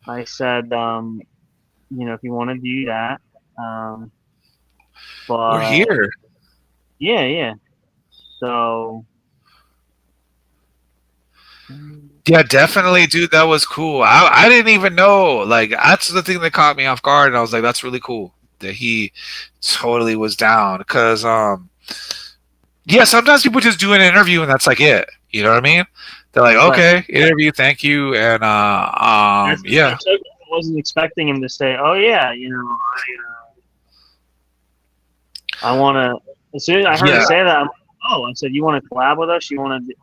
I said, if you want to do that, but we're here. Yeah. So. Yeah, definitely, dude. That was cool. I didn't even know. Like, that's the thing that caught me off guard, and I was like, "That's really cool that he totally was down." Because, sometimes people just do an interview and that's like it. You know what I mean? They're like, "Okay, interview, thank you," and yeah. I wasn't expecting him to say, "Oh yeah, I want to." As soon as I heard him say that, I'm like, "Oh," I said, "You want to collab with us? You want to?"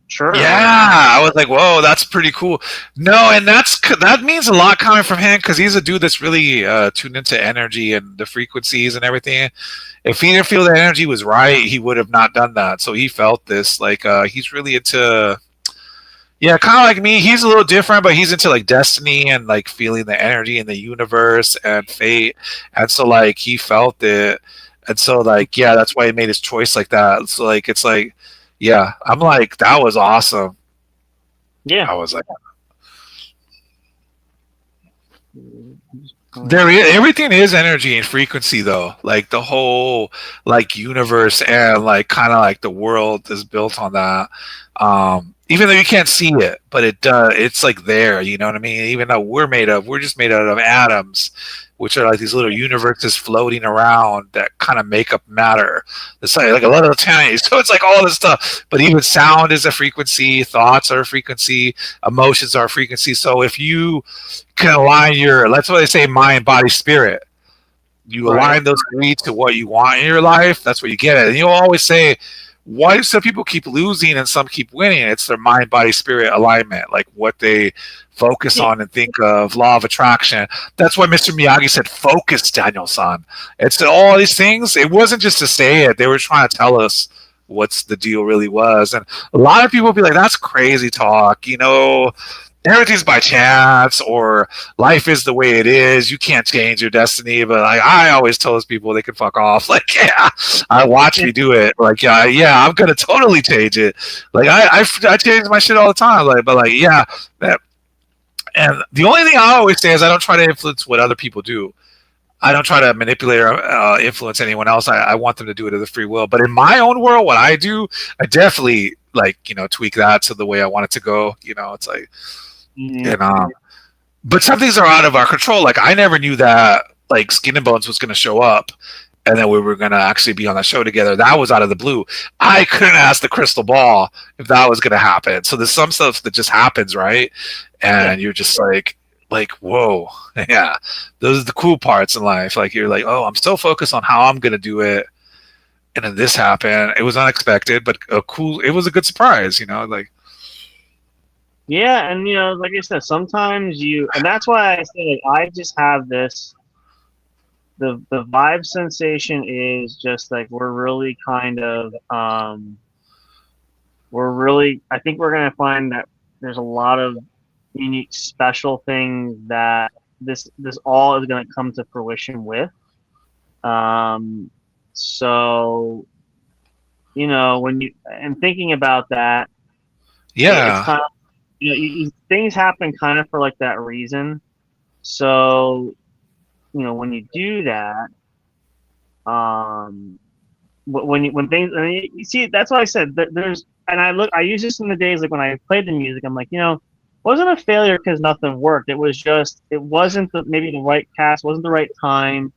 Sure. Yeah, I was like, "Whoa, that's pretty cool." No, and that means a lot coming from him because he's a dude that's really tuned into energy and the frequencies and everything. If he didn't feel the energy was right, he would have not done that. So he felt this. Like, he's really into. Yeah, kind of like me. He's a little different, but he's into like destiny and like feeling the energy in the universe and fate. And so like he felt it. And so like, yeah, that's why he made his choice like that. So like, it's like, yeah, I'm like, that was awesome. Yeah. I was like, everything is energy and frequency though. Like the whole like universe and like kind of like the world is built on that. Even though you can't see it, but it does. It's like there, you know what I mean? Even though we're just made out of atoms, which are like these little universes floating around that kind of make up matter. It's like a lot of tiny. So it's like all this stuff. But even sound is a frequency, thoughts are a frequency, emotions are a frequency. So if you can align that's what they say, mind, body, spirit. You align those three to what you want in your life, that's what you get it. And you'll always say, why do some people keep losing and some keep winning? It's their mind, body, spirit alignment, like what they focus on and think of, law of attraction. That's why Mr. Miyagi said, focus, Daniel-san. It's all these things. It wasn't just to say it. They were trying to tell us what's the deal really was. And a lot of people be like, that's crazy talk. everything's by chance, or life is the way it is. You can't change your destiny. But like, I always tell those people they can fuck off. Like, yeah, I watch me do it. Like, yeah, I'm gonna totally change it. Like, I change my shit all the time. Like, but like, yeah. And the only thing I always say is I don't try to influence what other people do. I don't try to manipulate or influence anyone else. I want them to do it of their free will. But in my own world, what I do, I definitely like, tweak that to the way I want it to go. It's like, but some things are out of our control. Like, I never knew that like Skin and Bones was going to show up, and then we were going to actually be on that show together. That was out of the blue. I couldn't ask the crystal ball if that was going to happen. So there's some stuff that just happens, right? And you're just like, whoa, yeah. Those are the cool parts in life. Like, you're like, oh, I'm so focused on how I'm going to do it, and then this happened. It was unexpected, but it was a good surprise, like. Yeah, and like I said, sometimes and that's why I say I just have this. The vibe sensation is just like we're really kind of I think we're gonna find that there's a lot of unique special things that this all is gonna come to fruition with. So when thinking about that, yeah, it's kind of, things happen kind of for like that reason. So, when you do that, when things, you see, that's why I said that I use this in the days like when I played the music. I'm like, wasn't a failure because nothing worked. It was just, it wasn't maybe the right cast, wasn't the right time.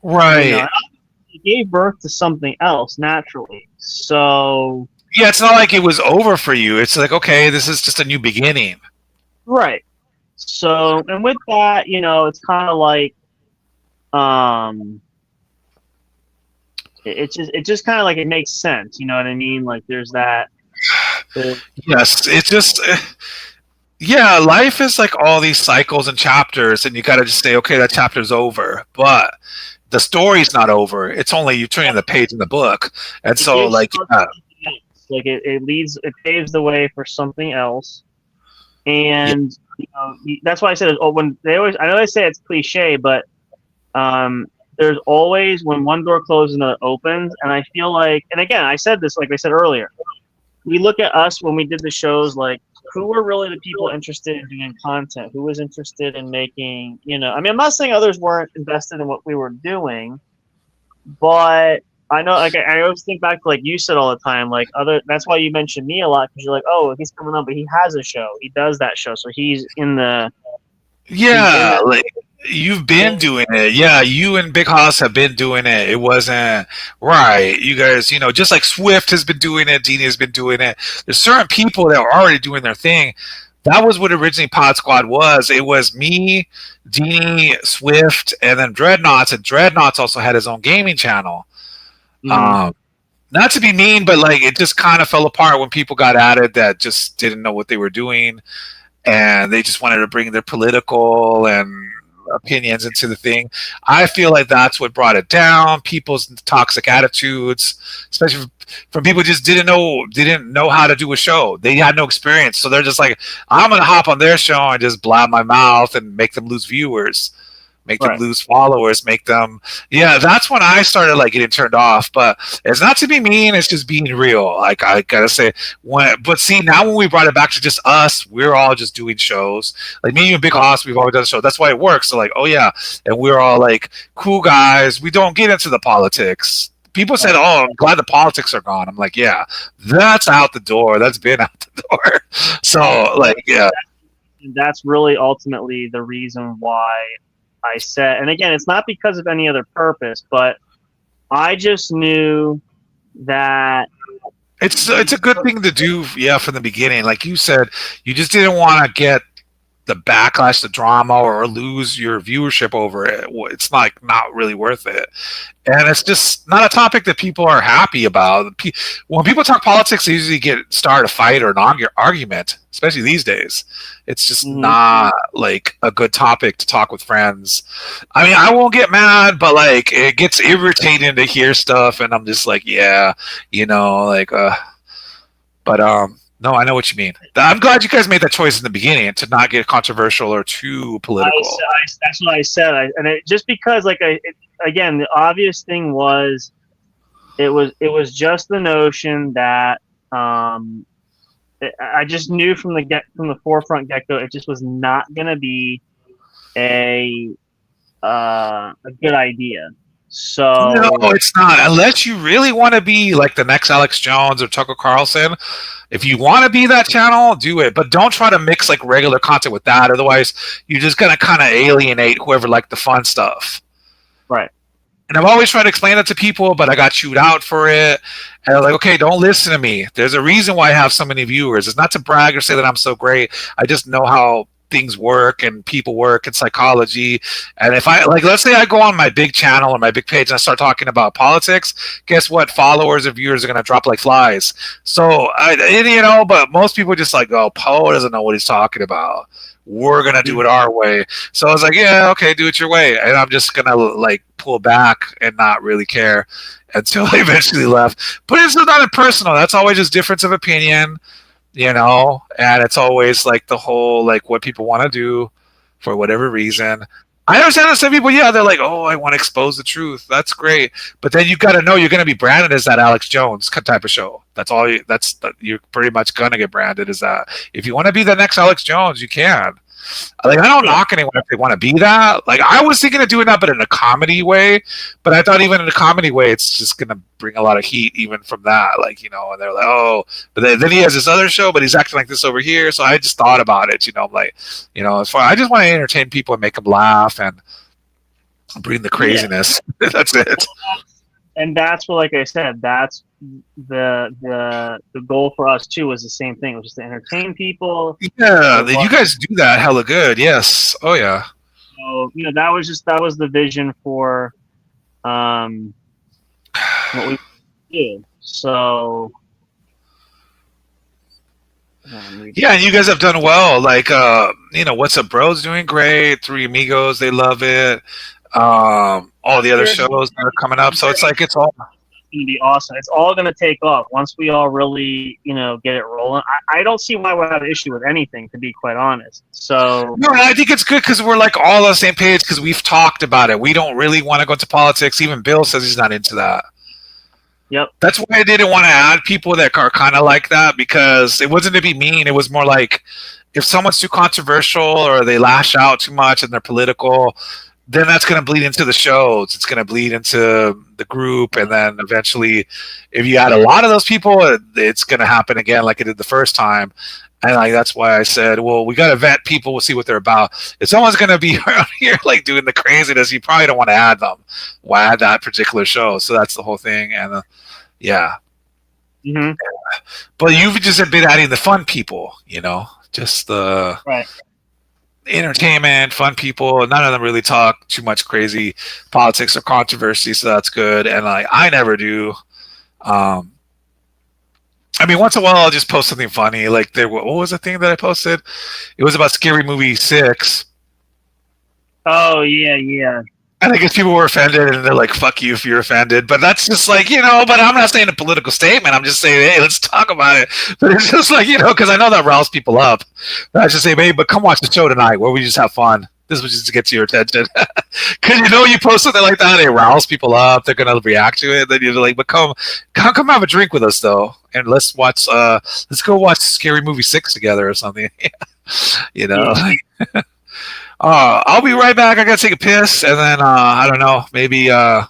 Right. It gave birth to something else naturally. So. Yeah, it's not like it was over for you. It's like, okay, this is just a new beginning. Right. So, and with that, it's kind of like, it's just kind of like it makes sense. You know what I mean? Like there's that. Yes, it's just, yeah, life is like all these cycles and chapters, and you got to just say, okay, that chapter's over. But the story's not over. It's only you turning the page in the book. And so, like, like it paves the way for something else, and that's why I said when I know they say it's cliche, but there's always when one door closes another opens, and I feel like, and again I said this like I said earlier, we look at us when we did the shows, like who were really the people interested in doing content, who was interested in making, I mean, I'm not saying others weren't invested in what we were doing, but I know, like, I always think back to, like you said all the time, like, that's why you mentioned me a lot, because you're like, oh, he's coming up, but he has a show. He does that show. So he's in the. Yeah, like, you've been doing it. Yeah, you and Big Hoss have been doing it. It wasn't right. You guys, just like Swift has been doing it, Dini has been doing it. There's certain people that were already doing their thing. That was what originally Pod Squad was. It was me, Dini, Swift, and then Dreadnoughts. And Dreadnoughts also had his own gaming channel. Not to be mean, but like it just kind of fell apart when people got added that just didn't know what they were doing, and they just wanted to bring their political and opinions into the thing. I feel like that's what brought it down. People's toxic attitudes, especially from people who just didn't know how to do a show. They had no experience, so they're just like, I'm gonna hop on their show and just blab my mouth and make them lose viewers. Make them lose followers, make them, that's when I started like getting turned off. But it's not to be mean, it's just being real. Like I gotta say, but see, now when we brought it back to just us, we're all just doing shows. Like me and Big Hoss, we've always done a show. That's why it works. So like, oh yeah, and we're all like cool guys. We don't get into the politics. People said, oh, I'm glad the politics are gone. I'm like, yeah, that's out the door. That's been out the door. So like, yeah. That's really ultimately the reason why I said, and again, it's not because of any other purpose, but I just knew that it's a good thing to do, from the beginning. Like you said, you just didn't want to get the backlash, the drama, or lose your viewership over it. It's like not really worth it, and it's just not a topic that people are happy about. When people talk politics, they usually start a fight or an argument, especially these days. It's just not like a good topic to talk with friends. I mean, I won't get mad, but like it gets irritating to hear stuff, and I'm just like, but No, I know what you mean. I'm glad you guys made that choice in the beginning to not get controversial or too political. That's what I said. Just because, again, the obvious thing was it was just the notion that I just knew from the forefront get go, it just was not going to be a good idea. No, So it's not. Unless you really want to be like the next Alex Jones or Tucker Carlson. If you want to be that channel, do it. But don't try to mix like regular content with that. Otherwise, you're just gonna kind of alienate whoever liked the fun stuff. right. And I've always tried to explain that to people, but I got chewed out for it. And I'm like, okay, don't listen to me. There's a reason why I have so many viewers. It's not to brag or say that I'm so great. I just know how things work and people work and psychology. And if I like, let's say I go on my big channel or my big page and I start talking about politics, guess what? Followers or viewers are going to drop like flies. So, but most people just like, oh, Poe doesn't know what he's talking about. We're going to do it our way. So I was like, yeah, okay, do it your way. And I'm just going to like pull back and not really care until I eventually left. But it's not impersonal. That's always just difference of opinion, and it's always like the whole, like what people want to do for whatever reason. I understand that some people, they're like, oh, I want to expose the truth. That's great. But then you got to know you're going to be branded as that Alex Jones type of show. That's all you're pretty much going to get branded as that. If you want to be the next Alex Jones, you can. Like, I don't knock anyone if they want to be that. Like, I was thinking of doing that, but in a comedy way. But I thought even in a comedy way, it's just going to bring a lot of heat even from that. Like, and they're like, oh, but then he has this other show, but he's acting like this over here. So I just thought about it, I'm like, as far I just want to entertain people and make them laugh and bring the craziness. Yeah. That's it. And that's what, like I said, that's the goal for us too. Was the same thing, was just to entertain people. Yeah, you guys do that hella good. Yes. Oh yeah. So that was the vision for what we do. So yeah, and you guys have done well. Like What's Up Bro's doing great. Three Amigos, they love it. All the other shows that are coming up. So it's like it's all going to be awesome. It's all going to take off once we all really, get it rolling. I don't see why we'll have an issue with anything, to be quite honest. So no, I think it's good because we're like all on the same page because we've talked about it. We don't really want to go into politics. Even Bill says he's not into that. Yep. That's why I didn't want to add people that are kind of like that, because it wasn't to be mean. It was more like if someone's too controversial or they lash out too much and they're political, then that's going to bleed into the shows. It's going to bleed into the group. And then eventually, if you add a lot of those people, it's going to happen again like it did the first time. And like that's why I said, well, we got to vet people. We'll see what they're about. If someone's going to be around here like doing the craziness, you probably don't want to add them. Why add that particular show? So that's the whole thing. And yeah. Mm-hmm. But you've just been adding the fun people, just the right. Entertainment, fun people. None of them really talk too much crazy politics or controversy, so that's good. And I never do. I mean, once in a while I'll just post something funny. Like what was the thing that I posted? It was about Scary Movie 6. Oh yeah. And I guess people were offended, and they're like, "Fuck you if you're offended." But that's just like, But I'm not saying a political statement. I'm just saying, hey, let's talk about it. But it's just like, because I know that riles people up. But I just say, babe, but come watch the show tonight, where we just have fun. This was just to get to your attention, because you post something like that, it riles people up. They're gonna react to it. Then you're like, but come have a drink with us though, and let's go watch Scary Movie 6 together or something. Yeah. I'll be right back. I gotta take a piss, and then I don't know, maybe. I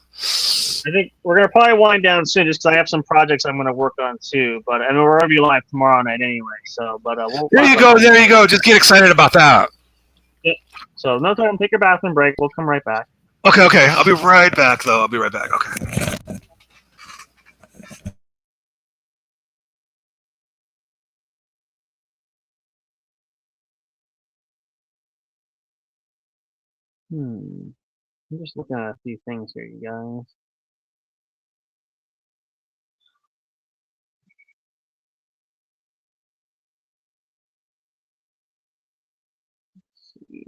think we're gonna probably wind down soon, just because I have some projects I'm gonna work on too. But I mean, we're gonna be live tomorrow night anyway. So, but there you go. Just get excited about that. Yep. So no time. Take your bathroom break. We'll come right back. Okay. I'll be right back, though. Okay. I'm just looking at a few things here, you guys. Let's see.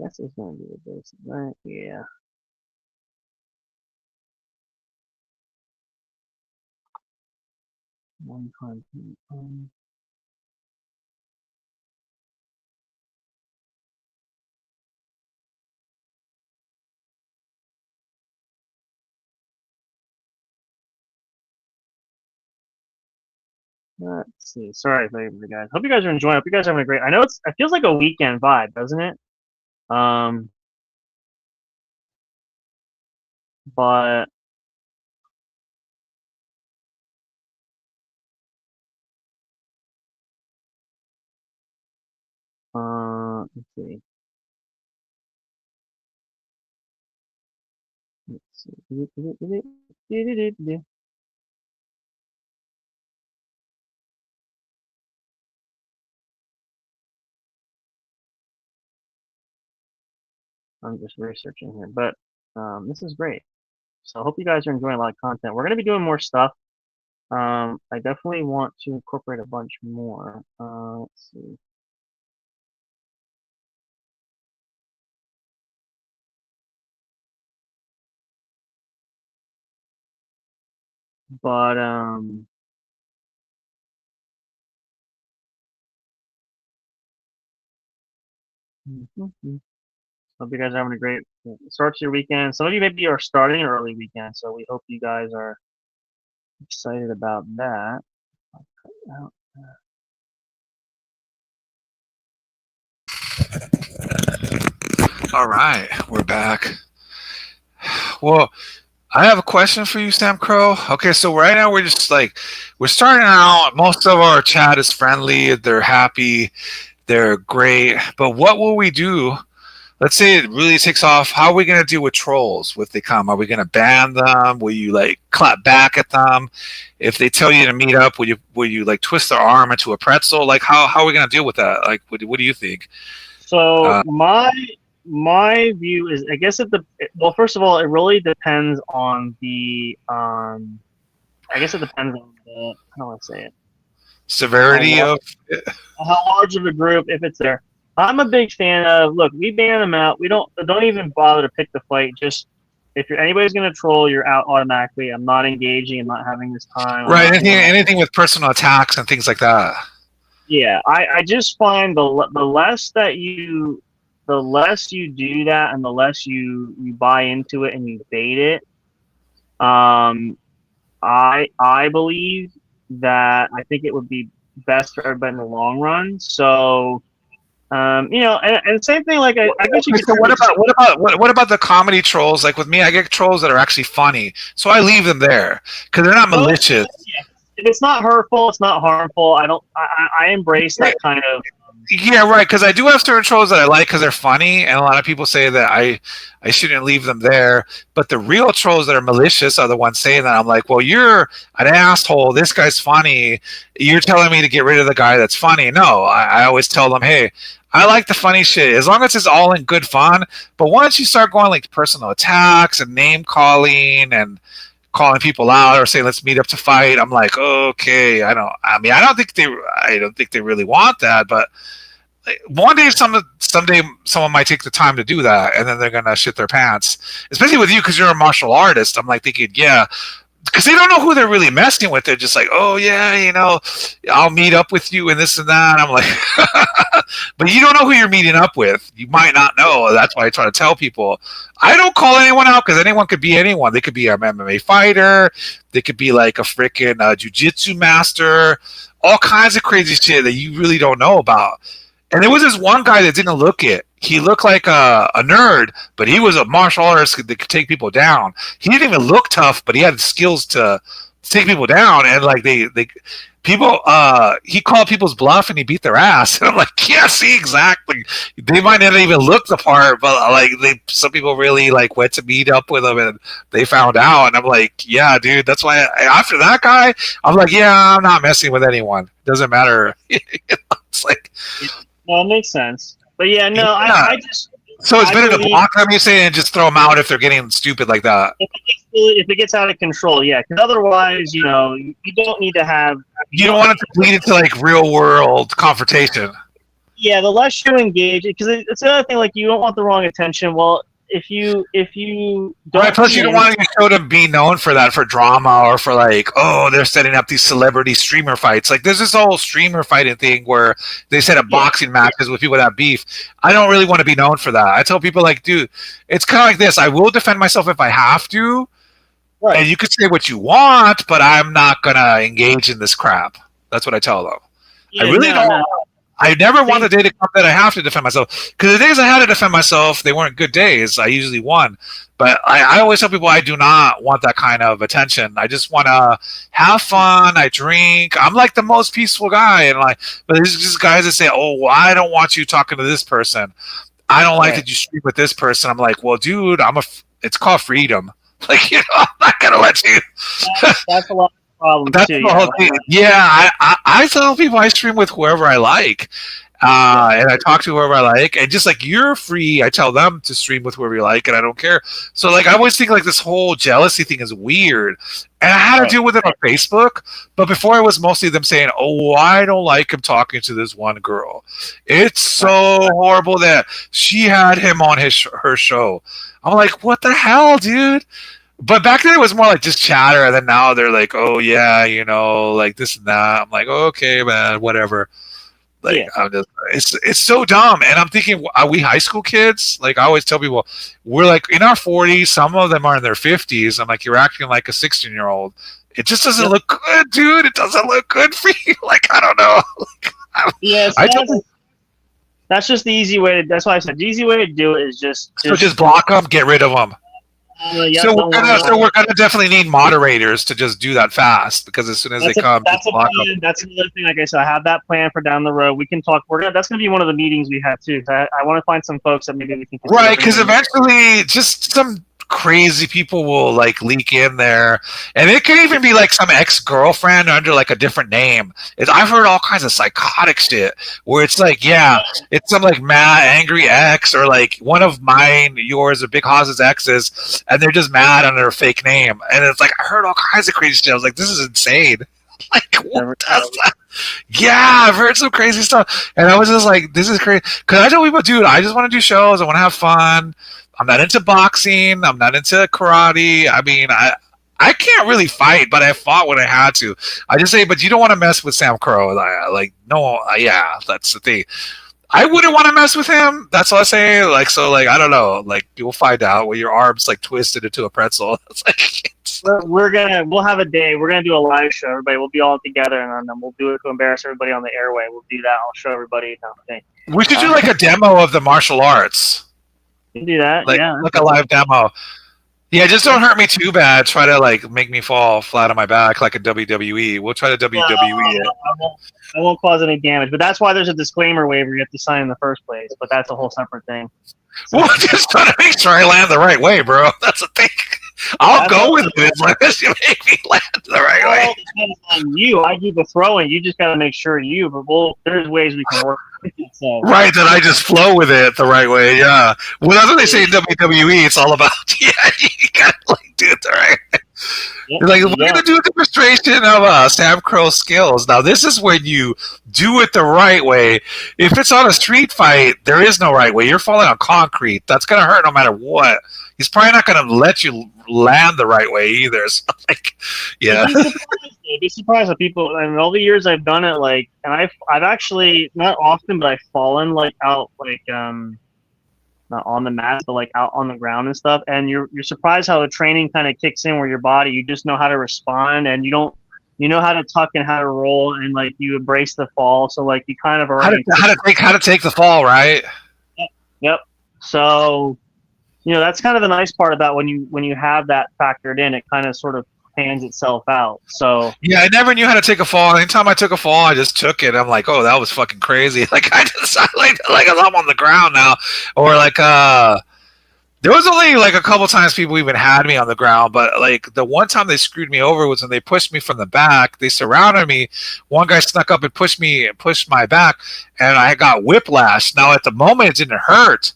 guess it's gonna be the basic, right? Yeah. One content. Let's see. Sorry for you guys. Hope you guys are enjoying. Hope you guys are having a great. I know it feels like a weekend vibe, doesn't it? Um, but let's see. Let's see. I'm just researching here, but this is great. So I hope you guys are enjoying a lot of content. We're gonna be doing more stuff. I definitely want to incorporate a bunch more. Let's see. But hope you guys are having a great start to your weekend. Some of you maybe are starting an early weekend, so we hope you guys are excited about that. All right, we're back. Well, I have a question for you, Sam Crow. Okay, so right now we're just like we're starting out. Most of our chat is friendly. They're happy. They're great. But what will we do? Let's say it really takes off. How are we going to deal with trolls if they come? Are we going to ban them? Will you like clap back at them? If they tell you to meet up, will you like twist their arm into a pretzel? Like how are we going to deal with that? Like what do you think? So my view is, I guess well, first of all, it really depends on the I guess it depends on the, how do I say it? Severity of how large of a group, if it's there. I'm a big fan of, look, we ban them out. We don't even bother to pick the fight. Just if anybody's gonna troll, you're out automatically. I'm not engaging. I'm not having this time. Right, anything with personal attacks and things like that. Yeah, I just find the less you do that, and the less you buy into it and you bait it, I believe that I think it would be best for everybody in the long run. So, and same thing. Like I guess you could. So what about the comedy trolls? Like with me, I get trolls that are actually funny, so I leave them there because they're not malicious. Yeah. If it's not hurtful, it's not harmful. I embrace that kind of. Yeah, right. Because I do have certain trolls that I like because they're funny, and a lot of people say that I shouldn't leave them there. But the real trolls that are malicious are the ones saying that. I'm like, well, you're an asshole. This guy's funny. You're telling me to get rid of the guy that's funny. No, I always tell them, hey, I like the funny shit as long as it's all in good fun. But once you start going like personal attacks and name calling and calling people out or saying let's meet up to fight, I'm like, okay, I don't think they really want that, but one day someday someone might take the time to do that, and then they're gonna shit their pants, especially with you because you're a martial artist. I'm like thinking, yeah, because they don't know who they're really messing with. They're just like, oh yeah, I'll meet up with you and this and that. I'm like, but you don't know who you're meeting up with. You might not know. That's why I try to tell people. I don't call anyone out because anyone could be anyone. They could be an MMA fighter. They could be like a freaking jiu-jitsu master. All kinds of crazy shit that you really don't know about. And there was this one guy that didn't look it. He looked like a nerd, but he was a martial artist that could take people down. He didn't even look tough, but he had skills to take people down. And like he called people's bluff and he beat their ass. And I'm like, yeah, see, exactly. They might not even look the part, but like some people really like went to meet up with him and they found out. And I'm like, yeah, dude, that's why after that guy, I'm like, yeah, I'm not messing with anyone. Doesn't matter. It's like. Well, it makes sense. But yeah, no, yeah. I just. So it's better to block them, you say, and just throw them out if they're getting stupid like that. If it gets out of control, yeah. Because otherwise, you don't need to have. You don't want it to bleed into like real world confrontation. Yeah, the less you engage, because it's the other thing. Like, you don't want the wrong attention. Well, if you don't, Right, plus you don't want your show to be known for that, for drama, or for like, oh, they're setting up these celebrity streamer fights. Like, there's this whole streamer fighting thing where they set up boxing matches with people that have beef. I don't really want to be known for that. I tell people, like, dude, it's kind of like this. I will defend myself if I have to, right. and you can say what you want, but I'm not gonna engage in this crap. That's what I tell them. Yeah, I really don't. No. I never want a day to come that I have to defend myself, because the days I had to defend myself, they weren't good days. I usually won, but I always tell people I do not want that kind of attention. I just want to have fun. I drink. I'm like the most peaceful guy, and like, but there's just guys that say, "Oh, well, I don't want you talking to this person. I don't like that you stream with this person." I'm like, "Well, dude, it's called freedom. Like, I'm not gonna let you." That's a lot. That's the whole thing. Yeah, I tell people I stream with whoever I like, and I talk to whoever I like, and just like you're free, I tell them to stream with whoever you like, and I don't care. So like I always think like this whole jealousy thing is weird, and I had to deal with it on Facebook. But before, it was mostly them saying, "Oh, I don't like him talking to this one girl. It's so horrible that she had him on her show." I'm like, what the hell, dude? But back then it was more like just chatter, and then now they're like, "Oh yeah, like this and that." I'm like, "Okay, man, whatever." Like, I'm just, it's so dumb, and I'm thinking, are we high school kids? Like, I always tell people, we're like in our 40s. Some of them are in their 50s. I'm like, you're acting like a 16-year-old. It just doesn't look good, dude. It doesn't look good for you. Like, I don't know. Yes, that's just the easy way to. That's why I said the easy way to do it is just block them, get rid of them. So we're gonna definitely need moderators to just do that fast, because as soon as they come, that's another thing. Like I said, I have that plan for down the road. We can talk. That's gonna be one of the meetings we have too. I want to find some folks that maybe we can. Right, because eventually, just some crazy people will like leak in there, and it could even be like some ex-girlfriend under like a different name. I've heard all kinds of psychotic shit where it's like, it's some like mad angry ex, or like one of mine, yours, or Big Haas's exes, and they're just mad under a fake name, and it's like I heard all kinds of crazy shit. I was like, this is insane. Like, what does that? Yeah, I've heard some crazy stuff, and I was just like, this is crazy. Because I tell people, dude, I just want to do shows. I want to have fun. I'm not into boxing. I'm not into karate. I mean, I can't really fight, but I fought when I had to. I just say, but you don't want to mess with Sam Crow. That's the thing. I wouldn't want to mess with him. That's all I say. Like, so, like, I don't know. Like, you'll find out when your arm's like twisted into a pretzel. It's like, we'll have a day. We're gonna do a live show. Everybody, we'll be all together, and then we'll do it to embarrass everybody on the airway. We'll do that. I'll show everybody. We should do like a demo of the martial arts. You can do that. Like a live demo. Yeah, just don't hurt me too bad. Try to like make me fall flat on my back like a WWE. We'll try to WWE it. I won't cause any damage, but that's why there's a disclaimer waiver you have to sign in the first place. But that's a whole separate thing. So, well, just trying to make sure I land the right way, bro. That's the thing. I'll go with it as long as you make me land the right way. It depends on you. I do the throwing. You just got to make sure but there's ways we can work. So. Right, that I just flow with it the right way. Yeah. Well, that's what they say in WWE. It's all about you gotta like do it the right way. Yep. Like, we're gonna do a demonstration of Sam Crow's skills. Now, this is when you do it the right way. If it's on a street fight, there is no right way. You're falling on concrete. That's gonna hurt no matter what. He's probably not gonna let you land the right way either. So, like, yeah. You'd be surprised at people. And all the years I've done it, like, and I've actually not often, but I've fallen like out, like not on the mat, but like out on the ground and stuff. And you're surprised how the training kind of kicks in, where your body, you just know how to respond, and you know how to tuck and how to roll, and like you embrace the fall. So like you kind of already how to take the fall, right? Yep. So that's kind of the nice part about when you have that factored in. It kind of sort of pans itself out. So yeah, I never knew how to take a fall. Anytime I took a fall, I just took it. I'm like, oh, that was fucking crazy. Like I'm on the ground now, or like there was only like a couple times people even had me on the ground, but like the one time they screwed me over was when they pushed me from the back. They surrounded me. One guy snuck up and pushed my back, and I got whiplash. Now at the moment it didn't hurt,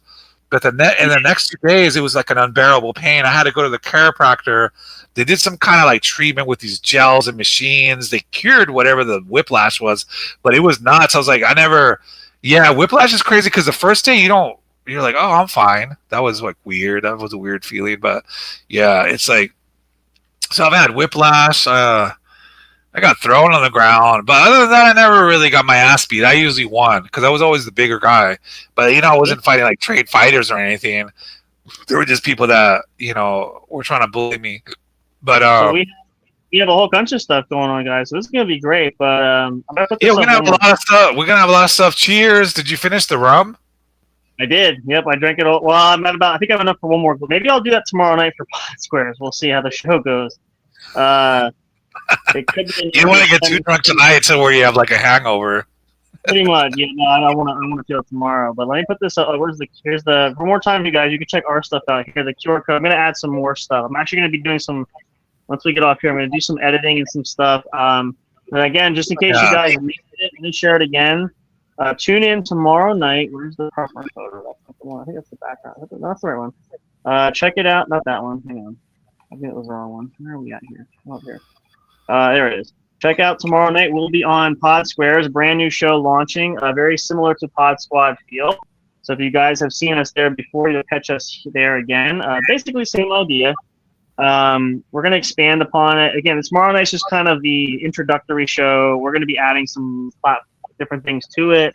but in the next 2 days it was like an unbearable pain. I had to go to the chiropractor. They did some kind of like treatment with these gels and machines. They cured whatever the whiplash was, but it was nuts. I was like, Yeah, Whiplash is crazy because the first day you're like, oh, I'm fine. That was like weird. That was a weird feeling, but yeah, it's like so I've had Whiplash. I got thrown on the ground, but other than that, I never really got my ass beat. I usually won because I was always the bigger guy. But I wasn't fighting like trade fighters or anything. There were just people that were trying to bully me. But So we have a whole bunch of stuff going on, guys. So this is gonna be great. But I'm gonna put this we're gonna have a lot of stuff. We're gonna have a lot of stuff. Cheers! Did you finish the rum? I did. Yep, I drank it all. Well, I'm at about. I think I have enough for one more. But maybe I'll do that tomorrow night for Pod Squares. We'll see how the show goes. It could be You don't want to get too drunk tonight to where you have like a hangover. Pretty much. Yeah. No, I don't want to. I want to feel it tomorrow. But let me put this up. Here's the. For more time, you guys, you can check our stuff out here. The QR code. I'm gonna add some more stuff. I'm actually gonna be doing some. Once we get off here, I'm gonna do some editing and some stuff. And again, just in case you guys missed it, let me share it again. Tune in tomorrow night. Where's the proper photo? That's not the one. I think that's the background. No, that's the right one. Check it out. Not that one. Hang on. I think it was the wrong one. Where are we at here? Oh, here. There it is. Check out tomorrow night. We'll be on Pod Squares, a brand new show launching, very similar to Pod Squad feel. So if you guys have seen us there before, you'll catch us there again. Basically, same idea. We're going to expand upon it. Again, tomorrow night's just kind of the introductory show. We're going to be adding some different things to it.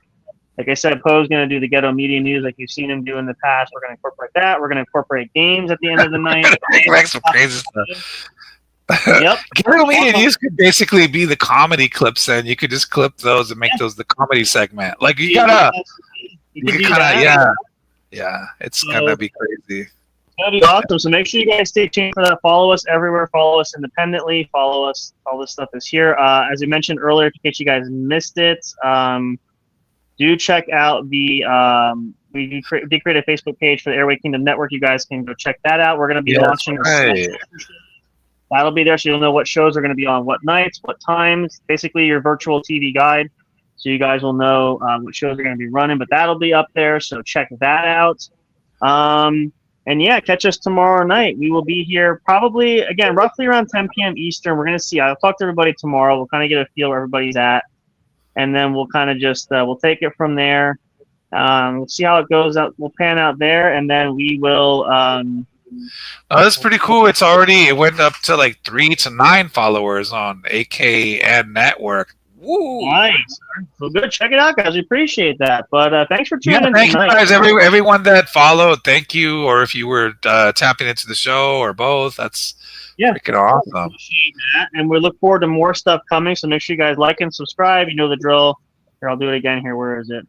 Like I said, Poe's going to do the Ghetto Media News like you've seen him do in the past. We're going to incorporate that. We're going to incorporate games at the end of the night. Some crazy stuff. Yep. Ghetto Media News could basically be the comedy clips, and you could just clip those and make those the comedy segment. Like you gotta, yeah. It's gonna be crazy. That'd be awesome. So make sure you guys stay tuned for that. Follow us everywhere. Follow us independently. Follow us. All this stuff is here. As we mentioned earlier, in case you guys missed it, do check out the we did create a Facebook page for the Airway Kingdom Network. You guys can go check that out. We're going to be launching. That'll be there, so you'll know what shows are going to be on what nights, what times. Basically, your virtual TV guide, so you guys will know what shows are going to be running. But that'll be up there, so check that out. And yeah, catch us tomorrow night. We will be here probably, again, roughly around 10 p.m. Eastern. We're going to see. I'll talk to everybody tomorrow. We'll kind of get a feel where everybody's at. And then we'll kind of just we'll take it from there. We'll see how it goes out. We'll pan out there, and then we will. That's pretty cool. It went up to like 3 to 9 followers on AKN Network. Woo! Nice. Well, good. Check it out, guys. We appreciate that. But thanks for tuning in thank tonight. You guys, everyone that followed, thank you. Or if you were tapping into the show or both, that's freaking awesome. Appreciate that. And we look forward to more stuff coming. So make sure you guys like and subscribe. You know the drill. Here, I'll do it again. Here, where is it?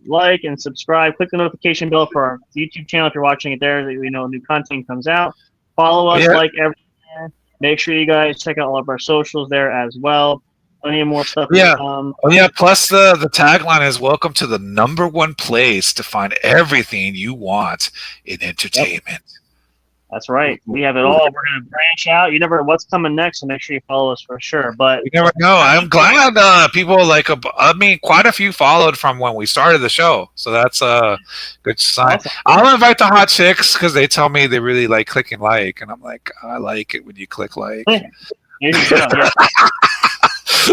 Like and subscribe. Click the notification bell for our YouTube channel if you're watching it there, that we know new content comes out. Follow us like everywhere. Make sure you guys check out all of our socials there as well. Plenty of more stuff. Plus the tagline is "Welcome to the #1 place to find everything you want in entertainment." Yep. That's right. We have it all. We're going to branch out. You never know what's coming next, so make sure you follow us for sure. But you never know. I'm glad people quite a few followed from when we started the show, so that's a good sign. Awesome. I'll invite the hot chicks because they tell me they really like clicking like, and I'm like, I like it when you click like.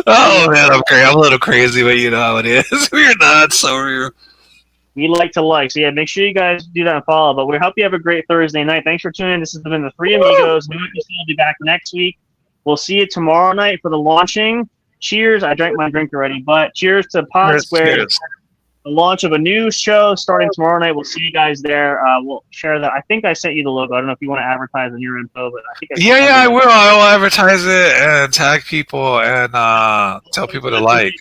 Oh man, I'm a little crazy, but you know how it is. We're not so. We like to like. So, yeah, make sure you guys do that and follow. But we hope you have a great Thursday night. Thanks for tuning in. This has been the Three Amigos. New episode will be back next week. We'll see you tomorrow night for the launching. Cheers. I drank my drink already, but cheers to Pod Squares. The launch of a new show starting tomorrow night. We'll see you guys there. We'll share that. I think I sent you the logo. I don't know if you want to advertise on your info, but I think I will. I will advertise it and tag people and tell people to like.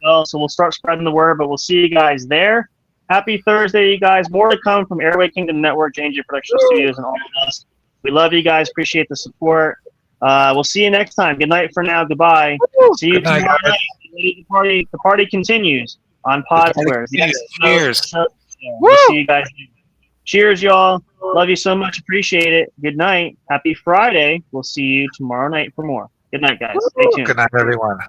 So we'll start spreading the word, but we'll see you guys there. Happy Thursday, you guys. More to come from Airway Kingdom Network, J&J Production Studios, and all of us. We love you guys. Appreciate the support. We'll see you next time. Good night for now. Goodbye. See you tomorrow night. The party continues on Pod Squares. Cheers. We'll see you guys. Cheers, y'all. Love you so much. Appreciate it. Good night. Happy Friday. We'll see you tomorrow night for more. Good night, guys. Stay tuned. Good night, everyone.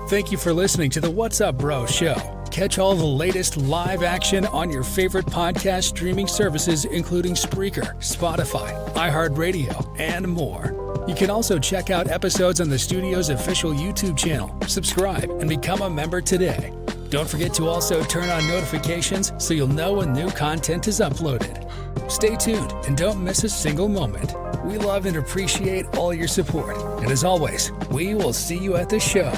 Thank you for listening to the What's Up Bro show. Catch all the latest live action on your favorite podcast streaming services, including Spreaker, Spotify, iHeartRadio, and more. You can also check out episodes on the studio's official YouTube channel. Subscribe and become a member today. Don't forget to also turn on notifications so you'll know when new content is uploaded. Stay tuned and don't miss a single moment. We love and appreciate all your support. And as always, we will see you at the show.